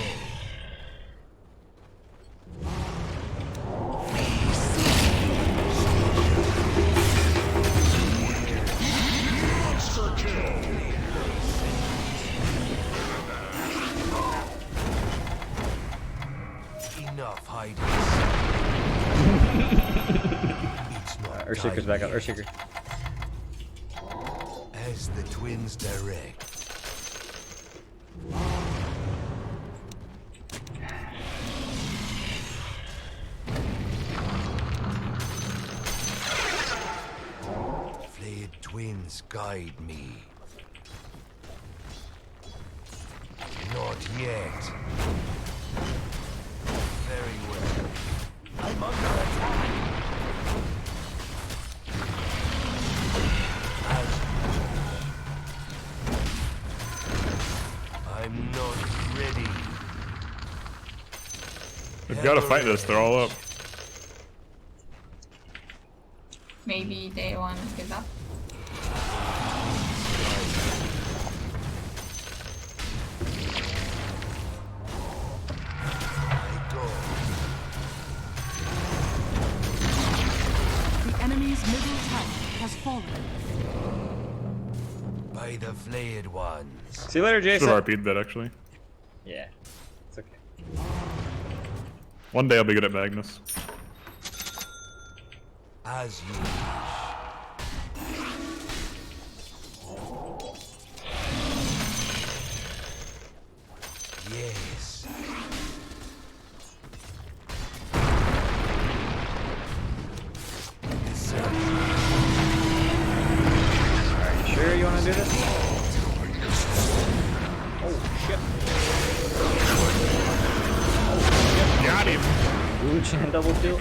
Enough hiding. It's not Earthshaker's back up, time Earthshaker. yet. As the twins direct. Flayed twins guide me. Not yet. Very well. I'm under attack. I'm not ready. We've got to fight this. They're all up. Maybe they want to give up. The enemy's middle tower has fallen. By the flayed ones. See you later, Jason. Should have RP'd that actually. Yeah, it's okay. One day I'll be good at Magnus. As you wish. Yes. Are you sure you want to do this? Oh shit. Got him. Blue Chan double kill.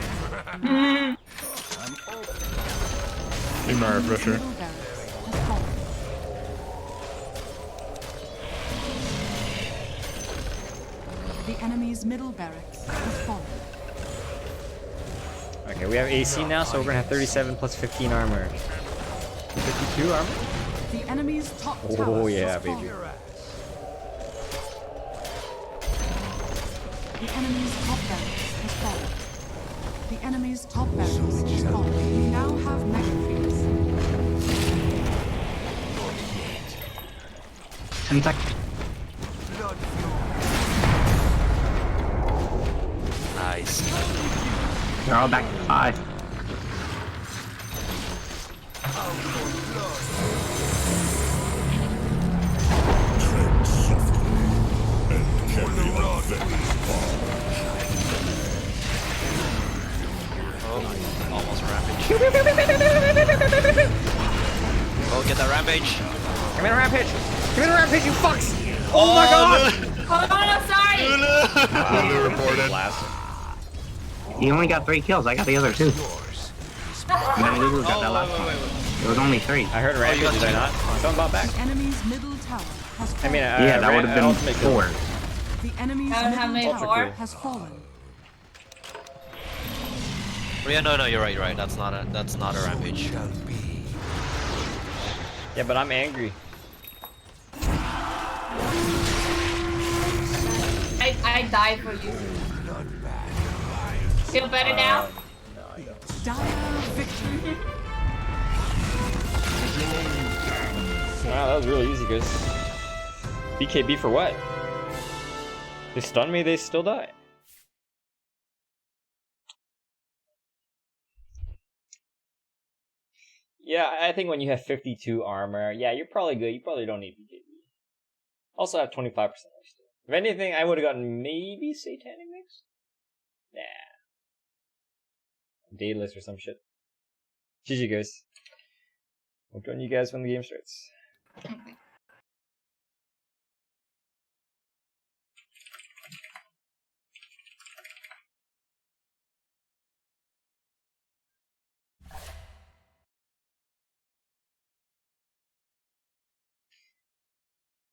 Need my refresher. Middle barracks has fallen. The enemy's middle barracks has fallen. Okay, we have AC now, so we're gonna have 37 plus 15 armor. 52 armor? The enemy's top tower Oh yeah, has baby. fallen. The enemy's top barracks has fallen. The enemy's top barracks has fallen. We now have mega creeps. Nice. They're all back to 5. Oh, almost rampage. Oh, get that rampage. Give me a rampage! Give me a rampage, you fucks! Oh my god! Oh no, sorry! Lulu reported. He only got 3 kills. I got the other 2. And then Lulu got that last one. Wait. There was only 3. I heard Rampage, did I not? Someone bought back. The enemy's middle tower has I fallen. mean, Yeah, that would have been ultimate kill. 4. The enemy's I don't have middle made tower 4. has fallen. Oh, yeah, no, you're right. That's not a rampage. Yeah, but I'm I died for you. Feel better now? Dire victory. Wow, that was really easy, guys. BKB for what? They stun me, they still die. Yeah, I think when you have 52 armor, yeah, you're probably good. You probably don't need BKB. Also have 25% lifesteal. If anything, I would have gotten maybe Satanic Mix? Nah. Daedalus or some shit. GG, guys. I'll join you guys when the game starts. Okay.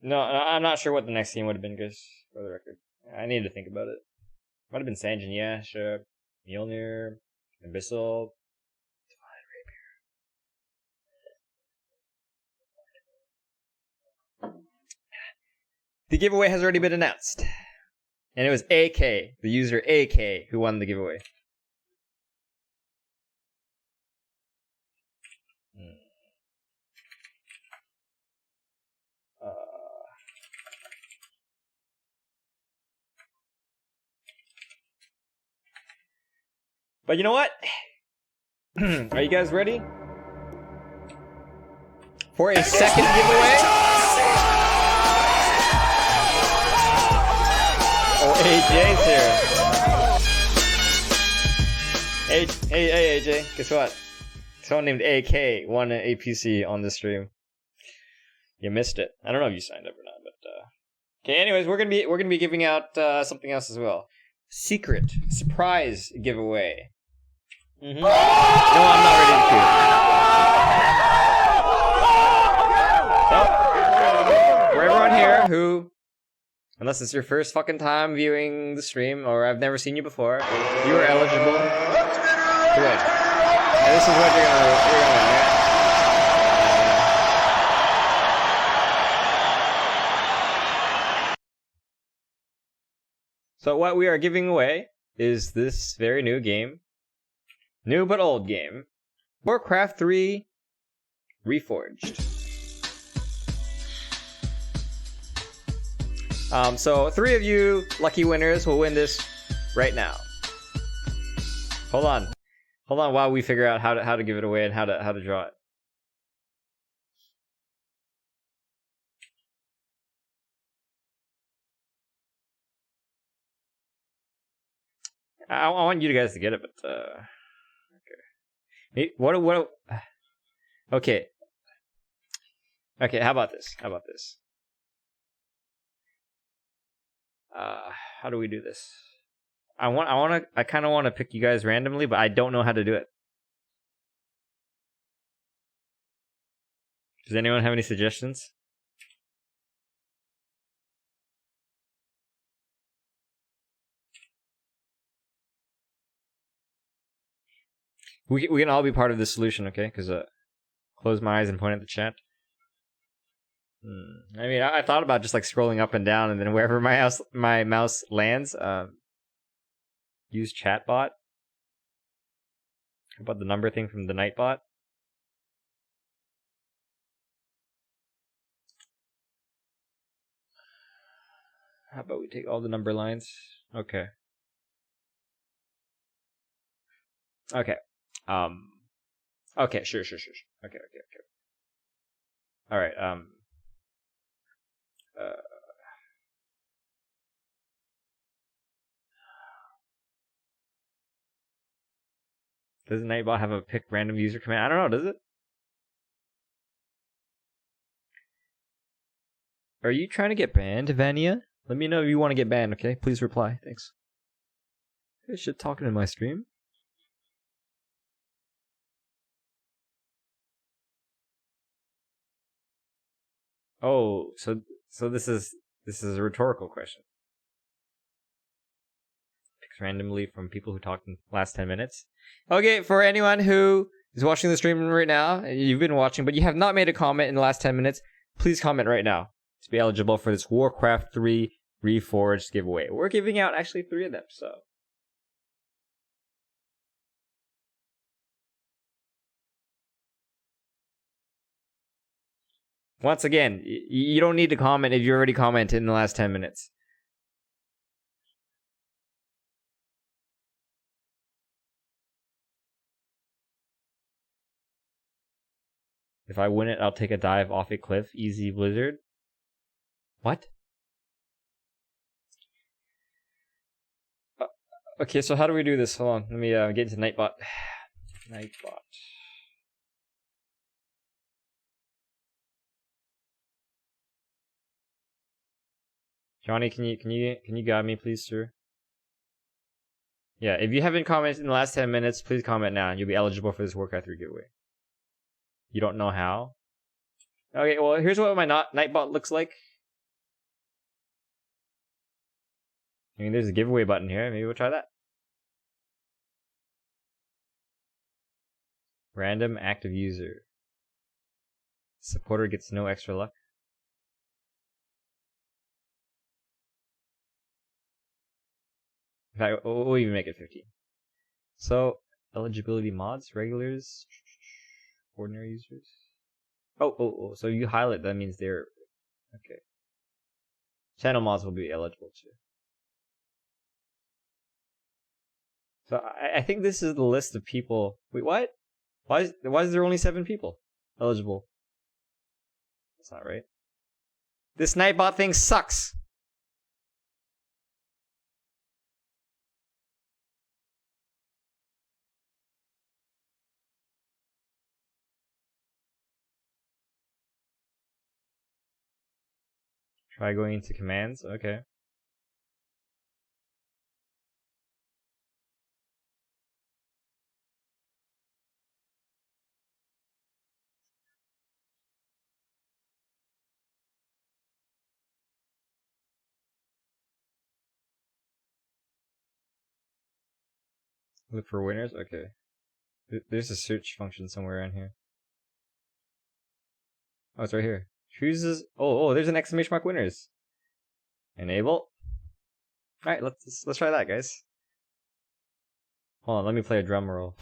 No, I'm not sure what the next team would have been, guys, for the record. I need to think about it. Might have been Sanjin, yeah, sure. Mjolnir, Abyssal, Divine Rapier. The giveaway has already been announced. And it was AK, the user AK, who won the giveaway. But you know what? Are you guys ready for a second giveaway? Oh, AJ's here. Hey, AJ, guess what? Someone named AK won an APC on this stream. You missed it. I don't know if you signed up or not, but okay. Anyways, we're gonna be giving out something else as well. Secret surprise giveaway. No, I'm not ready to queue. So, for everyone here who, unless it's your first fucking time viewing the stream or I've never seen you before, you are eligible to win. And this is what you're gonna win, right? So what we are giving away is this very new game. New but old game. Warcraft 3 Reforged. So 3 of you lucky winners will win this right now. Hold on while we figure out how to give it away and how to draw it. I want you guys to get it, but okay. What? Okay. Okay. How about this? How do we do this? I kind of want to pick you guys randomly, but I don't know how to do it. Does anyone have any suggestions? We can all be part of the solution, okay? Because close my eyes and point at the chat. I mean, I thought about just like scrolling up and down, and then wherever my mouse lands, use chatbot. How about the number thing from the Nightbot? How about we take all the number lines? Okay. Okay. Okay, sure. Okay. All right. Does Nightbot have a pick random user command? I don't know, does it? Are you trying to get banned, Vania? Let me know if you want to get banned, okay? Please reply. Thanks. Hey, shit talking in my stream. Oh, so this is a rhetorical question. Picks randomly from people who talked in the last 10 minutes. Okay, for anyone who is watching the stream right now, you've been watching, but you have not made a comment in the last 10 minutes, please comment right now to be eligible for this Warcraft 3 Reforged giveaway. We're giving out actually 3 of them, so. Once again, you don't need to comment if you already commented in the last 10 minutes. If I win it, I'll take a dive off a cliff. Easy Blizzard. What? Okay, so how do we do this? Hold on. Let me get into Nightbot. Nightbot. Johnny, can you guide me, please, sir? Yeah, if you haven't commented in the last 10 minutes, please comment now, and you'll be eligible for this Warcraft 3 giveaway. You don't know how? Okay, well, here's what my Nightbot looks like. I mean, there's a giveaway button here. Maybe we'll try that. Random active user. Supporter gets no extra luck. In fact, we'll even make it 15. So, eligibility mods, regulars, ordinary users. Oh, so you highlight, that means they're... Okay. Channel mods will be eligible too. So, I think this is the list of people... Wait, what? Why is there only 7 people eligible? That's not right. This Nightbot thing sucks! Try going into commands. Okay. Look for winners? Okay. There's a search function somewhere around here. Oh, it's right here. Chooses... Oh, there's an exclamation mark winners. Enable. Alright, let's try that, guys. Hold on, let me play a drum roll.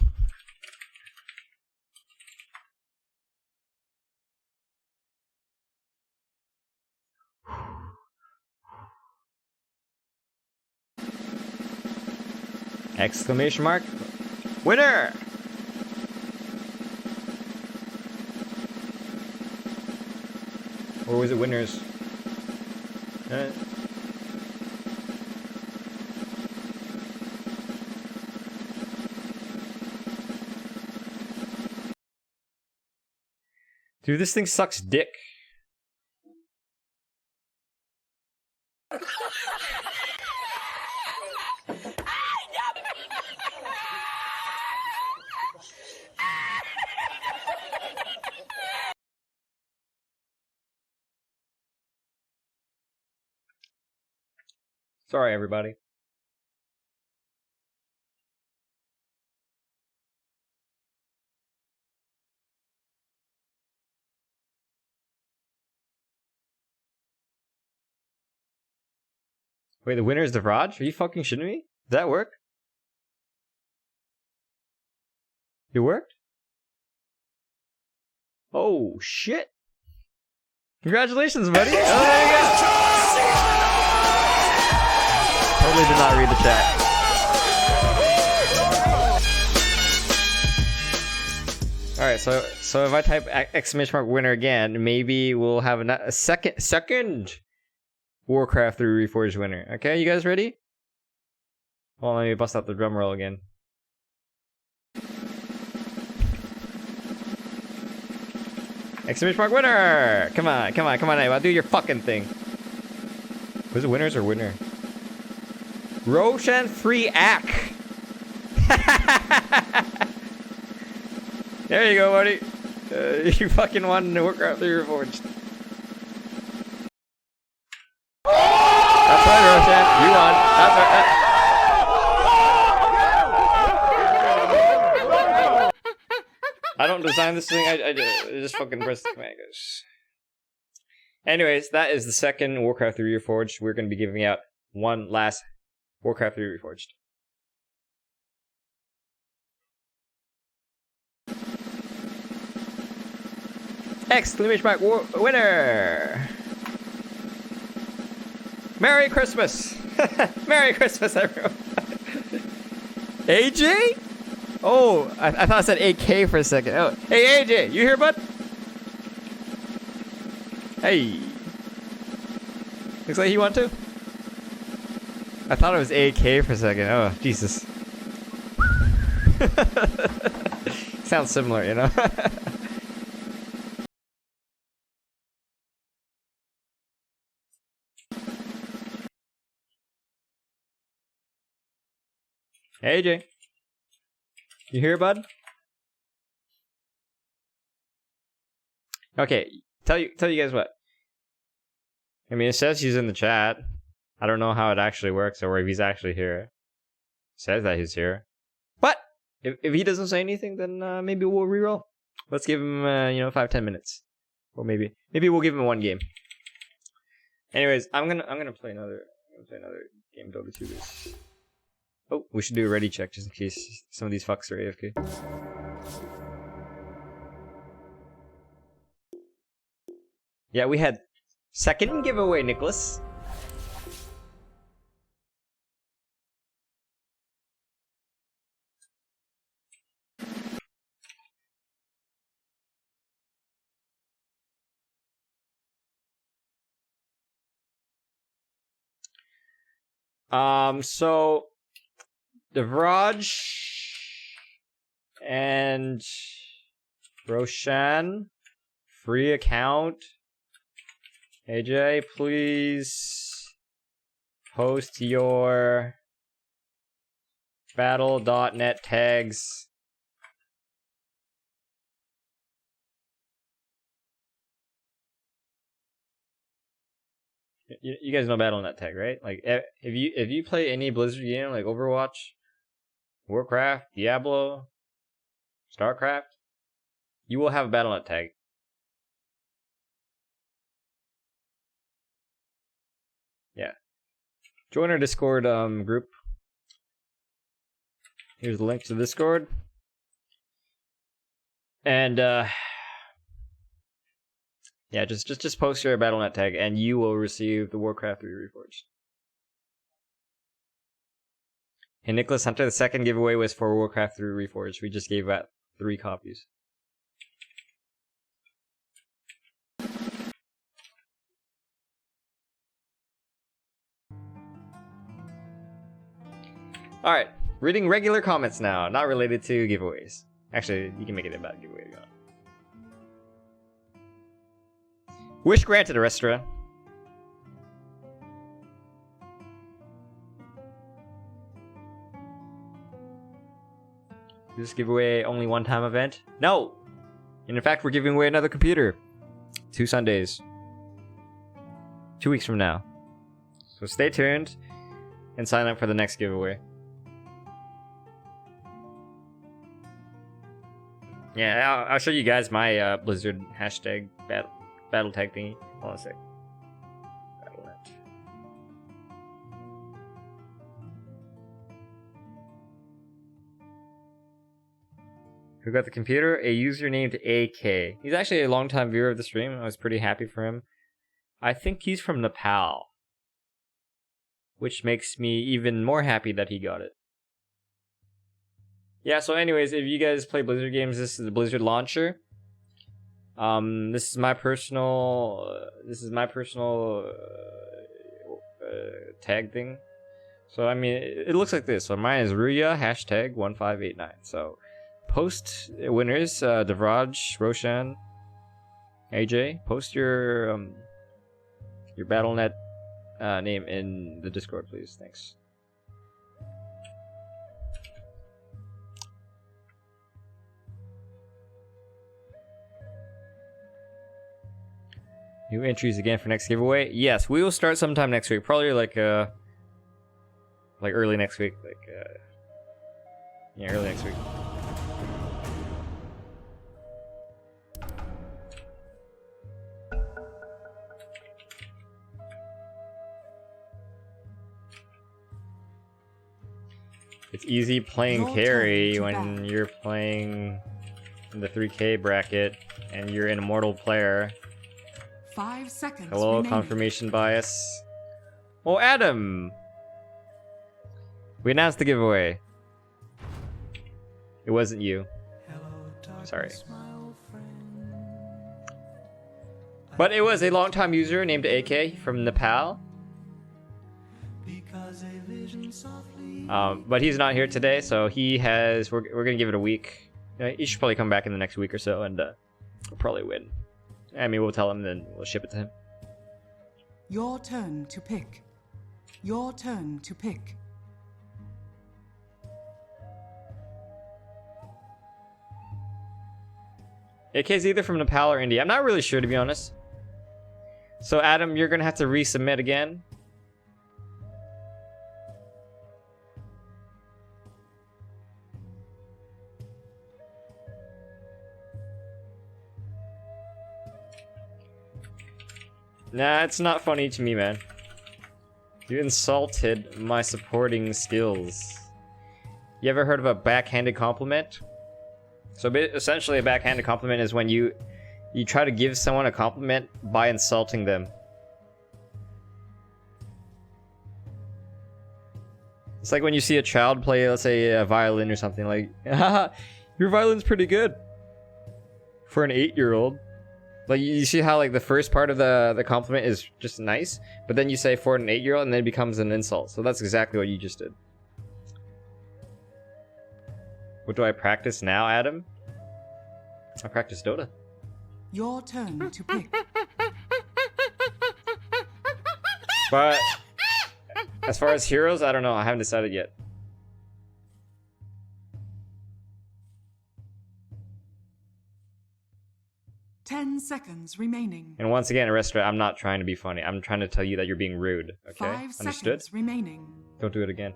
Exclamation mark. Winner! Or was it winners? Dude, this thing sucks dick. Sorry, everybody. Wait, the winner is the Raj? Are you fucking shitting me? Did that work? It worked? Oh, shit. Congratulations, buddy. Oh, there you go. Totally did not read the chat. Alright, so if I type exclamation mark winner again, maybe we'll have a second Warcraft 3 Reforged winner. Okay, you guys ready? Well, let me bust out the drum roll again. Exclamation mark winner! Come on, I'll do your fucking thing. Was it winners or winner? Roshan 3-Ak! There you go, buddy. You fucking won the Warcraft 3 Reforged. design this thing. I just fucking press the command, guys. Anyways, that is the second Warcraft 3 Reforged. We're going to be giving out one last Warcraft 3 Reforged. Exclamation mark winner! Merry Christmas! Merry Christmas, everyone! AJ? Oh, I thought I said AK for a second. Oh, hey AJ, you here, bud? Hey. Looks like you want to. I thought it was AK for a second. Oh, Jesus. Sounds similar, you know? Hey, AJ. You here, bud? Okay, tell you guys what. I mean, it says he's in the chat. I don't know how it actually works or if he's actually here. It says that he's here. But if he doesn't say anything, then maybe we'll reroll. Let's give him 5-10 minutes. Or maybe we'll give him one game. Anyways, I'm gonna play another game Dota 2 this. Oh, we should do a ready check just in case some of these fucks are AFK. Yeah, we had second giveaway, Nicholas. So Devraj and Roshan, free account. AJ, please post your battle.net tags. You guys know Battle.net tag, right? Like, if you play any Blizzard game like Overwatch, Warcraft, Diablo, StarCraft, you will have a Battle.net tag. Yeah. Join our Discord group. Here's the link to the Discord. And yeah, just post your Battle.net tag and you will receive the Warcraft 3 Reforged. And Nicholas Hunter, the second giveaway was for Warcraft 3 Reforged. We just gave out 3 copies. Alright, reading regular comments now, not related to giveaways. Actually, you can make it about a giveaway if you want. Wish granted, Restra. This giveaway only one-time event? No! And in fact, we're giving away another computer. 2 Sundays. 2 weeks from now. So stay tuned and sign up for the next giveaway. Yeah, I'll show you guys my Blizzard hashtag battle tag thingy. Hold on a sec. Battle.net. Who got the computer? A user named AK. He's actually a long-time viewer of the stream. I was pretty happy for him. I think he's from Nepal, which makes me even more happy that he got it. Yeah, so anyways, if you guys play Blizzard games, this is the Blizzard launcher. This is my personal tag thing. So I mean, it looks like this. So mine is Ruya hashtag 1589. So post winners, Devraj, Roshan, AJ. Post your Battle.net name in the Discord, please. Thanks. New entries again for next giveaway. Yes, we will start sometime next week. Probably like early next week. Yeah, early next week. It's easy playing Your carry turn to when bat. you're playing in the 3K bracket and you're an immortal player. 5 seconds Hello, remaining. confirmation bias. Oh, Adam! We announced the giveaway. It wasn't you. Sorry. But it was a long-time user named AK from Nepal. But he's not here today, so he has. We're gonna give it a week. He should probably come back in the next week or so, and we'll probably win. I mean, we'll tell him, then we'll ship it to him. Your turn to pick. Your turn to pick. AK's either from Nepal or India. I'm not really sure, to be honest. So, Adam, you're gonna have to resubmit again. Nah, it's not funny to me, man. You insulted my supporting skills. You ever heard of a backhanded compliment? So essentially a backhanded compliment is when you try to give someone a compliment by insulting them. It's like when you see a child play, let's say, a violin or something, like, haha, your violin's pretty good. For an 8-year-old. Like, you see how, like, the first part of the compliment is just nice, but then you say for an 8-year-old and then it becomes an insult. So that's exactly what you just did. What do I practice now, Adam? I practice Dota. Your turn to pick. But as far as heroes, I don't know. I haven't decided yet. Ten seconds remaining. And once again, Arrestra, I'm not trying to be funny. I'm trying to tell you that you're being rude. Okay? 5 Understood? seconds remaining. Don't do it again.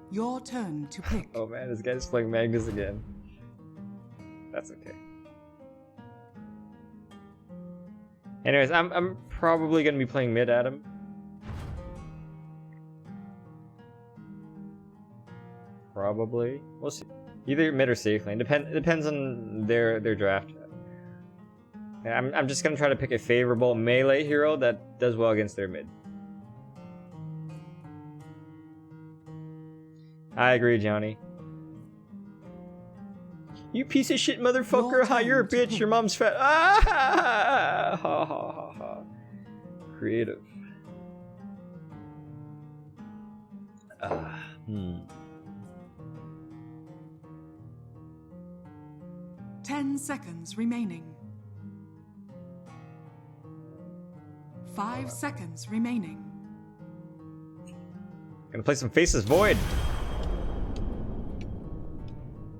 Your turn to pick. Oh man, this guy's playing Magnus again. That's okay. Anyways, I'm probably gonna be playing mid, Adam. Probably. We'll see. Either mid or safe lane. Depends on their draft. I'm just gonna try to pick a favorable melee hero that does well against their mid. I agree, Johnny. You piece of shit motherfucker! Ha, you're a bitch. Your mom's fat. Ah! Ha ha ha ha. Creative. 10 seconds remaining. 5 seconds remaining. Gonna play some Faceless Void.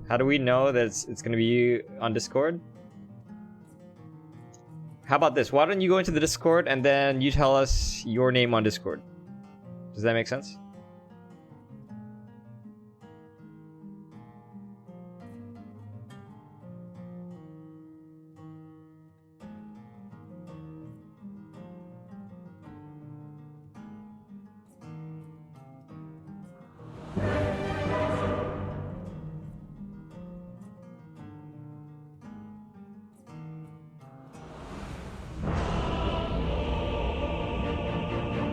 How do we know that it's gonna be you on Discord? How about this? Why don't you go into the Discord and then you tell us your name on Discord? Does that make sense?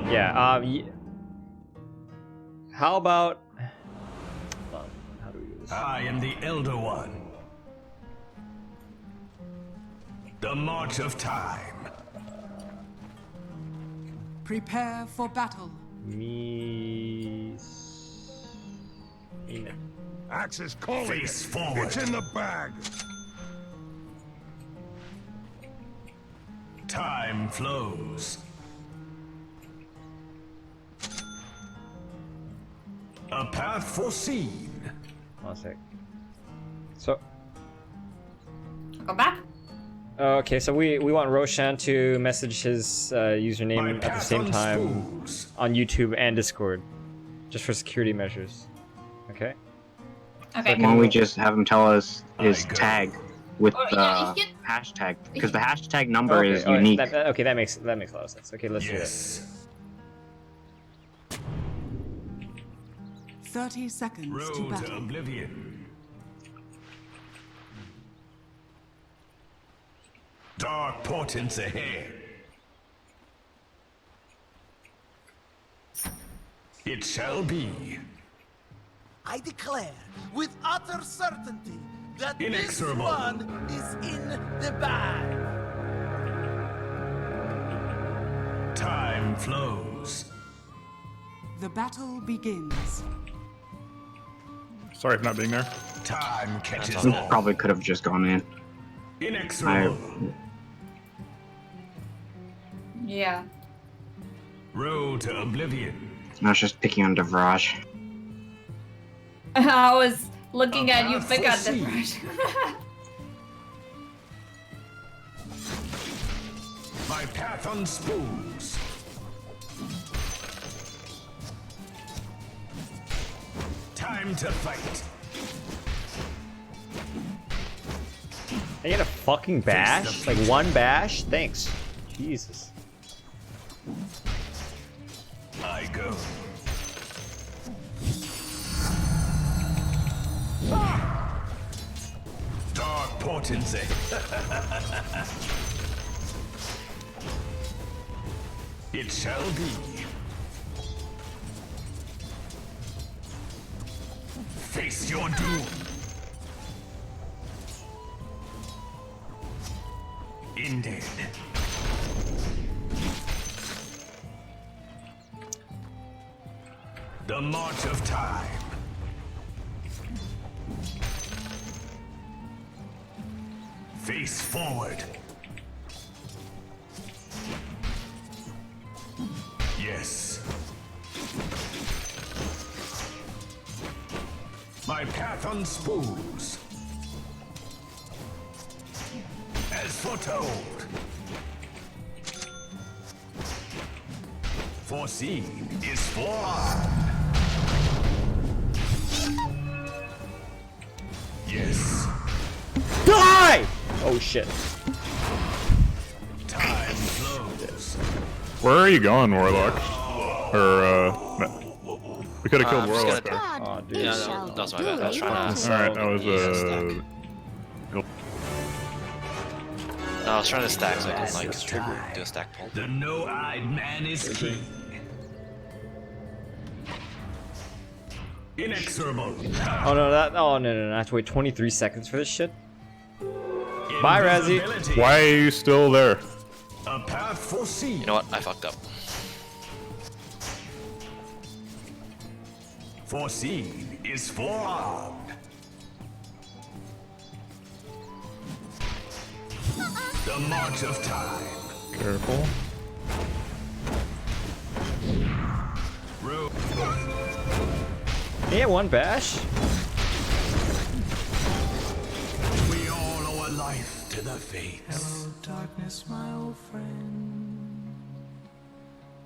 Yeah, how about... how do we do this? I am the Elder One. The March of Time. Prepare for battle. Axe is calling. Face forward. It's in the bag. Time flows. A path foreseen. One sec. So... Go back. Okay, so we want Roshan to message his username at the same time on YouTube and Discord, just for security measures. Okay. Okay. Why don't we just have him tell us his tag with the hashtag? Because the hashtag number is unique. That makes a lot of sense. Okay, let's do it. 30 seconds to Road to battle. oblivion. Dark portents ahead. It shall be. I declare with utter certainty that this Inexorable. one is in the bag. Time flows. The battle begins. Sorry for not being there. Time catches We up. probably could have just gone in. Inexorable. Yeah. Road to oblivion. I was just picking on Devraj. I was looking at you pick up the brush. My path unspools. Time to fight. I get a fucking bash? Like one bash? Thanks. Jesus. I go. Dark portents. It shall be. Face your doom. Indeed. The march of time. Face forward. Yes. My path unspools. As foretold. Foreseen is forearmed. Yes. Die! Oh shit. Time flows. Where are you going, Warlock? Or we could have killed I'm just Warlock gonna- there. Oh, dude. Yeah, no, that's my bad. I was trying to. Alright, that was No, I was trying to stack so I can like do a stack pull. The no-eyed man is king. Inexorable. Oh no, no, I have to wait 23 seconds for this shit. Bye, Razzie. Invisibility. Why are you still there? A path foreseen. You know what? I fucked up. Foreseen is forearmed. The march of time. Careful. Road. Yeah, one bash. We all owe a life to the fates. Darkness, my old friend.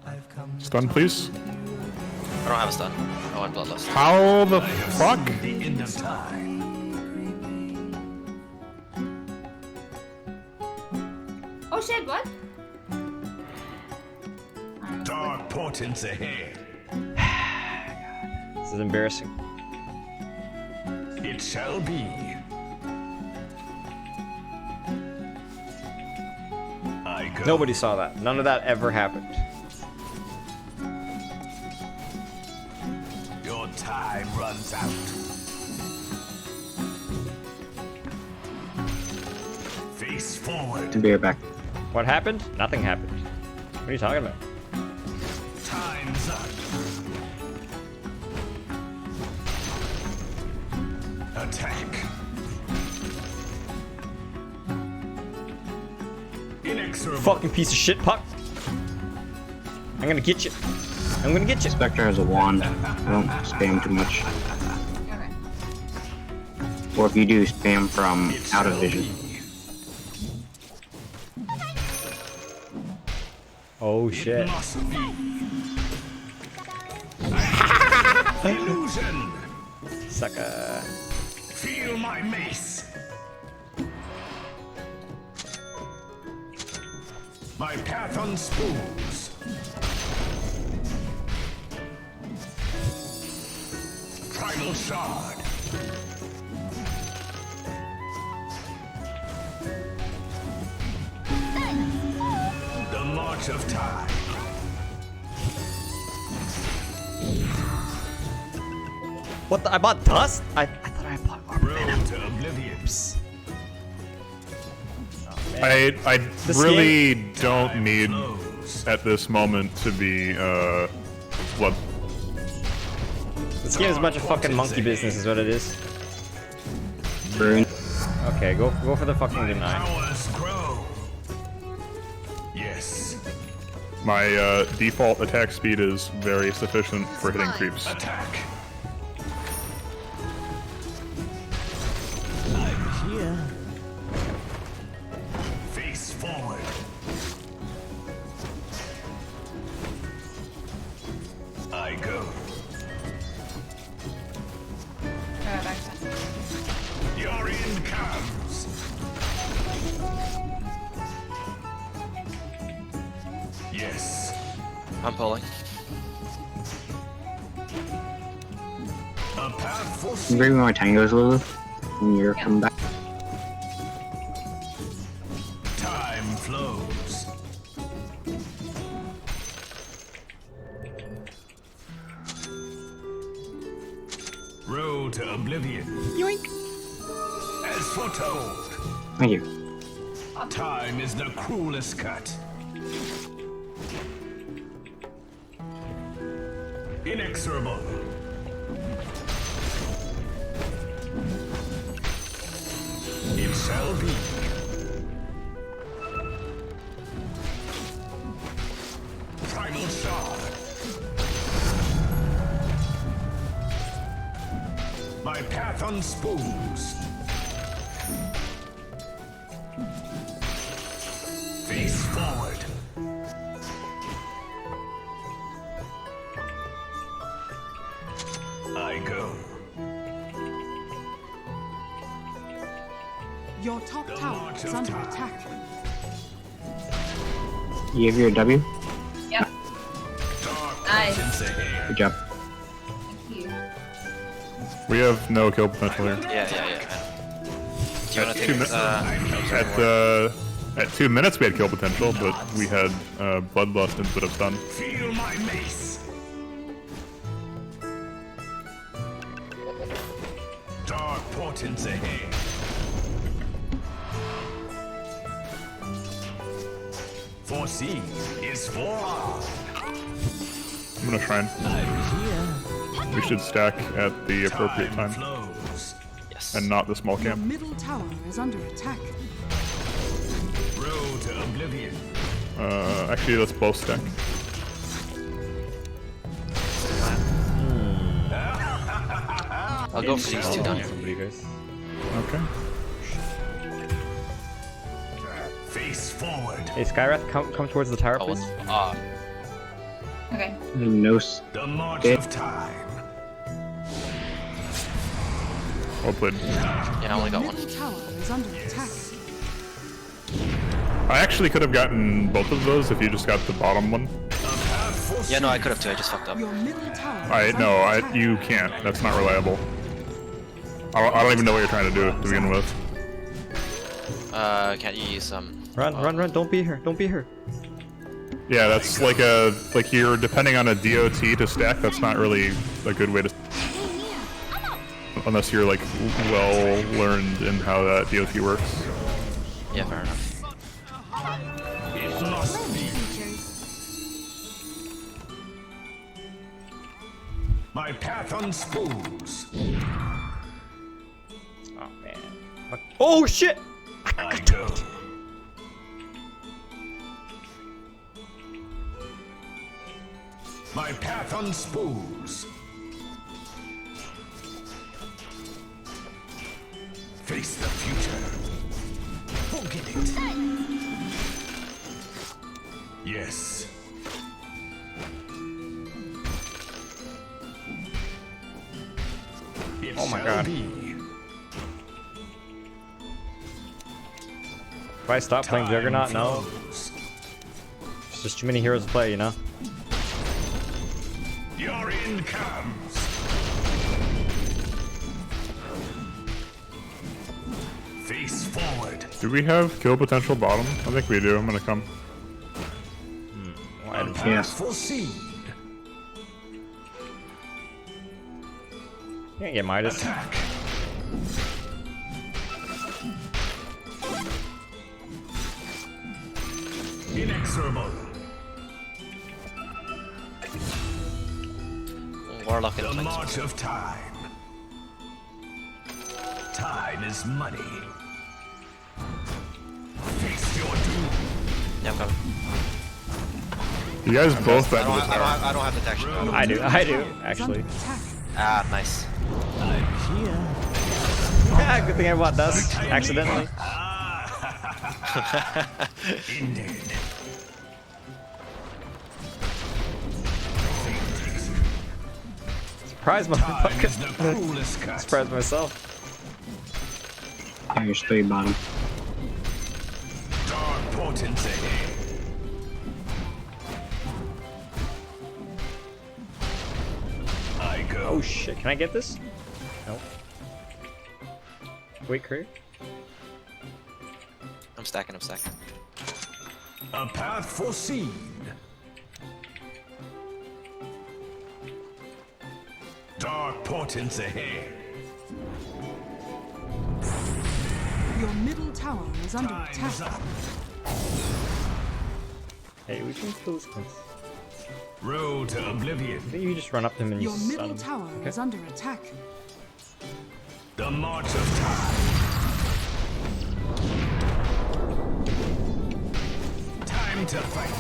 I've come Stun, please. I don't have a stun. I want bloodlust. How the fuck? The end of time. Oh shit, what? Dark portents ahead. This is embarrassing. It shall be. I go. Nobody saw that. None of that ever happened. Your time runs out. Face forward. Be right back. What happened? Nothing happened. What are you talking about? Time's up. Attack. Inexorable. Fucking piece of shit, Puck. I'm gonna get you. I'm gonna get you. Spectre has a wand. Don't spam too much. Okay. Or if you do, spam from out of vision. Oh shit. Must be. Illusion. Sucker. Feel my mace. My path unspools. Primal Shard. The March of Time. What the? I bought dust? I thought I bought Road to Oblivion. I really don't need at this moment to be blood. This game is a bunch of fucking monkey business, is what it is. Burn. Okay, go for the fucking deny. Powers grow. Yes. My default attack speed is very sufficient for hitting creeps. Attack. I'm here. Face forward. I go. Your end comes. Yes. I'm pulling. A path for Can you bring me more tangos, Lulu? When you're coming back. time flows. Road to Oblivion. Yoink. As foretold, Thank you. time is the cruelest cut. Inexorable. It shall be. Primal Shard. My path unspools. Face forward. I go. Your top tower is under attack. You have your W? Yep. Nice. Good job. Thank you. We have no kill potential here. Yeah. Do you want to take At 2 minutes we had kill potential, but we had Bloodlust instead of stun. Feel my mace. Dark portents ahead. Foreseen is forearmed. I'm gonna try and. We should stack at the appropriate time. Yes. And not the small Your camp. middle tower is under attack. Road to Oblivion. Actually, let's both stack. I'll go for these two down here. Okay. Face forward. Hey, Skyrath, come towards the tower, Oh, please. Okay. No. The march of time. Well played. Yeah, I only got one. Middle tower is under attack. I actually could have gotten both of those if you just got the bottom one. Yeah, no, I could have too. I just fucked up. Your middle tower You can't. That's not reliable. I don't even know what you're trying to do to begin with. Can't you use Run! Don't be here! Don't be here! Yeah, that's like you're depending on a DOT to stack. That's not really a good way to. Unless you're like well learned in how that DOT works. Yeah, fair enough. It must be. My path unspools. Oh man! Oh shit! I go. My path unspools. Face the future. Forget it. Yes. It Oh my shall God. be. If I stop playing Juggernaut, no. Flows. There's just too many heroes to play, you know. Your end comes. Face forward. Do we have kill potential bottom? I think we do. I'm gonna come. Yes. Foreseen. Can't get Midas. Attack. Inexorable. Warlock in The place. march of time. Time is money. Face your doom. Yeah, I'm coming. You guys both I back don't, to the have, I, tower. don't have, I don't have detection. I do, actually. Ah, nice. I'm here. Yeah, good thing I bought dust accidentally. Indeed. Surprise, Time is the motherfucker. cruelest cut. Surprise myself. Yeah, you're straight bottom. Dark portents ahead. I go. Oh shit, can I get this? Nope. Wait, Craig? I'm stacking, I'm stacking. A path foreseen. Dark portents ahead. Your middle tower is under Time's attack. up. Hey, we can kill this one. Road to oblivion. I think you just run up to him and you Your stun middle him. tower Okay. is under attack. The march of time. Time to fight.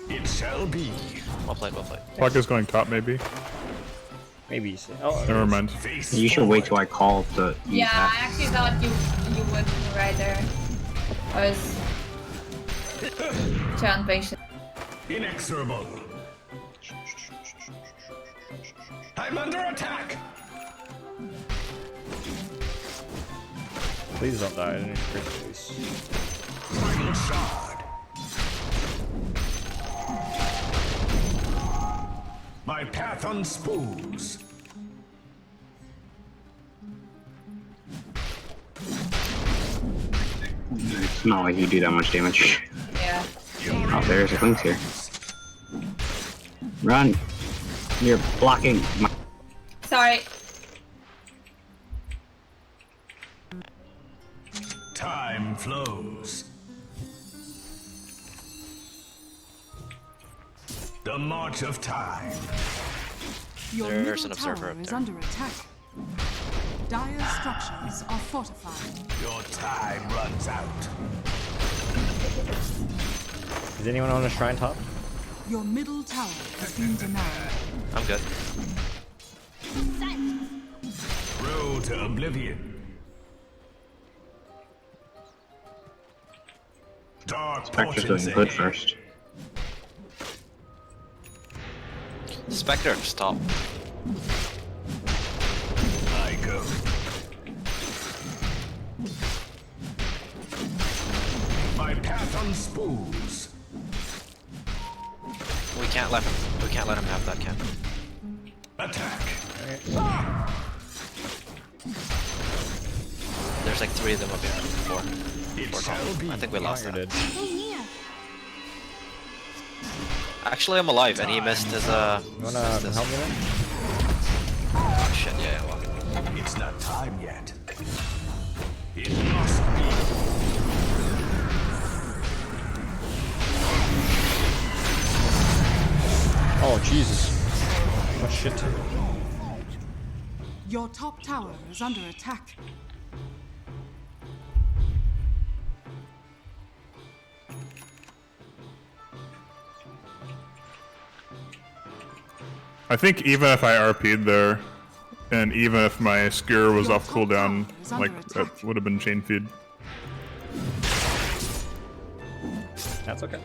It shall be. Well played, well played. Puck is going top, maybe. Maybe you say. Oh, Never mind. Face You should wait till forward. I call to use Yeah, I that. actually thought you would right there. I was too impatient. Inexorable. I'm under attack. please don't die. I didn't crit, please. Final shard. My path unspoons. It's not like you do that much damage. Yeah. Oh, there's a Lynx here. Run! You're blocking my. Sorry. Time flows. The march of time. Your There's middle an observer tower up is there. under attack. Dire structures are fortified. Your time runs out. Does anyone own a shrine top? Your middle tower has been denied. I'm good. Road to oblivion. Dark Spectre's portents doing good ahead. first. Spectre, stop. I go. My path unspoons. We can't let him have that camp. Attack. There's like 3 of them up here. 4. It 4 shall total. be. I think we lost You're that. dead. Actually, I'm alive, and he missed his You wanna help me then? Oh shit! Yeah, well. It's not time yet. It must be. Oh Jesus! Oh shit! Your top tower is under attack. I think even if I RP'd there, and even if my skewer was off cooldown, like that would have been chain feed. That's okay.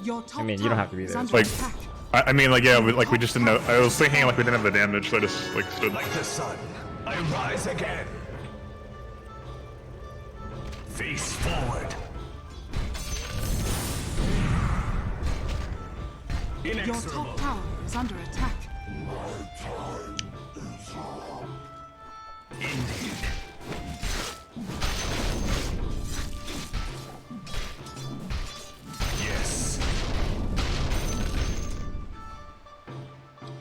Your top I mean, you don't have to be tower is there. under Like, attack. I mean, like yeah, we just didn't know. I was thinking like we didn't have the damage, so I just like stood. Like the sun, I rise again. Face forward. Your top tower is under attack. Yes.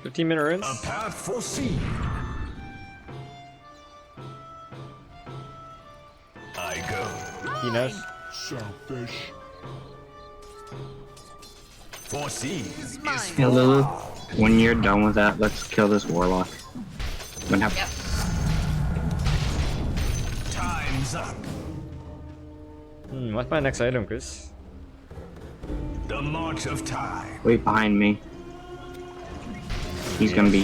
15-minute runs. A path foreseen. I go. He knows. Selfish. Foreseen. Hey Lulu, when you're done with that, let's kill this warlock. When have Time's up. What's my next item, Chris? The march of time. wait behind me. He's gonna be.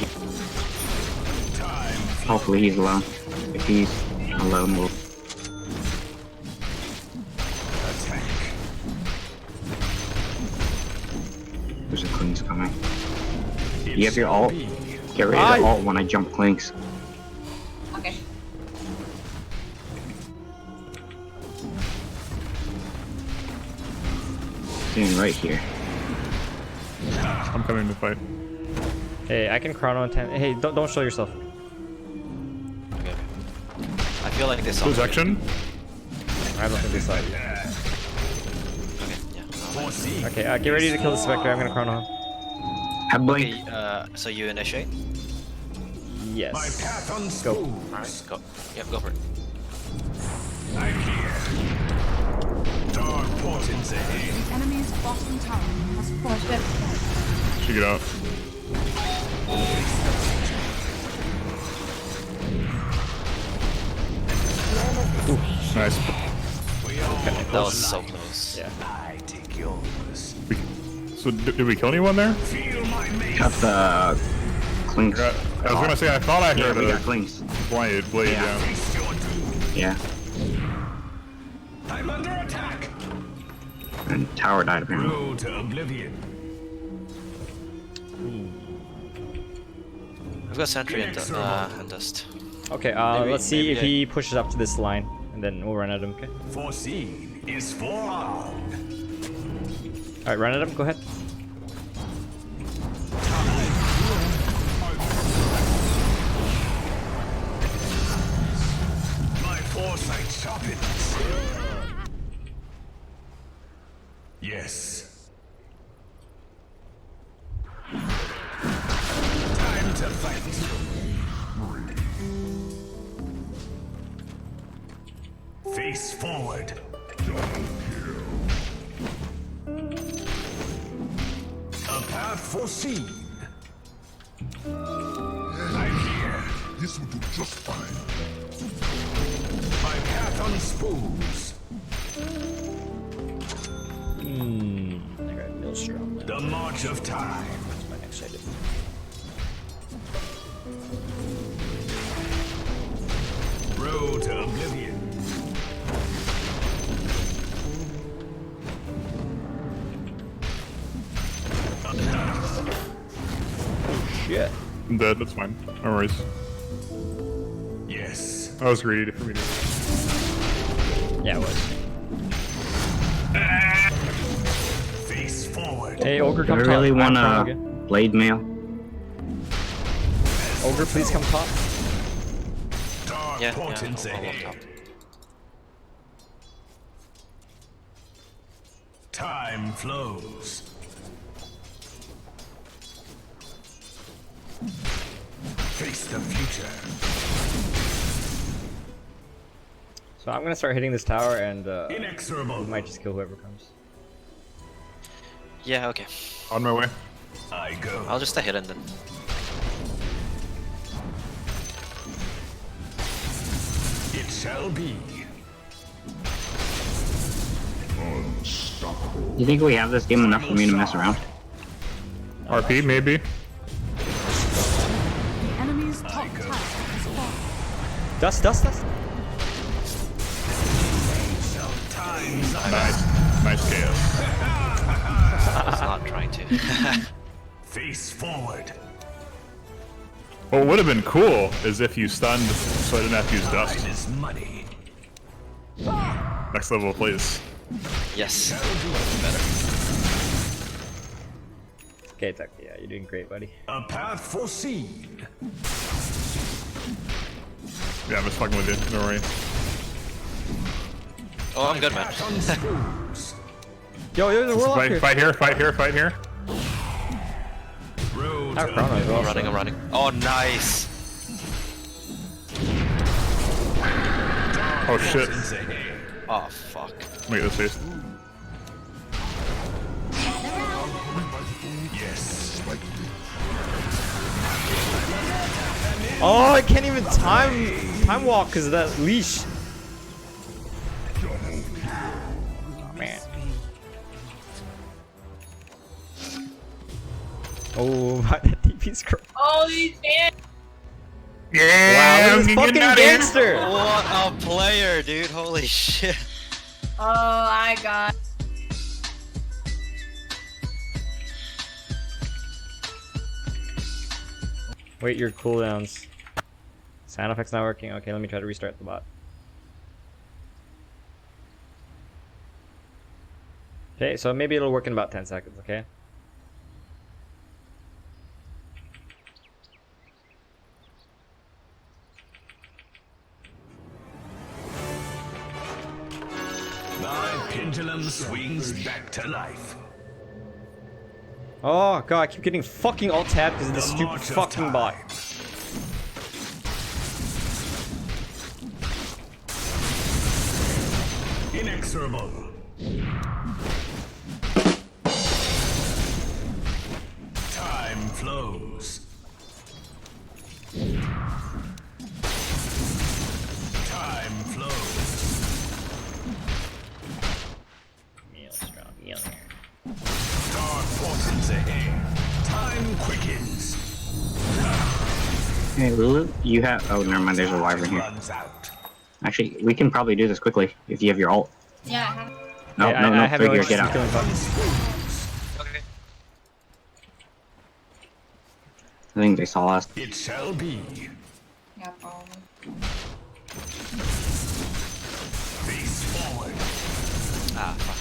Hopefully he's alone. If he's alone, we'll. There's a Clinks coming. You have your ult. Get ready to ult when I jump Clinks. Okay. Sitting right here. I'm coming to fight. Hey, I can chrono in 10. Hey, don't show yourself. Okay. I feel like this. Who's action? I don't think they saw you. Okay, yeah. Okay, get ready to kill the Spectre. I'm gonna chrono him. Have blink. Okay, so you initiate? Yes. Go. Alright, go. Yep, go for it. I'm here. Dark portents ahead. The enemy's bottom tower has fallen. Should get out. Ooh, nice. That was so close. Yeah. I take yours. So did we kill anyone there? Feel my mace. Got the Clinks. I was gonna say I thought I heard we a got Clinks. blade Yeah. down. Face your doom. Yeah. I'm under attack. And tower died apparently. Road to oblivion. We've got sentry and dust. Okay, Maybe- let's see if maybe he pushes up to this line, and then we'll run at him, okay? Foreseen is forearmed. Alright, run at him, go ahead. My foresight sharpens. Yes. Time to fight. Face forward. A path foreseen. I'm here. This will do just fine. My path unspools. I got Maelstrom. The march of time. That's my next item. Road to oblivion. Shit. I'm dead, that's fine. No worries. Yes. That was greedy for me to. Yeah, it was. Face forward. Hey, Ogre, Do come I top. really I'm want chrono a again. blade mail? Ogre, please come top. Dark Yeah, portents I'll ahead. top. Time flows. Face the future. So I'm gonna start hitting this tower, and Inexorable. we might just kill whoever comes. Yeah, okay. On my way. I go. I'll just stay hidden then. It shall be. You think we have this game enough for me to mess around? RP, maybe? The enemy's top tower has fallen. Dust. Nice. Nice chaos. I was not trying to. Face forward. What would have been cool is if you stunned so I didn't have to use dust. Time is money. Next level, please. Yes. Shall do. Better. Okay, Tuck. Yeah, you're doing great, buddy. A path foreseen. Yeah, I'm just fucking with you. Don't worry. Oh, I'm good, man. Yo, there's a warlock here. Fight here, fight here, fight here. Road I have Chrono as well, I'm running, so- I'm running. Oh, nice. Oh shit. Oh, fuck. Make this face. Yes. Oh, I can't even time walk because of that leash. Man. Oh, my TP scroll. Holy shit! Yeah. Wow, this is fucking gangster. What a player, dude. Holy shit. Oh my god. Wait, your cooldowns. Sound effects not working. Okay, let me try to restart the bot. Okay, so maybe it'll work in about 10 seconds, okay? My pendulum swings back to life. Oh god, I keep getting fucking alt tab because of this The stupid march of fucking time. bot. Inexorable. Time flows. Time flows. Dark forces ahead. Time quickens. Hey, Lulu, you have. Oh, never mind. There's a wyvern here. Runs out. Actually, we can probably do this quickly if you have your ult. Yeah, I have. No, Yeah, no, no. I have Figure, no get interest in out. killing fucking. Okay. I think they saw us. It shall be. Yeah, probably. Face forward. Ah, fuck.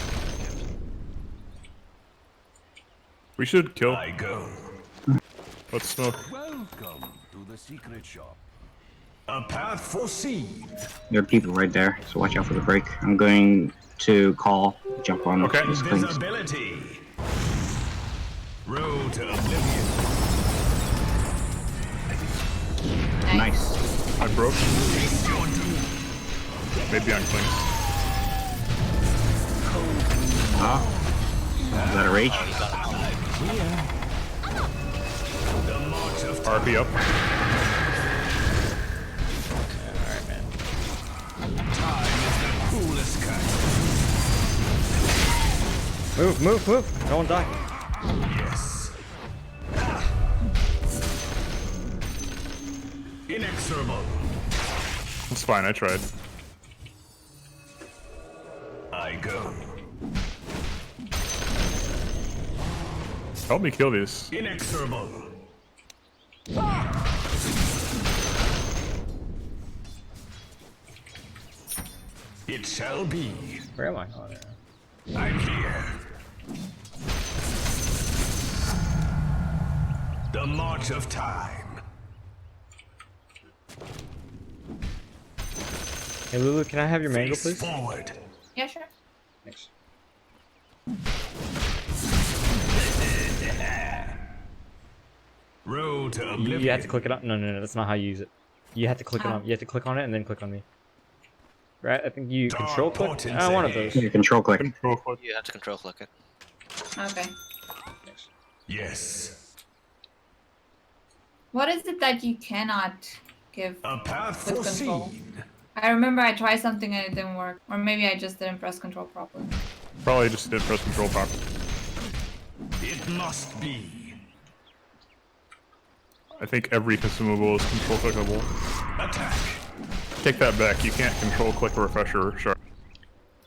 We should kill. I go. Let's smoke. Welcome to the secret shop. A path foreseen. There are people right there, so watch out for the break. I'm going to call, jump on Okay. this cleans. Invisibility. Road to oblivion. Nice. I broke. Face your doom. Maybe on clings. Ah. Is that a rage? The march of time. RP up. Alright, man. Time is the cruelest curse. Move, move, move! Don't die. Yes. Inexorable. It's fine. I tried. I go. Help me kill these. Inexorable. It shall be. Where am I? Oh, there. I'm here. The march of time. Hey Lulu, can I have your mango, Face please? forward. Yeah, sure. Thanks. Road to You oblivion. have to click it on. No, no, no, that's not how you use it. You have to click it on. You have to click on it and then click on me. Right? I think you Dark control click. portents One of those. You control click. Control click. You have to control click it. Okay. Yes. What is it that you cannot give A path with control? foreseen. I remember I tried something and it didn't work. Or maybe I just didn't press control properly. Probably just didn't press control properly. It must be. I think every consumable is control clickable. Attack. Take that back. You can't control click a refresher. Sure.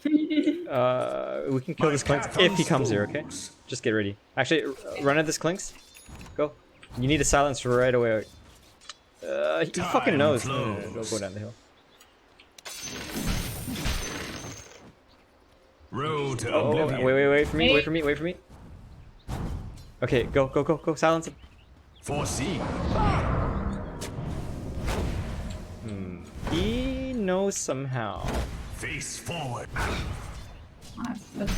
We can kill this Clinks if he comes here, okay? Just get ready. Actually, run at this Clinks. Go. You need a silencer right away. He fucking knows. No, no, no, go down the hill. Road to Oh, oblivion. wait for me, wait for me, wait for me. Okay, go, go, go, go, silence him. Foresee. He knows somehow. Face forward. Let's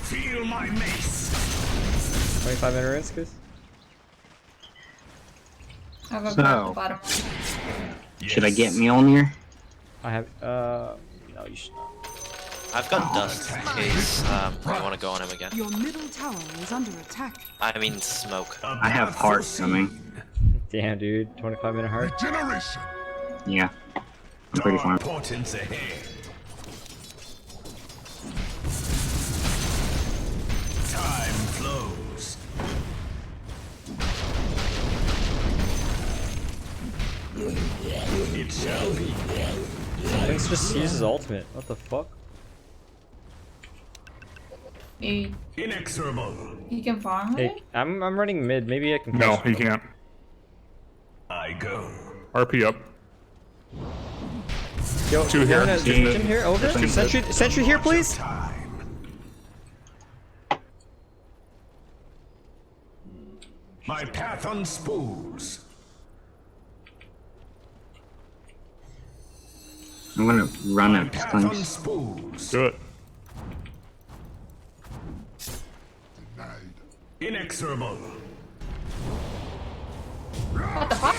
Feel my mace. 25-minute rinse, guys. I'll go So- grab the bottom. Should I get Mjolnir? I have, no, you should not. I've got dust in case you want to go on him again. Your middle tower is under attack. I mean smoke. I have heart coming. Damn, dude. 25-minute heart. Regeneration. Yeah. I'm pretty fine. Portents ahead. Time flows. It shall be. Thanks just use his ultimate. What the fuck? You Inexorable. can farm with Hey, it? I'm running mid. Maybe I can. No, catch he him. can't. I go. RP up. Yo, Two here. There's Legion here. Over. There's two Sentry, sentry here, please. Time. My path unspools. I'm gonna run My at path things. unspools. Do it. Inexorable. What the fuck?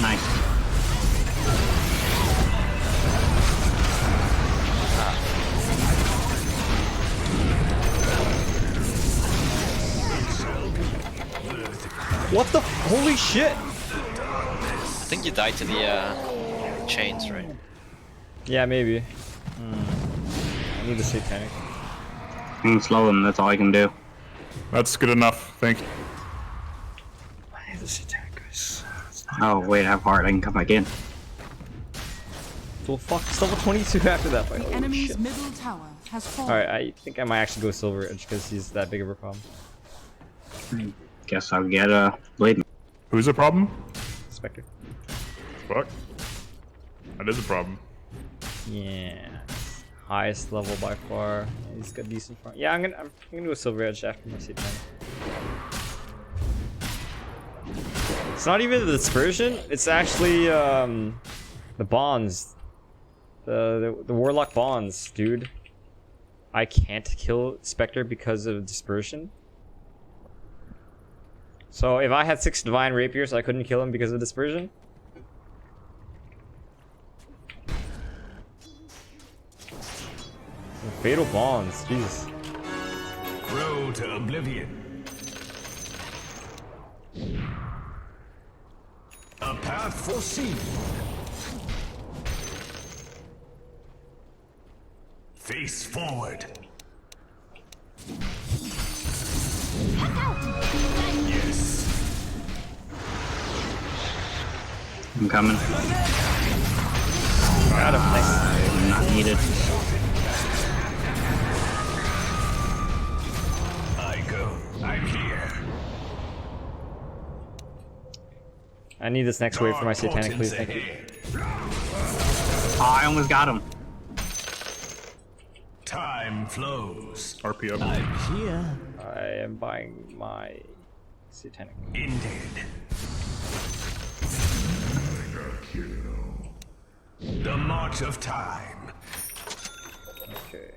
Nice. What the? Holy shit! I think you died to the chains, right? Yeah, maybe. I need the satanic. I can slow him, that's all I can do. That's good enough. Thank you. I need the satanic, guys. Oh, wait, I have heart. I can come back in. Well, fuck. It's level 22 after that fight. The Holy enemy's shit. middle tower has fallen. Alright, I think I might actually go Silver Edge because he's that big of a problem. Guess I'll get a blade. Who's the problem? Spectre. Fuck. That is a problem. Yeah. Highest level by far. Yeah, he's got decent farm. Yeah, I'm gonna go Silver Edge after my satanic. It's not even the dispersion. It's actually the bonds. The warlock bonds, dude. I can't kill Spectre because of dispersion. So if I had 6 divine rapiers, I couldn't kill him because of dispersion. Fatal bonds, Jesus. Road to oblivion. A path foreseen. Face forward. Yes. I'm coming. Got him. Nice. I'm not needed. I go. I'm here. I need this next wave for my satanic, please. Thank you. Oh, I almost got him. Time flows. RP up. I'm here. I am buying my satanic. Indeed. The march of time. Okay.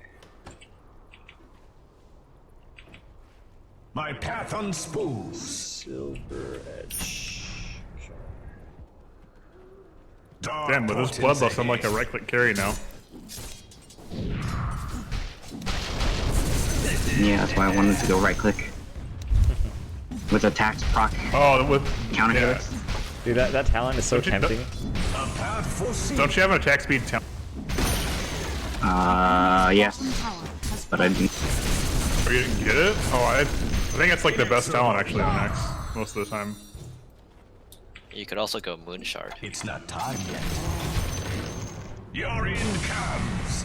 My path unspools. Silver Edge. Okay. Dark Damn, with this portents bloodlust, I'm like a ahead. right-click carry now. Yeah, that's why I wanted to go right click. With attacks proc Oh, with counter yeah. hits. Dude, that talent is so Don't you- tempting. A path foreseen. Don't you have an attack speed? Yes. Bottom tower has But I didn't. Or you didn't get it? Oh, I think it's like the best talent actually on X most of the time. You could also go Moonshard. It's not time yet. Your end comes.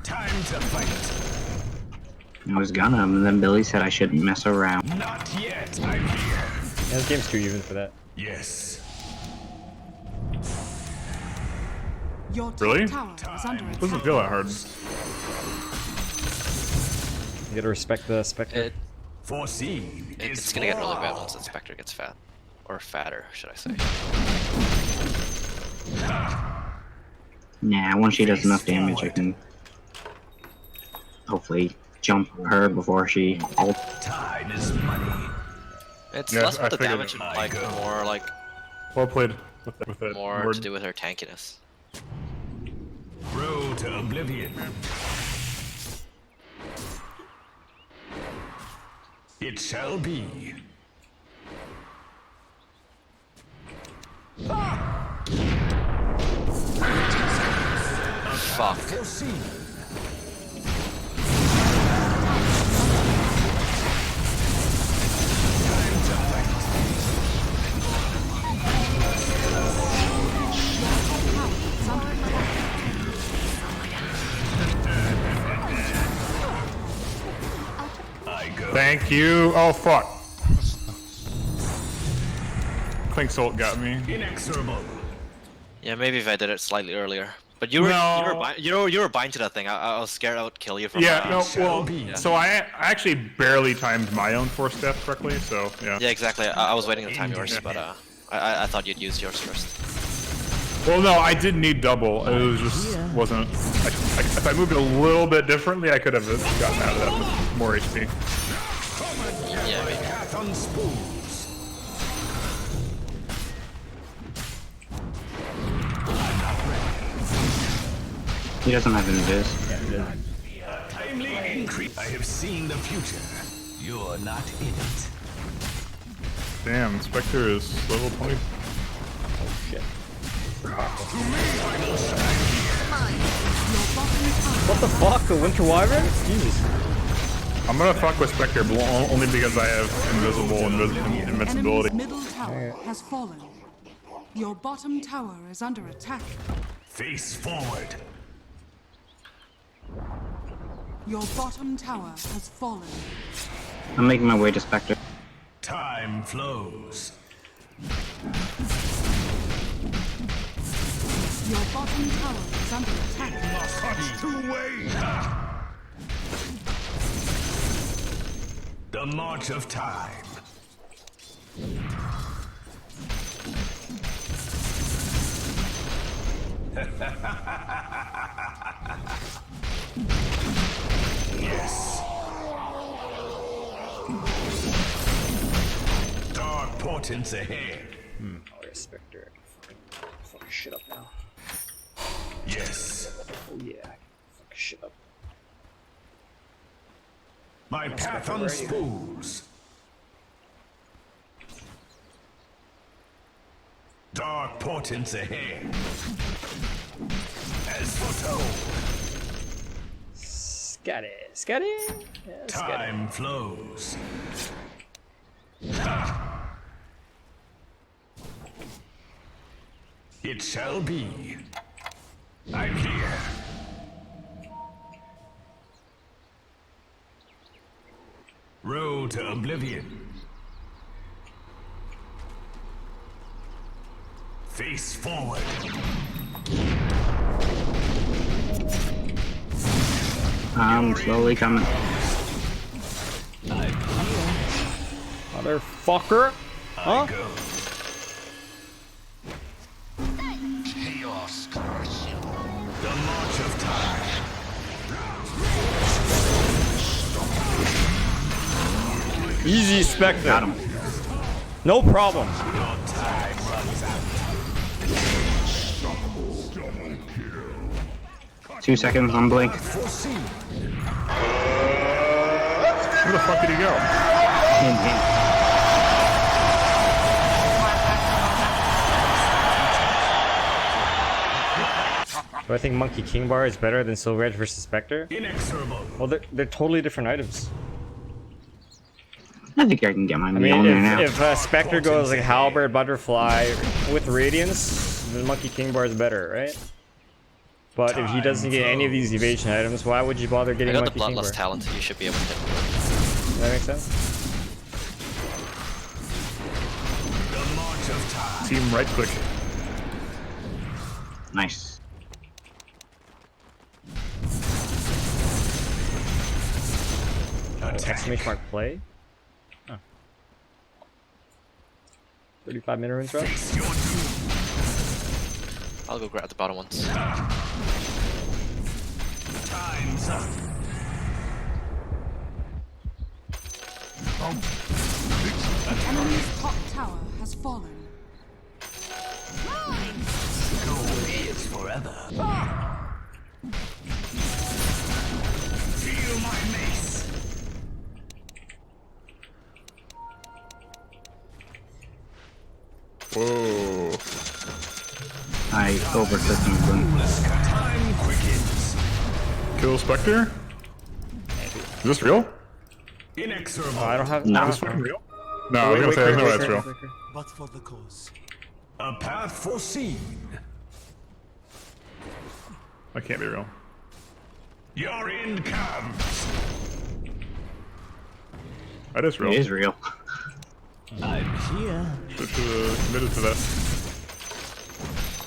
Time to fight. I was gonna, and then Billy said I shouldn't mess around. Not yet. I'm here. Yeah, this game's too even for that. Yes. Your top Really? tower is under attack. Doesn't feel that hard. You gotta respect the Spectre. It's gonna get really bad once the Spectre gets fat. Or fatter, should I say. Nah, once she does enough damage, I can hopefully jump her before she ult. It's Yeah, less I with the figured damage it. and like more like Well played with that. more word. to do with her tankiness. Road to oblivion. It shall be. Fuck. Thank you. Oh fuck. Clink's ult got me. Inexorable. Yeah, maybe if I did it slightly earlier. But you were No. you were bind to that thing. I was scared I would kill you from Yeah, no, well, yeah. so I actually barely timed my own force death correctly, so yeah. Yeah, exactly. I was waiting to time yours, but I thought you'd use yours first. Well, no, I did need double. It was just wasn't. If I moved it a little bit differently, I could have gotten out of that with more HP. Yeah, maybe. Path on spools. He doesn't have invis. Timely increase. I have seen the future. You're not in it. Damn, Spectre is level 20. Oh shit. What the fuck? The Winter Wyvern? Jesus. I'm gonna fuck with Spectre only because I have invisible invincibility. Enemy's middle tower has fallen. Your bottom tower is under attack. Face forward. Your bottom tower has fallen. I'm making my way to Spectre. Time flows. Your bottom tower is under attack. Cuts two-way. The march of time. Yes. Dark portents ahead. Oh, yeah, Spectre. Fuck shit up now. Yes. Oh yeah. Fuck shit up. My path on spools. Dark portents ahead. As foretold. Scatty. Scatty? Yeah, scatty. Time flows. It shall be. I'm here. Road to oblivion. Face forward. I'm slowly coming. Motherfucker! Huh? Go. Chaos crushing. The march of time. Easy, Spectre. Got him. No problem. Your time runs out. 2 seconds on blink. Foreseen. Where the fuck did he go? Do I think Monkey King Bar is better than Silver Edge versus Spectre? Inexorable. Well, they're totally different items. I think I can get my I meal mean, in there now. if Spectre goes like Halberd, Butterfly with Radiance, then Monkey King Bar is better, right? But if he doesn't get any of these evasion items, why would you bother I getting got the Monkey King Bar? Bloodlust talent, you should be able to hit. Does that make sense? The march of time. Team right click. Nice. Exclamation mark play? Oh. 35 minute runes rest? I'll go grab the bottom ones. Time's up. The enemy's top tower has fallen. It's forever. Feel my mace. Whoa. I overtook him. Time quickens. Kill Spectre? Is this real? Inexorable. Oh, I don't have. No. I Is don't this have- real? No, I was gonna say there's no way it's real. But for the cause. A path foreseen. That can't be real. Your end comes. That is real. It is real. I'm here. Should have committed to that.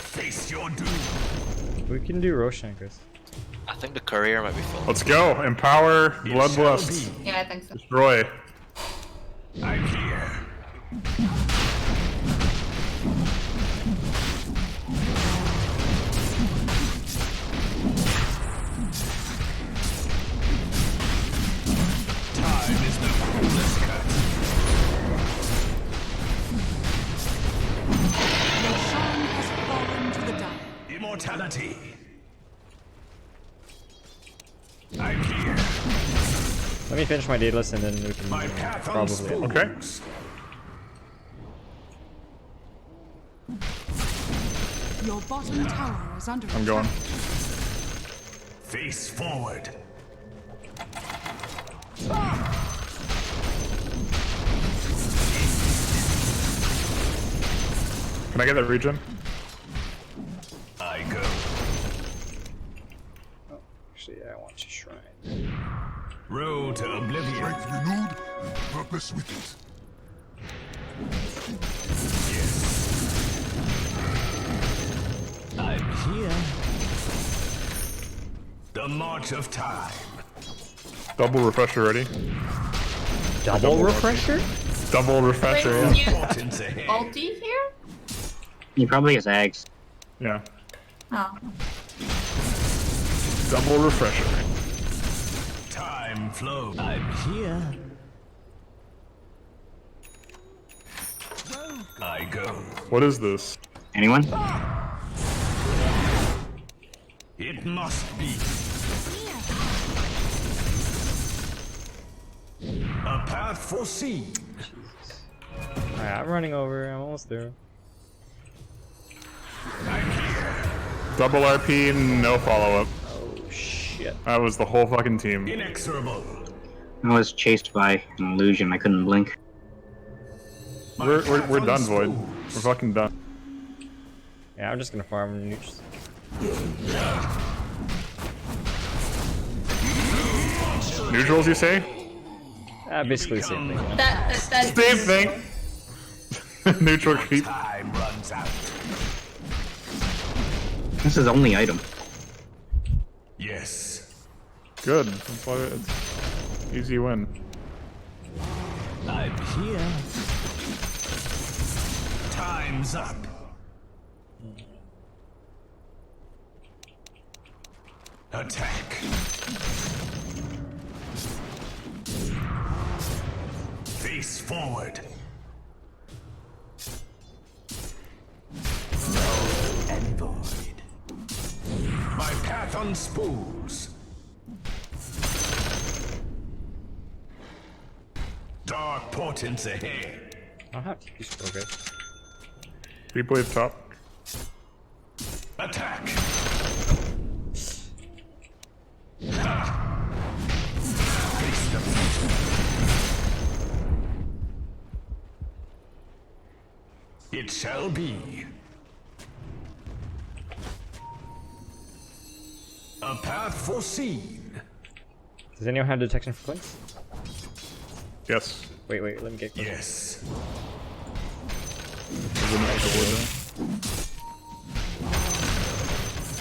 Face your doom. We can do Roshan, Chris. I think the courier might be full. Let's go. Empower. Bloodlust. Yeah, I think so. Destroy. I'm here. Time is the cruelest cut. Roshan has fallen to the dire. Immortality. I'm here. Let me finish my daedalus and then we can My path probably. Okay. Your bottom tower is under I'm attack. going. Face forward. Can I get that regen? I go. Actually, I want to shrine. Road to oblivion. Strength renewed, purpose with it. Yes. I'm here. The march of time. Double refresher ready? Double refresher? Double refresher, Wait, yeah. Importance ahead. Ulti here? He probably has eggs. Yeah. Oh. Double refresher. Time flows. I'm here. I go. What is this? Anyone? It must be. A path foreseen. Alright, I'm running over. I'm almost there. I'm here. Double RP, no follow up. Oh shit. That was the whole fucking team. Inexorable. I was chased by an illusion. I couldn't blink. We're done, Void. We're fucking done. Yeah, I'm just gonna farm nukes. Neutrals, you say? Basically the same thing. Yeah. That Same thing. Neutral creep. Time runs out. This is only item. Yes. Good. That's why it's easy win. I'm here. Time's up. Attack. Face forward. Null and void. My path unspools. Dark portents ahead. I don't have TP scroll, guys. Creep wave top. Attack. Face the future. It shall be. A path foreseen. Does anyone have detection for clicks? Yes. Wait, let me get closer. Yes.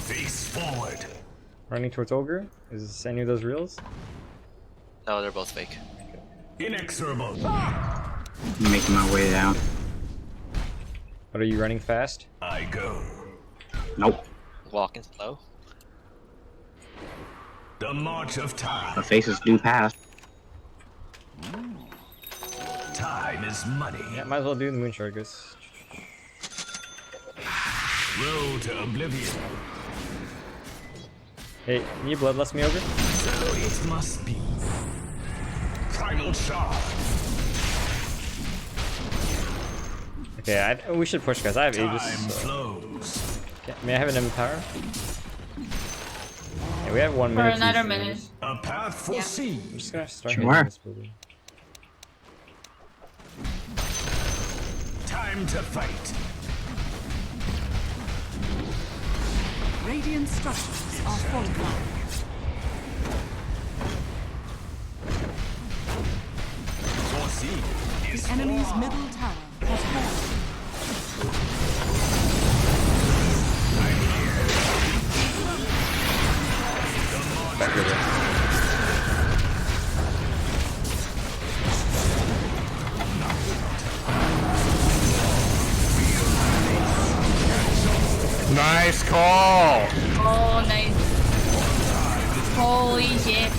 Face forward. Running towards Ogre? Is any of those reals? No, they're both fake. Inexorable. I'm making my way down. What, are you running fast? I go. Nope. Walking slow. The march of time. The faces do pass. Time is money. Yeah, might as well do the moon charges. Road to oblivion. Hey, need bloodlust me, Ogre? So it must be. Primal charge. Okay, we should push, guys. I have Aegis. Time So. flows. Okay, may I have an Empower? Yeah, we have 1 For minute. another minute. A path foreseen. I'm just gonna start Sure. hitting this building. Time to fight. Radiant structures are fortified. Foreseen is The enemy's middle tower has fallen. Nice call. Oh, nice. Holy shit.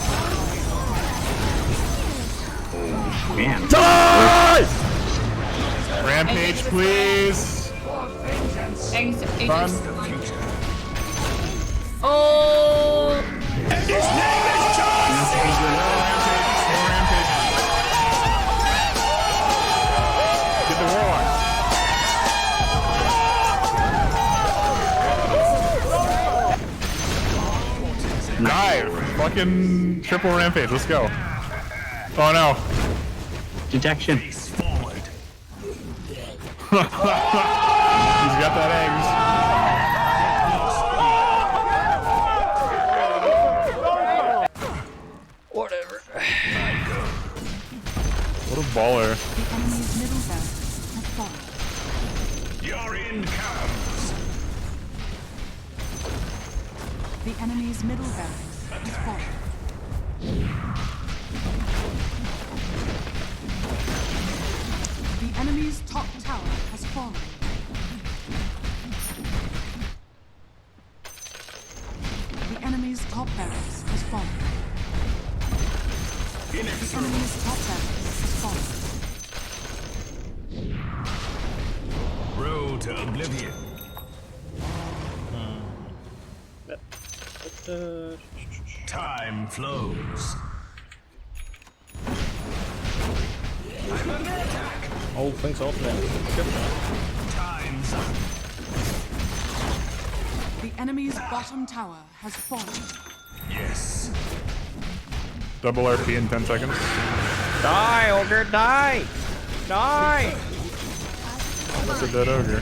Man. Die! Rampage, please. Run. Oh. his name is Get the warlock. Die! Fucking triple rampage. Let's go. Oh no. Detection. forward. He's got that eggs. Whatever. What a baller. The enemy's middle barracks has fallen. Your end comes. The enemy's middle barracks has fallen. The enemy's top tower has fallen. The enemy's top barracks has fallen. The enemy's top barracks has fallen. Road to oblivion. Time flows. I'm under attack. Oh, thanks ultimate. Time's up. The enemy's bottom tower has fallen. Yes. Double RP in 10 seconds. Die, Ogre, die! Die! That's a dead ogre.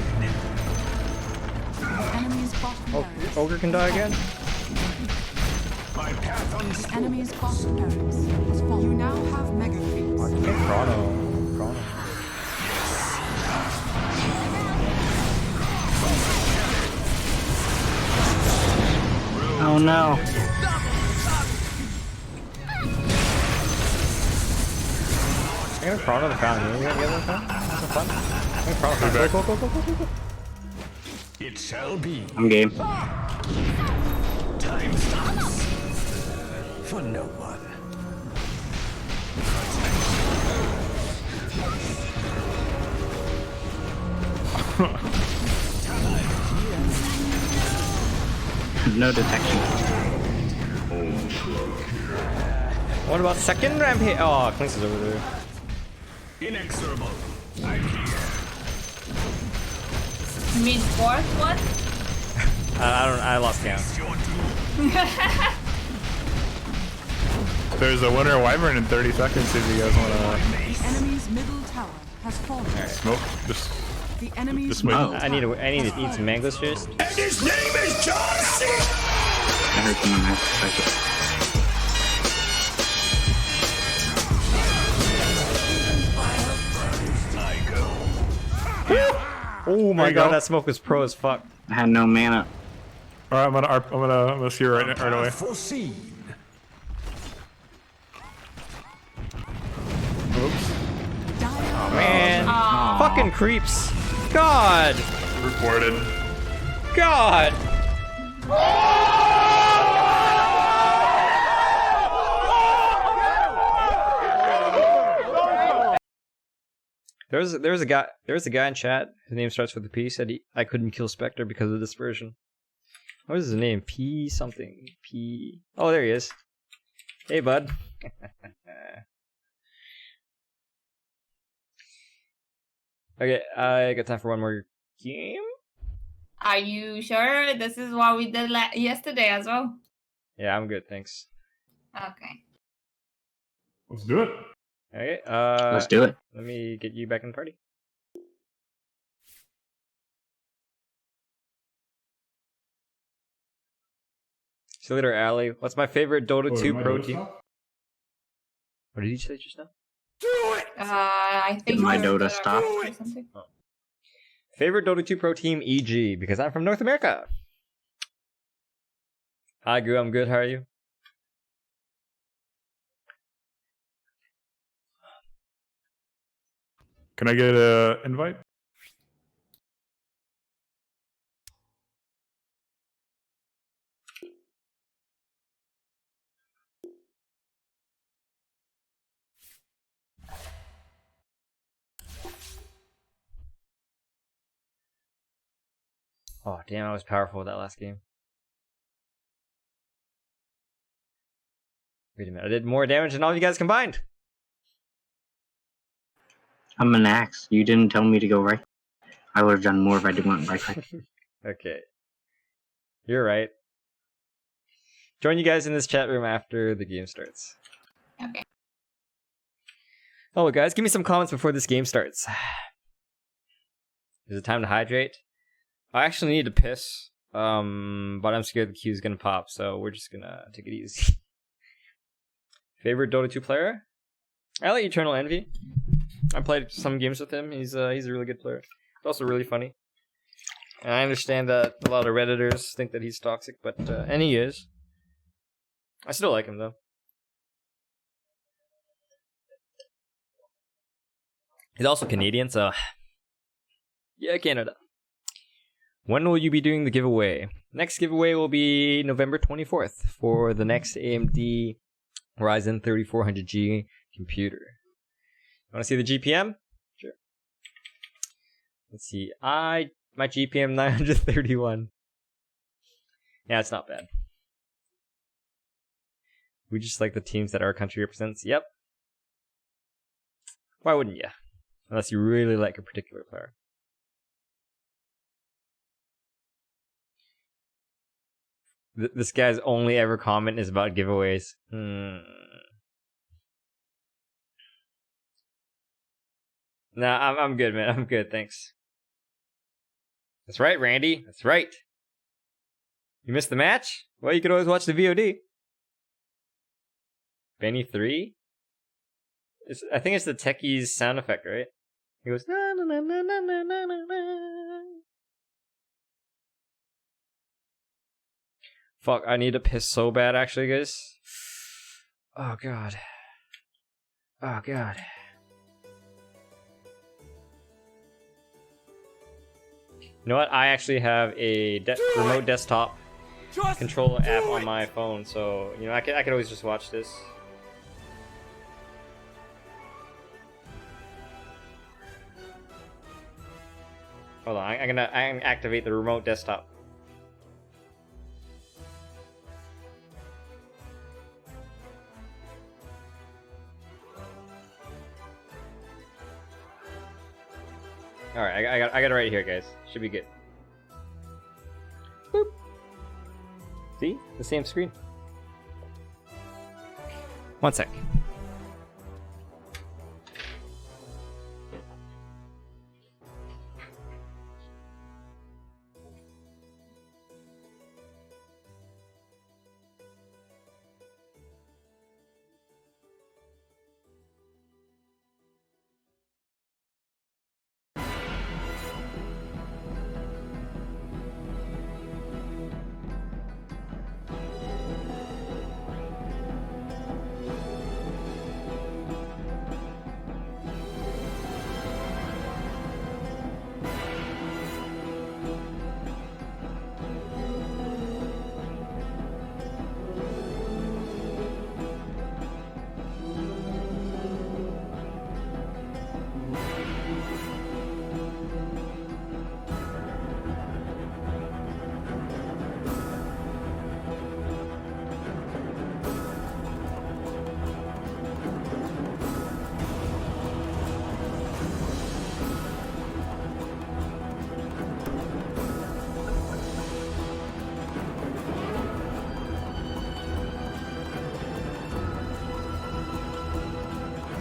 The enemy's bottom Oh, barracks. Ogre can die again? My path on The enemy's bottom barracks has fallen. You now have mega creeps. Chrono. Oh no. I'm gonna Chrono the fountain. You gonna get that fountain? Have fun? I'm gonna Chrono the fountain. Go, go, go, go, go, go. It shall be. I'm game. Time stops. For no one. No detection. What about second rampage? Oh, Clinks is over there. Inexorable. I'm here. You mean fourth one? I lost count. There's a winter wyvern in 30 seconds if you guys want to The enemy's middle tower has fallen. smoke. Just The enemy's wait. I need to eat some mangoes first. And his name is John C. I heard someone have to strike it. Oh my you god, go. that smoke was pro as fuck. I had no mana. Alright, I'm gonna see you right away. Foreseen. Fucking creeps. God. Reported. God. There was a guy in chat. His name starts with a P. Said I couldn't kill Spectre because of dispersion. What is his name? P something. P. Oh, there he is. Hey, bud. Okay, I got time for one more game. Are you sure? This is what we did yesterday as well. Yeah, I'm good, thanks. Okay. Let's do it. Okay, Let's do it. Let me get you back in the party. See you later, Allie. What's my favorite Dota 2 pro team? What did you say just now? I think My it's Dota or stop. something. Oh. Favorite Dota 2 pro team, EG, because I'm from North America. Hi, Goo. I'm good. How are you? Can I get an invite? Oh, damn, I was powerful with that last game. Wait a minute, I did more damage than all of you guys combined. I'm an axe. You didn't tell me to go right. I would have done more if I didn't want right click. Okay. You're right. Join you guys in this chat room after the game starts. Okay. Oh, guys, give me some comments before this game starts. Is it time to hydrate? I actually need to piss, but I'm scared the queue is gonna pop, so we're just gonna take it easy. Favorite Dota 2 player? I like Eternal Envy. I played some games with him. He's a really good player. He's also really funny. And I understand that a lot of Redditors think that he's toxic, but and he is. I still like him though. He's also Canadian, so yeah, Canada. When will you be doing the giveaway? Next giveaway will be November 24th for the next AMD Ryzen 3400G computer. You want to see the GPM? Sure. Let's see. My GPM 931. Yeah, it's not bad. We just like the teams that our country represents. Yep. Why wouldn't you? Unless you really like a particular player. This guy's only ever comment is about giveaways. Nah, I'm good, man. I'm good, thanks. That's right, Randy. That's right. You missed the match? Well, you could always watch the VOD. Benny 3? I think it's the Techie's sound effect, right? He goes, na na na na na na na na. Fuck, I need to piss so bad, actually, guys. Oh, God. Oh, God. You know what? I actually have a remote desktop controller app on my phone, so, you know, I could always just watch this. Hold on, I'm gonna activate the remote desktop. Alright, I got it right here, guys. Should be good. Boop. See? The same screen. One sec.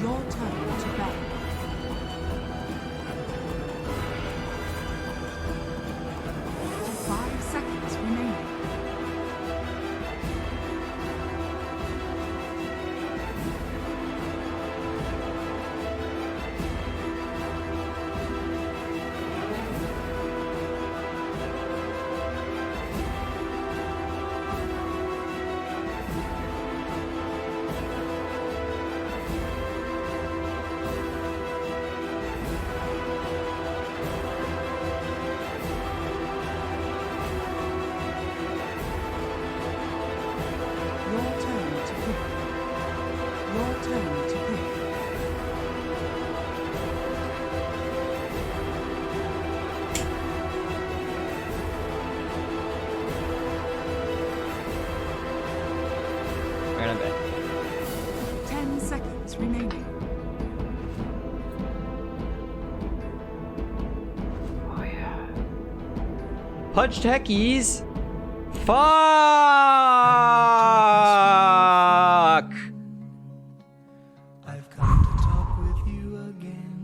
Your turn to battle. 5 seconds remaining. Right on back. 10 seconds remaining. Oh yeah. Punch techies. Fuck. I've come to talk with you again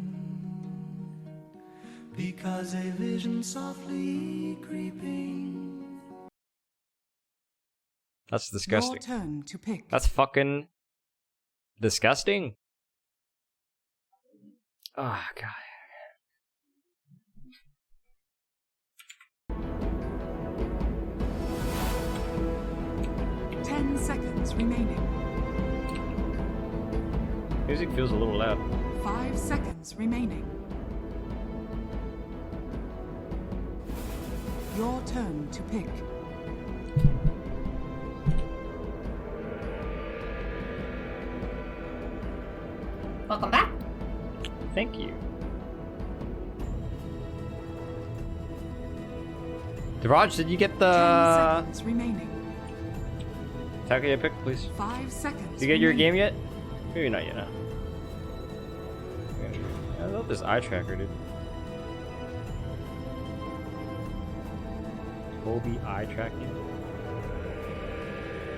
because a vision softly creeping. That's disgusting. Your turn to pick. That's fucking disgusting. Oh god. Seconds remaining. Music feels a little loud. 5 seconds remaining. Your turn to pick. Welcome back. Thank you. Diraj, did you get the 10 seconds remaining. Takuya pick, please? 5 seconds. Did you get your remaining. game yet? Maybe not yet, no. I love this eye tracker, dude. Colby eye tracking.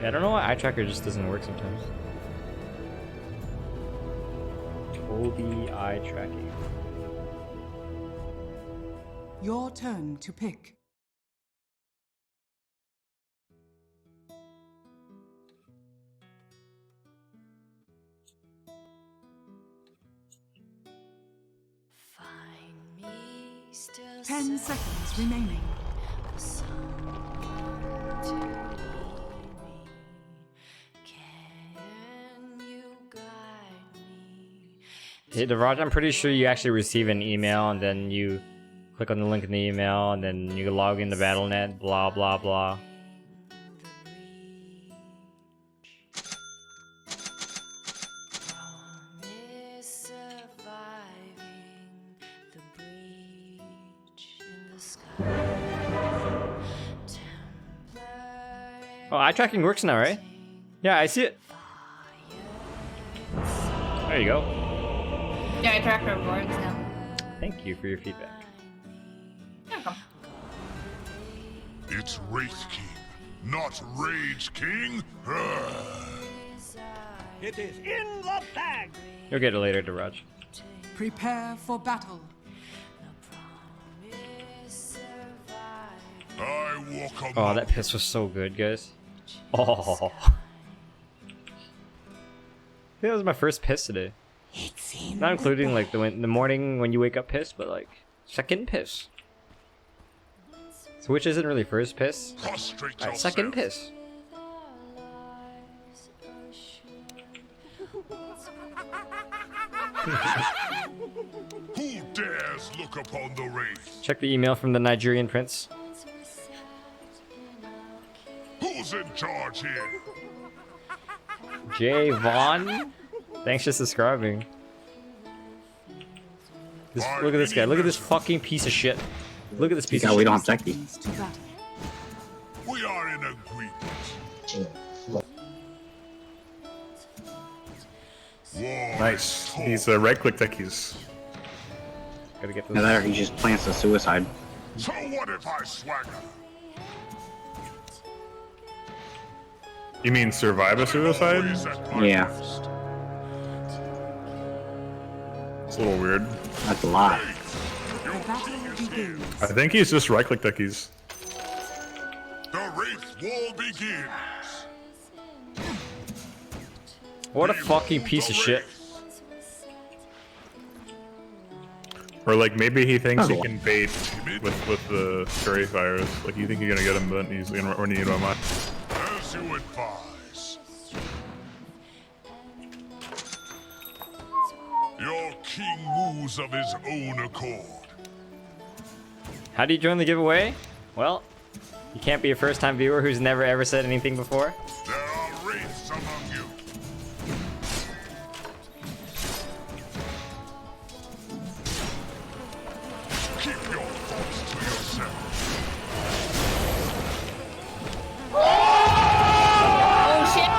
Yeah, I don't know why eye tracker just doesn't work sometimes. Colby eye tracking. Your turn to pick. Find me still 10 seconds remaining. Hey, Diraj, I'm pretty sure you actually receive an email and then you click on the link in the email and then you can log into Battle.net, blah blah blah. Oh, eye tracking works now, right? Yeah, I see it. There you go. Yeah, I tracker works now. Thank you for your feedback. Welcome. It's Wraith King, not Rage King. It is in the bag. You'll get it later, Diraj. Prepare for battle. I walk among Oh, that piss was so good, guys. Oh. That was my first piss today. Not including like the morning when you wake up piss, but like second piss. So which isn't really first piss. Alright, second piss. Who dares look upon the Wraith? Check the email from the Nigerian prince. Who's in charge here? Jay Vaughn? Thanks for subscribing. Look at this guy. Look at this fucking piece of shit. Look at this piece of shit. We don't have Zeki. We are in agreement. Nice. These right-click techies. Gotta get Either that or he just plants a suicide. So what if I swagger? You mean survive a suicide? Yeah. It's a little weird. That's a lot. The battle begins. I think he's just right-click techies. The Wraith War begins. What a fucking piece of shit. Or like maybe he thinks he Oh. can bait with the Fury Fires. Like you think you're gonna get him, but he's gonna run you on mine. As you advise. Your king moves of his own accord. How do you join the giveaway? Well, you can't be a first-time viewer who's never ever said anything before. There are wraiths among you. Keep your thoughts to yourself. Oh shit!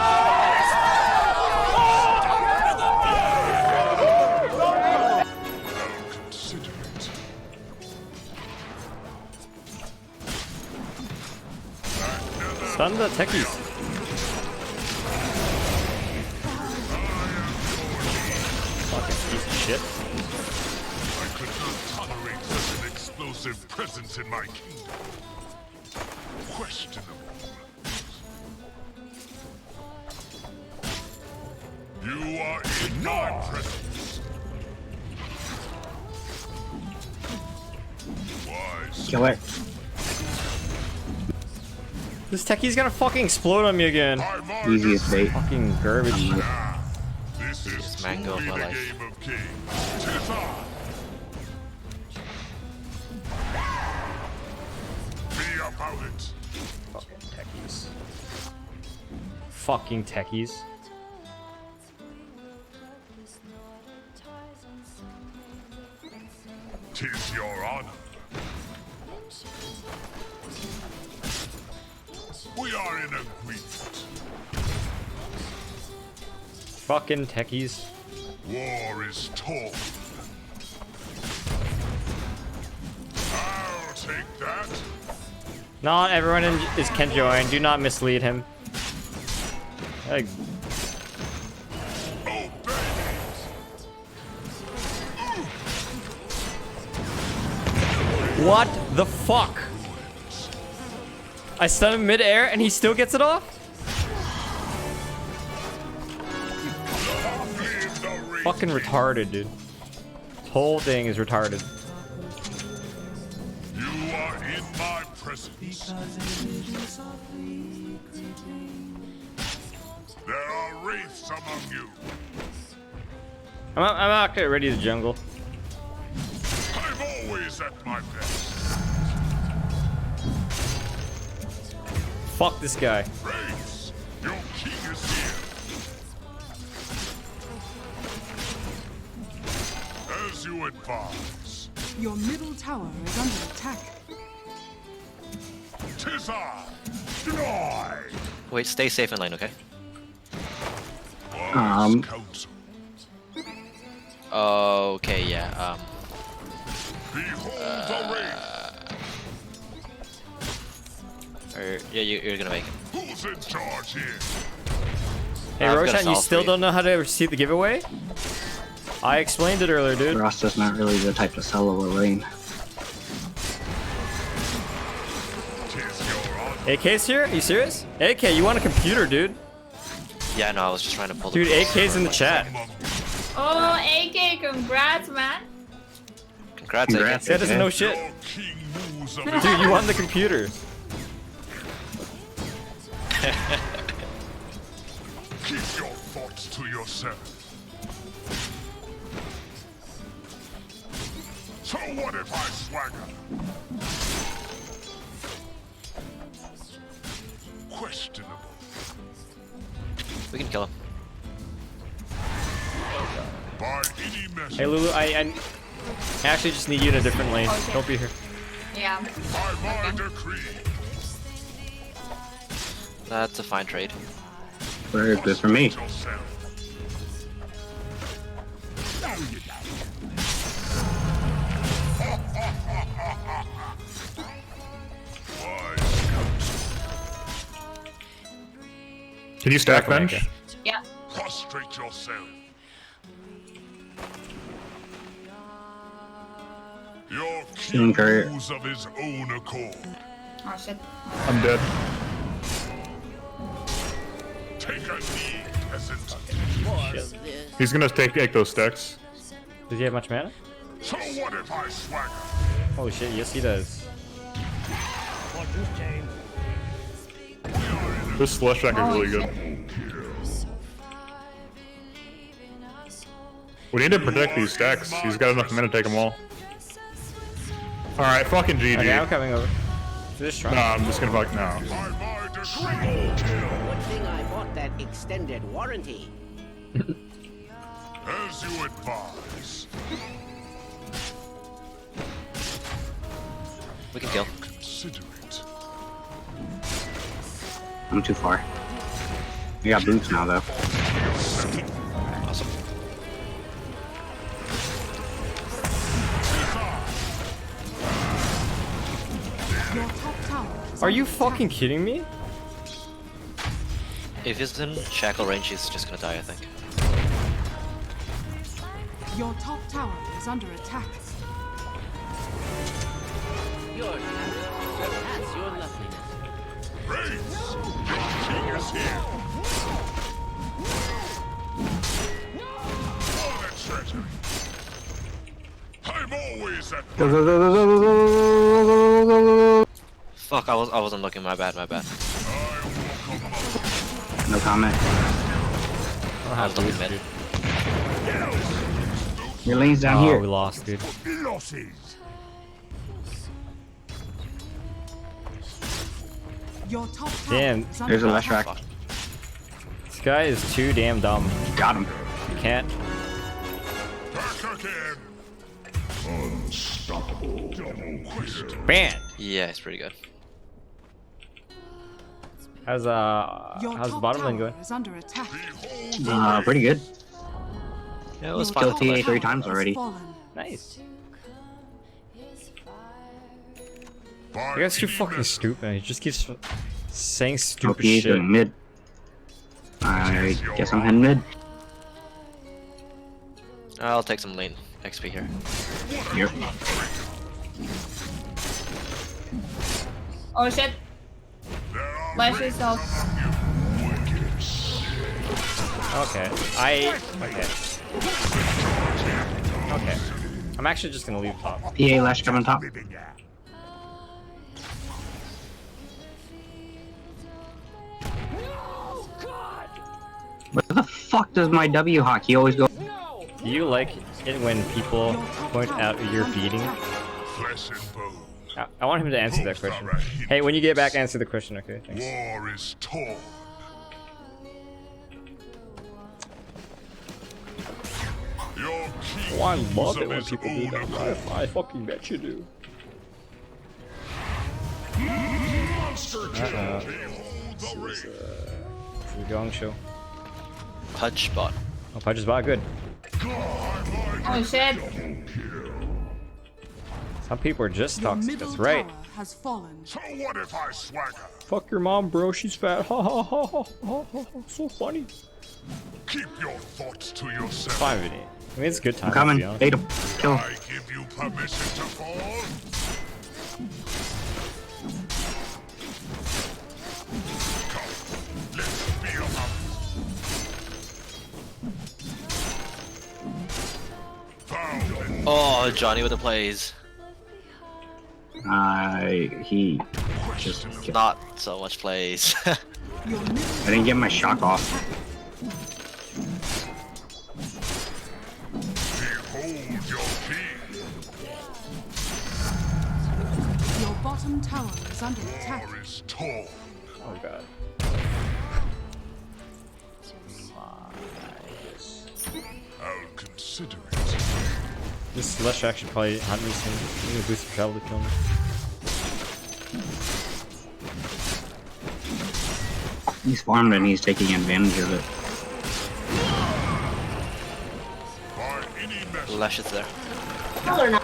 I'll consider it. Stun the techies. Fucking piece of shit. I could not tolerate such an explosive presence in my kingdom. Questionable. You are in my presence. Wise. Kill it. This techie's gonna fucking explode on me again. Easiest bait. Fucking garbage. This is Just mango truly for the life. game of kings. Tis I. Be about it. Fucking techies. Fucking techies. Tis your honor. We are in agreement. Fucking techies. War is torn. I'll take that. Not everyone can join. Do not mislead him. Like, what the fuck? I stun him mid-air and he still gets it off? Fucking retarded, dude. This whole thing is retarded. You are in my presence. There are wraiths among you. I'm out get ready to jungle. I'm always at my best. Fuck this guy. Wraiths, your king is here. As you advise. Your middle tower is under attack. Tis I. Die. Wait, stay safe in lane, okay? Counsel. Okay, yeah. Behold the wraith. Yeah, you're gonna make it. Who's in charge here? Hey, I was gonna Roshan, you solve still for you. don't know how to receive the giveaway? I explained it earlier, dude. Rosta's not really the type to solo a lane. AK's here? Are you serious? AK, you want a computer, dude? Yeah, no, I was just trying to pull Dude, the AK's in the chat. Oh, AK, congrats, man. Congrats, Congrats, That doesn't AK. know shit. Dude, you won the computer. Keep your thoughts to yourself. So what if I swagger? Questionable. We can kill him. By any measure. Hey, Lulu, I actually just need you in a different lane. Okay. Don't be here. Yeah. By my decree. That's a fine trade. Very good for me. Yourself. Can you stack bench? Yeah. Prostrate yourself. Stealing courier. Moves of his own accord. Oh shit. I'm dead. Take a knee, peasant. He's gonna take those stacks. Does he have much mana? So what if I swagger? Holy shit, yes he does. This slush track is really good. We need to protect these stacks. He's got enough mana to take them all. Alright, fucking GG. Okay, I'm coming over. Just try. No, I'm just gonna fuck no. Good thing I bought that extended warranty. As you advise. We can kill. Consider it. I'm too far. We got boots now, though. Awesome. Your top tower is Are you under fucking attack. kidding me? If he's in shackle range, he's just gonna die, I think. Your top tower is under attack. That's your loveliness. Praise! Your king is here! For the treasure! I'm always at Fuck, I wasn't looking. My bad. No comment. I was looking mid. Your lane's down here. We lost, dude. losses! Your top tower Damn. is under There's a attack. left rack. This guy is too damn dumb. Got him. You can't. Back again! Unstoppable double quick. Ban! Yeah, it's pretty good. Your How's the top bottom lane tower going? is under attack. Pretty good. Yeah, it was Killed fine. TA 3 times already. Fallen. Nice. By You guys too any fucking method. stupid. He just keeps saying stupid OP is shit. doing mid. I guess I'm heading mid. I'll take some lane XP here. Yep. Oh shit. Flash is off. Okay. Okay. I'm actually just gonna leave top. PA Lash coming top. Where the fuck does my W hawk? He always go. Do you like it when people point out you're beating? Flesh and bone. I want him to answer that question. Hey, when you get back, answer the question, okay? Thanks. War is torn. Your king Oh, I love moves it of when his people do own that. accord. I fucking bet you do. Monster kill. Uh-oh. Behold the rain. Gong show. Pudge bot. Oh, Pudge is bot, good. Oh shit. Some people are just Your toxic, middle that's right. tower has fallen. So what if I swagger? Fuck your mom, bro, she's fat. Ha ha ha ha ha ha. So funny. Keep your thoughts to yourself. Fine, Vinny. I mean, it's a good time. I'm coming. To be honest. Bait him. Kill him. I give you permission to fall. Come, let's be about found. Oh, Johnny with the plays. He just. Not so much plays. Your middle I didn't get my shock off. Behold your king. Your bottom tower is under attack. War is torn. Oh god. I'll consider it. This Lush should probably hunt me soon. I'm gonna boost for travel to kill me. He's farmed and he's taking advantage of it. By any method. Lash is there. I walk among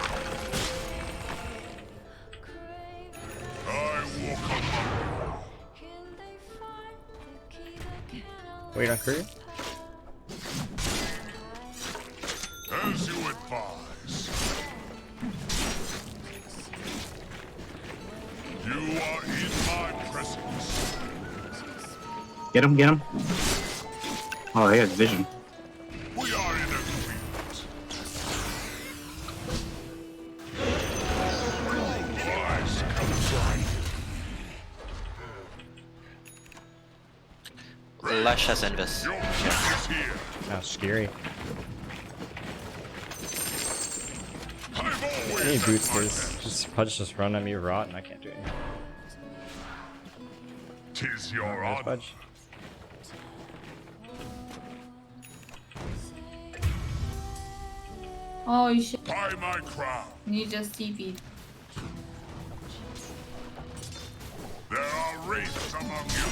Wait on Courier? as you advise. Get him, get him. Oh, he has vision. We are in agreement. Wise counsel. Lash has Invis. Your king is here. That's scary. I've I always need had boots, my please. best. Just Pudge just run at me rot and I can't do anything. 'Tis your There's honor. Pudge. Oh, you should. By my crown. You just TP'd. There are wraiths among you.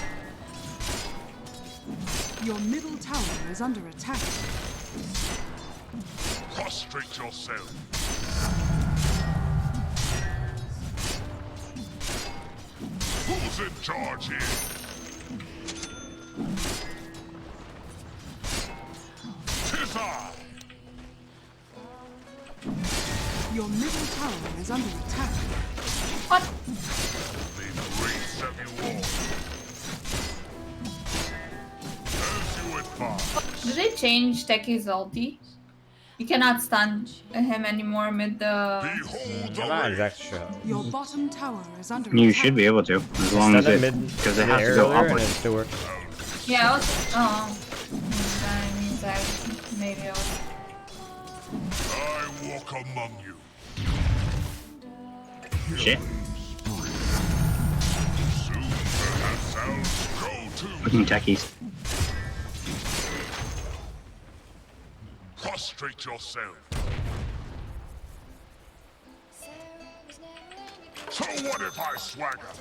Your middle tower is under attack. Prostrate yourself. Who's in charge here? Tis I. Your middle tower is under attack. What? The wraiths have you all. As you advise. Did they change Techi's ulti? You cannot stun him anymore mid the. Behold I'm not exactly sure. Your bottom tower is under You attack. should be able to, as long as Stun it, it mid because it mid has to go earlier and upward. it still works. Yeah, I was. Oh. That means I maybe I was. I walk among you. Shit. Soon perhaps I'll go too. Fucking techies. Prostrate yourself. So what if I swagger?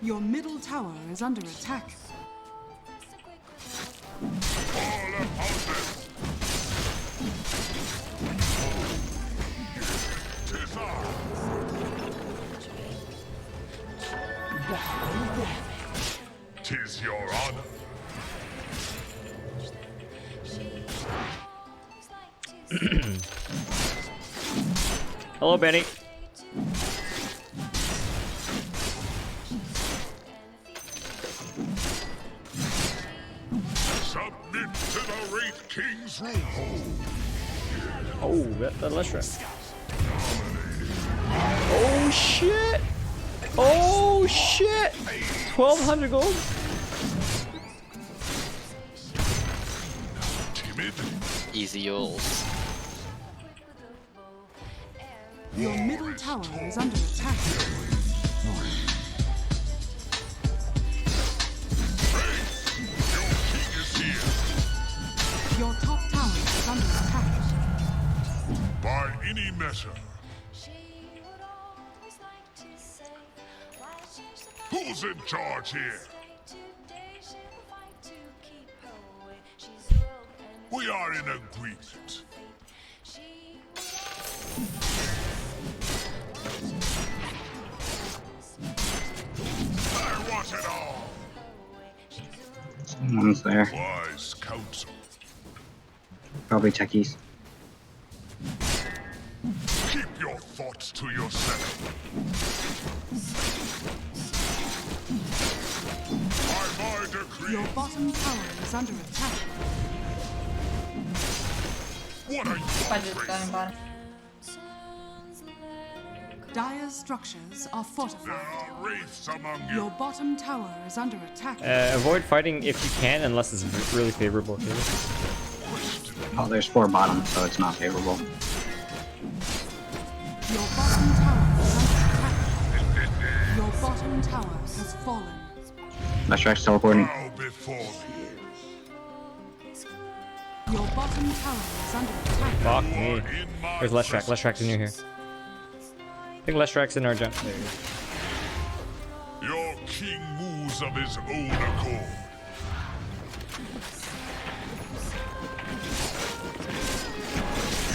Your middle tower is under attack. All upon them. Tis I. Tis your honor. Hello, Benny. Submit to the Wraith King's rule. Oh, that Leshrac. Oh shit! Oh shit! 1200 gold? Timid. Easy yours. Your middle tower is under attack. Your king is here. Your top tower is under attack. By any measure. Who's in charge here? We are in agreement. I want it all. Someone's there. Wise counsel. Probably techies. Keep your thoughts to yourself. By my decree. Your bottom tower is under attack. What are you? Pudge is going bottom. Dire's structures are fortified. There are wraiths among you. Your bottom tower is under attack. Avoid fighting if you can, unless it's really favorable to you. Oh, there's 4 bottom, so it's not favorable. Your bottom tower is under attack. Your bottom tower has fallen. Leshrac's teleporting. Bow before me. Your bottom tower is under attack. Fuck me. There's Leshrac. Leshrac's in here. I think Leshrac's in our jump. There he is. Your king moves of his own accord.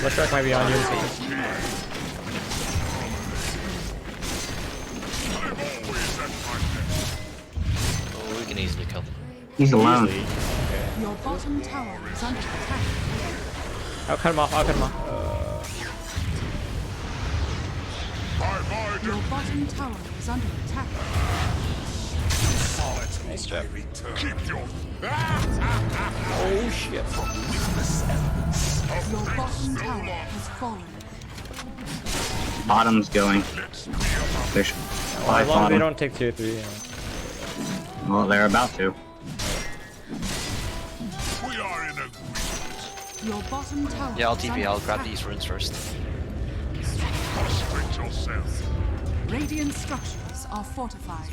Leshrac might be on you. I've always at my best. Oh, we can easily kill them. He's alone. Easily. Your bottom tower is under attack. I'll cut him off. I'll cut him off. By my Your bottom tower is under attack. Nice job. Keep your Oh shit. Your bottom tower has fallen. Bottom's going. There's Well, five as long as they bottom. don't take tier 3. Yeah. Well, they're about to. We are in agreement. Your bottom tower. Yeah, I'll is TP. under I'll grab attack. these runes first. Prostrate yourself. Radiant structures are fortified.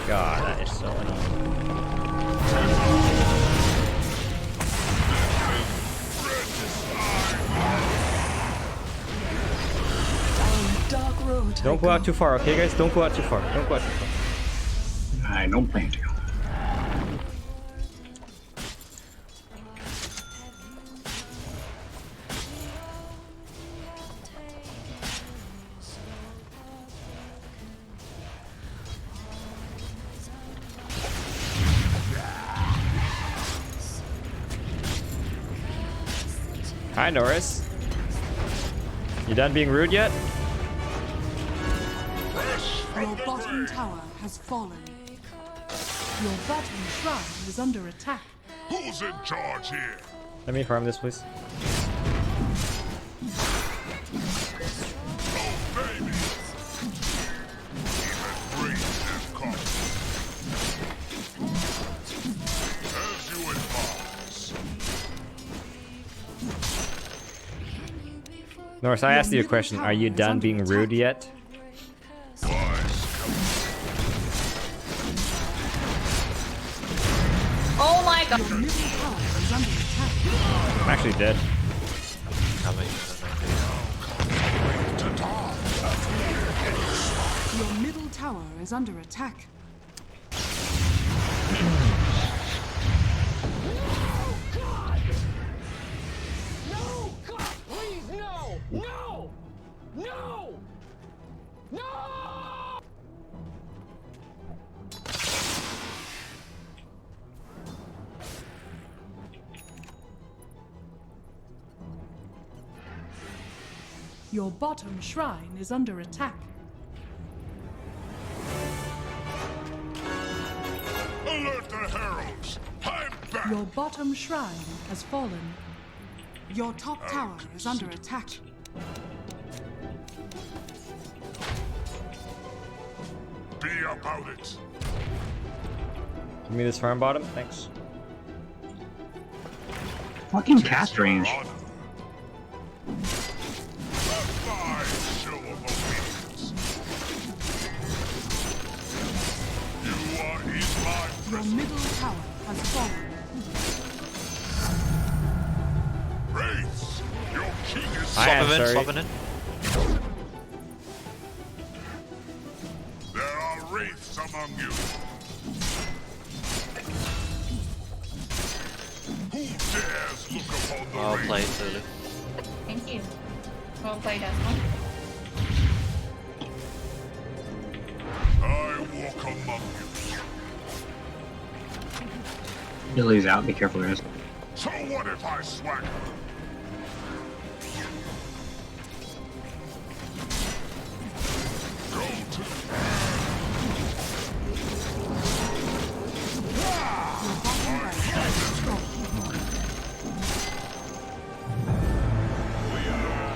God, that is so annoying. Don't go out too far, okay guys? Don't go out too far. Don't go out too far. I don't plan to. Hi, Norris. You done being rude yet? Your bottom tower has fallen. Your bottom shrine is under attack. Who's in charge here? Let me farm this, please. Norris, I asked you a question. Are you done being rude yet? Oh my god! Your middle tower is under attack. I'm actually dead. Coming. Your middle tower is under attack. Your bottom shrine is under attack. Alert the heralds! I'm back! Your bottom shrine has fallen. Your top tower is under attack. Be about it! Give me this farm bottom, thanks. Fucking cast range. Show of obedience. You are in my Your middle tower has fallen. Wraiths! Your king is I am sorry. Swapping in. There are wraiths among you. Who dares look upon the I'll wraith? play Lulu. Thank you. We'll play that one. I walk among you. Lily's out. Be careful, guys. So what if I swagger? Go to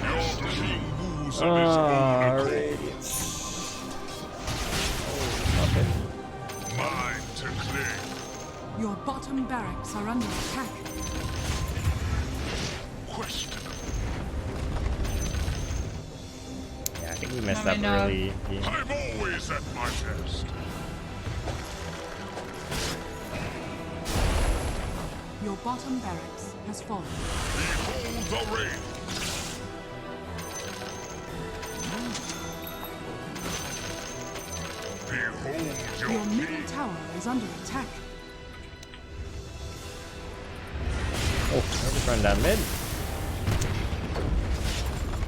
your king moves of his own accord. Radiance. Mine to claim. Your bottom barracks are under attack. Questionable. Yeah, I think we messed I up know. early. Yeah. I'm always at my best. Your bottom barracks has fallen. Behold the rain. Behold Your your middle tower is under attack. Oh, I'll just run down mid.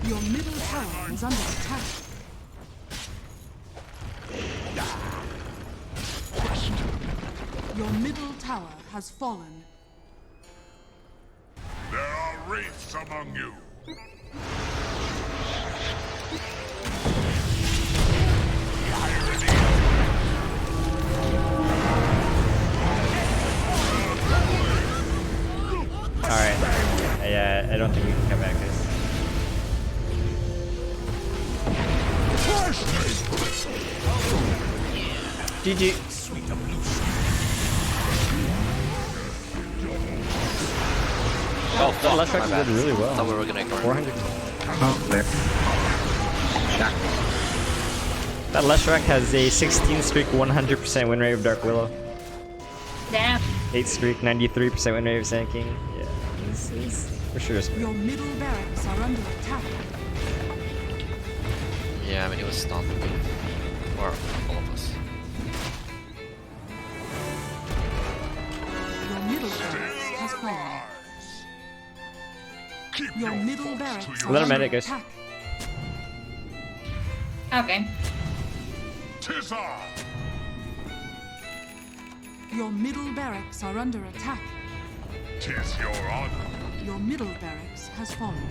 Your middle tower is under attack. Your middle tower has fallen. There are wraiths among you. Yeah, I don't think we can come back, guys. GG. Oh, fuck. Last track did really well. I thought we were gonna ignore 400. Oh, there. Shack. That Leshrac has a 16 streak, 100% win rate of Dark Willow. Damn. 8 streak, 93% win rate of Sand King. Yeah, this is for sure. Your middle barracks are under attack. Yeah, I mean, it was stunned. Or all of us. Your middle barracks has fallen. Your middle barracks are Let him under edit, guys. attack. Okay. Your middle barracks are under attack. Tis your honor. Your middle barracks has fallen.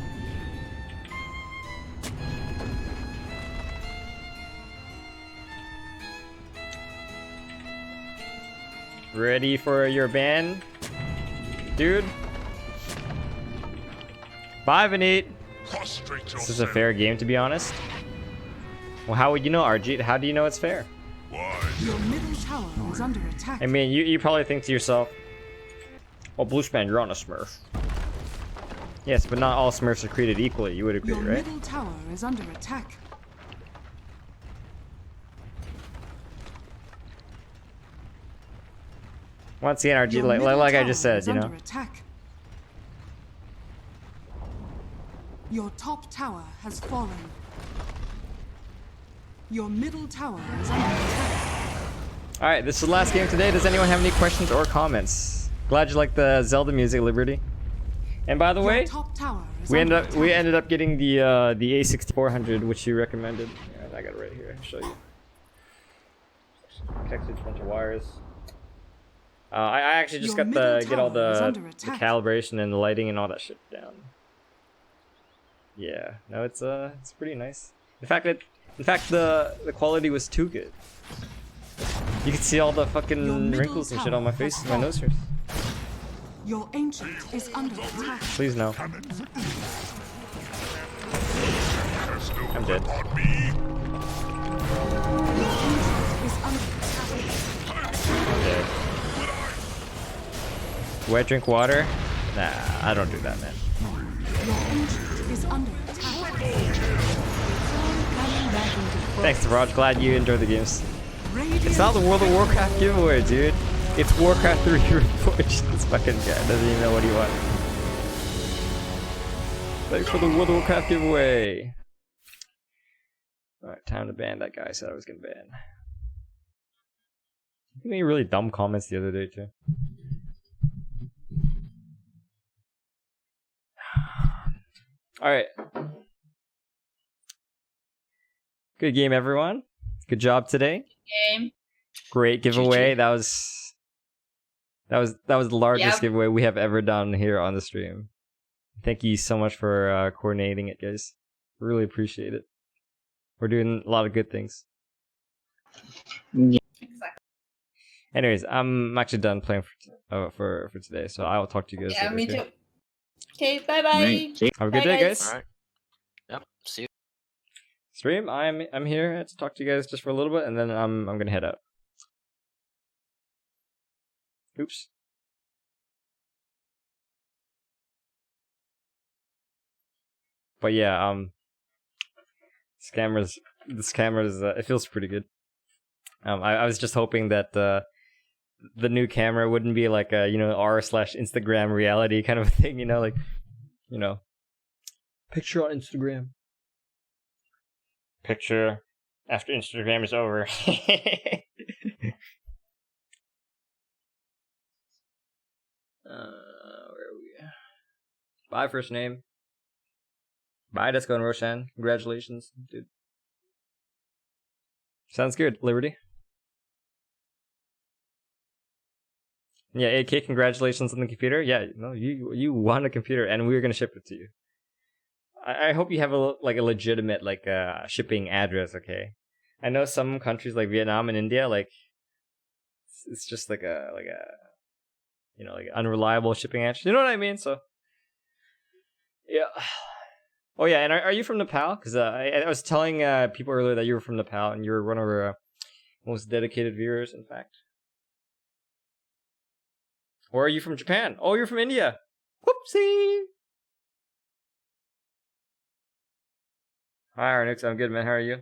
Ready for your ban, dude? 5 and 8. This is a fair game, to be honest. Well, how would you know, Arjeet? How do you know it's fair? Your middle tower is under attack. I mean, you probably think to yourself, "Oh, Bluespan, you're on a Smurf." Yes, but not all Smurfs are created equally. You would agree, Your right? middle tower is under attack. Once again, Arjeet, Your like middle I tower just said, is you know. under attack. Your top tower has fallen. Your middle tower is under attack. All right, this is the last game today. Does anyone have any questions or comments? Glad you like the Zelda music, Liberty. And by the way, Top tower is we under ended up getting the A6400, which you recommended. Yeah, I got it right here. I'll show you. Connected a bunch of wires. I actually just Your got the middle get all tower is the under attack. calibration and the lighting and all that shit down. Yeah, no, it's pretty nice. In fact, the quality was too good. You can see all the fucking wrinkles and shit on my face and my nose hairs. Your ancient is under attack. Please no. I'm dead. Is under attack. I'm dead. Do I drink water? Nah, I don't do that, man. Your ancient is under attack. Thanks, Raj. Glad you enjoyed the games. It's not the World of Warcraft giveaway, dude. It's Warcraft 3 Reforged. This fucking guy doesn't even know what he wants. Thanks for the World of Warcraft giveaway. Alright, time to ban that guy I said I was gonna ban. He made really dumb comments the other day, too. Alright. Good game, everyone. Good job today. Game. Great giveaway. That was the largest giveaway we have ever done here on the stream. Thank you so much for coordinating it, guys. Really appreciate it. We're doing a lot of good things. Yeah. Exactly. Anyways, I'm actually done playing for today, so I will talk to you guys Yeah, later. me okay? too. Okay, bye bye. Have a good day, guys. Alright. Yep, see you. Stream, I'm here to talk to you guys just for a little bit, and then I'm gonna head out. Oops. But yeah, this camera's it feels pretty good. I was just hoping that the new camera wouldn't be like a r/Instagram reality kind of thing, like picture on Instagram. Picture after Instagram is over. Where are we? Bye, first name. Bye, Desko and Roshan. Congratulations, dude. Sounds good, Liberty. Yeah, AK, congratulations on the computer. Yeah, no, you won a computer, and we were gonna ship it to you. I hope you have a legitimate shipping address. Okay, I know some countries like Vietnam and India it's just like an unreliable shipping address. You know what I mean? So Yeah. Oh yeah, and are you from Nepal? Because I was telling people earlier that you were from Nepal, and you were one of our most dedicated viewers, in fact. Or are you from Japan? Oh, you're from India. Whoopsie. Hi, Arnix. I'm good, man. How are you?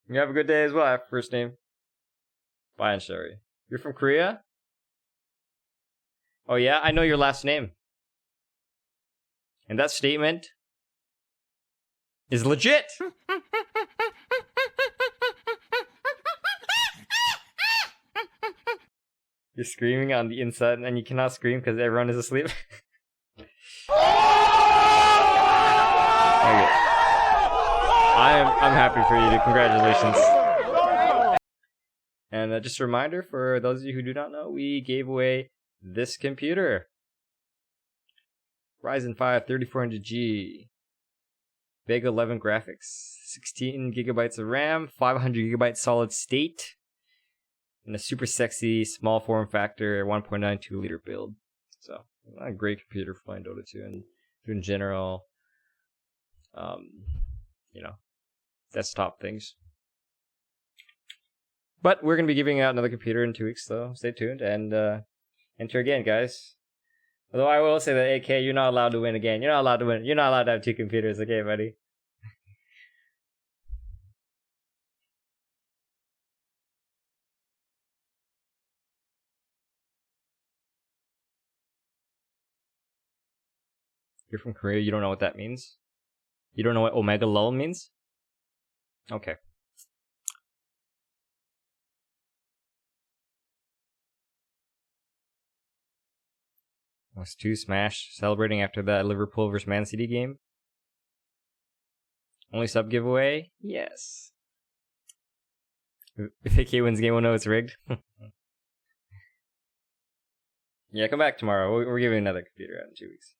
You have a good day as well. I have a first name. Bye, and Sherry. You're from Korea? Oh yeah, I know your last name. And that statement is legit. You're screaming on the inside and you cannot scream because everyone is asleep. Okay. I'm happy for you. Congratulations. And just a reminder for those of you who do not know, we gave away this computer. Ryzen 5 3400G. Vega 11 graphics. 16 gigabytes of RAM. 500 gigabytes solid state. And a super sexy small form factor 1.92 liter build. So, a great computer for playing Dota 2 and in general, you know, desktop things. But we're going to be giving out another computer in 2 weeks, so stay tuned and enter again, guys. Although I will say that, AK, you're not allowed to win again. You're not allowed to win. You're not allowed to have 2 computers, okay, buddy? You're from Korea, you don't know what that means? You don't know what Omega Lull means? Okay. Was 2 Smash celebrating after that Liverpool vs Man City game? Only sub giveaway? Yes. If AK wins game, we'll know it's rigged. Yeah, come back tomorrow. We're giving another computer out in 2 weeks.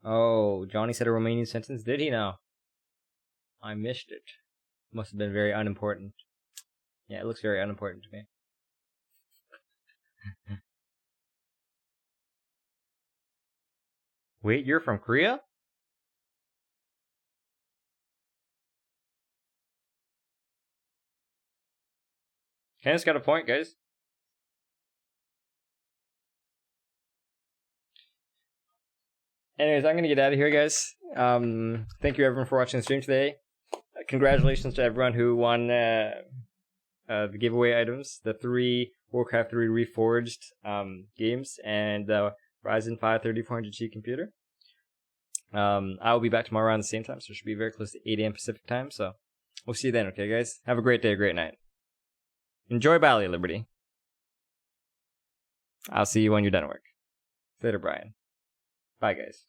Oh, Johnny said a Romanian sentence. Did he now? I missed it. Must have been very unimportant. Yeah, it looks very unimportant to me. Wait, you're from Korea? Kenneth's got a point, guys. Anyways, I'm gonna get out of here, guys. Thank you everyone for watching the stream today. Congratulations to everyone who won the giveaway items, the 3 Warcraft 3 Reforged games, and the Ryzen 5 3400G computer. I will be back tomorrow around the same time, so it should be very close to 8 a.m. Pacific time. So we'll see you then, okay, guys? Have a great day, a great night. Enjoy Bally Liberty. I'll see you when you're done work. Later, Brian. Bye, guys.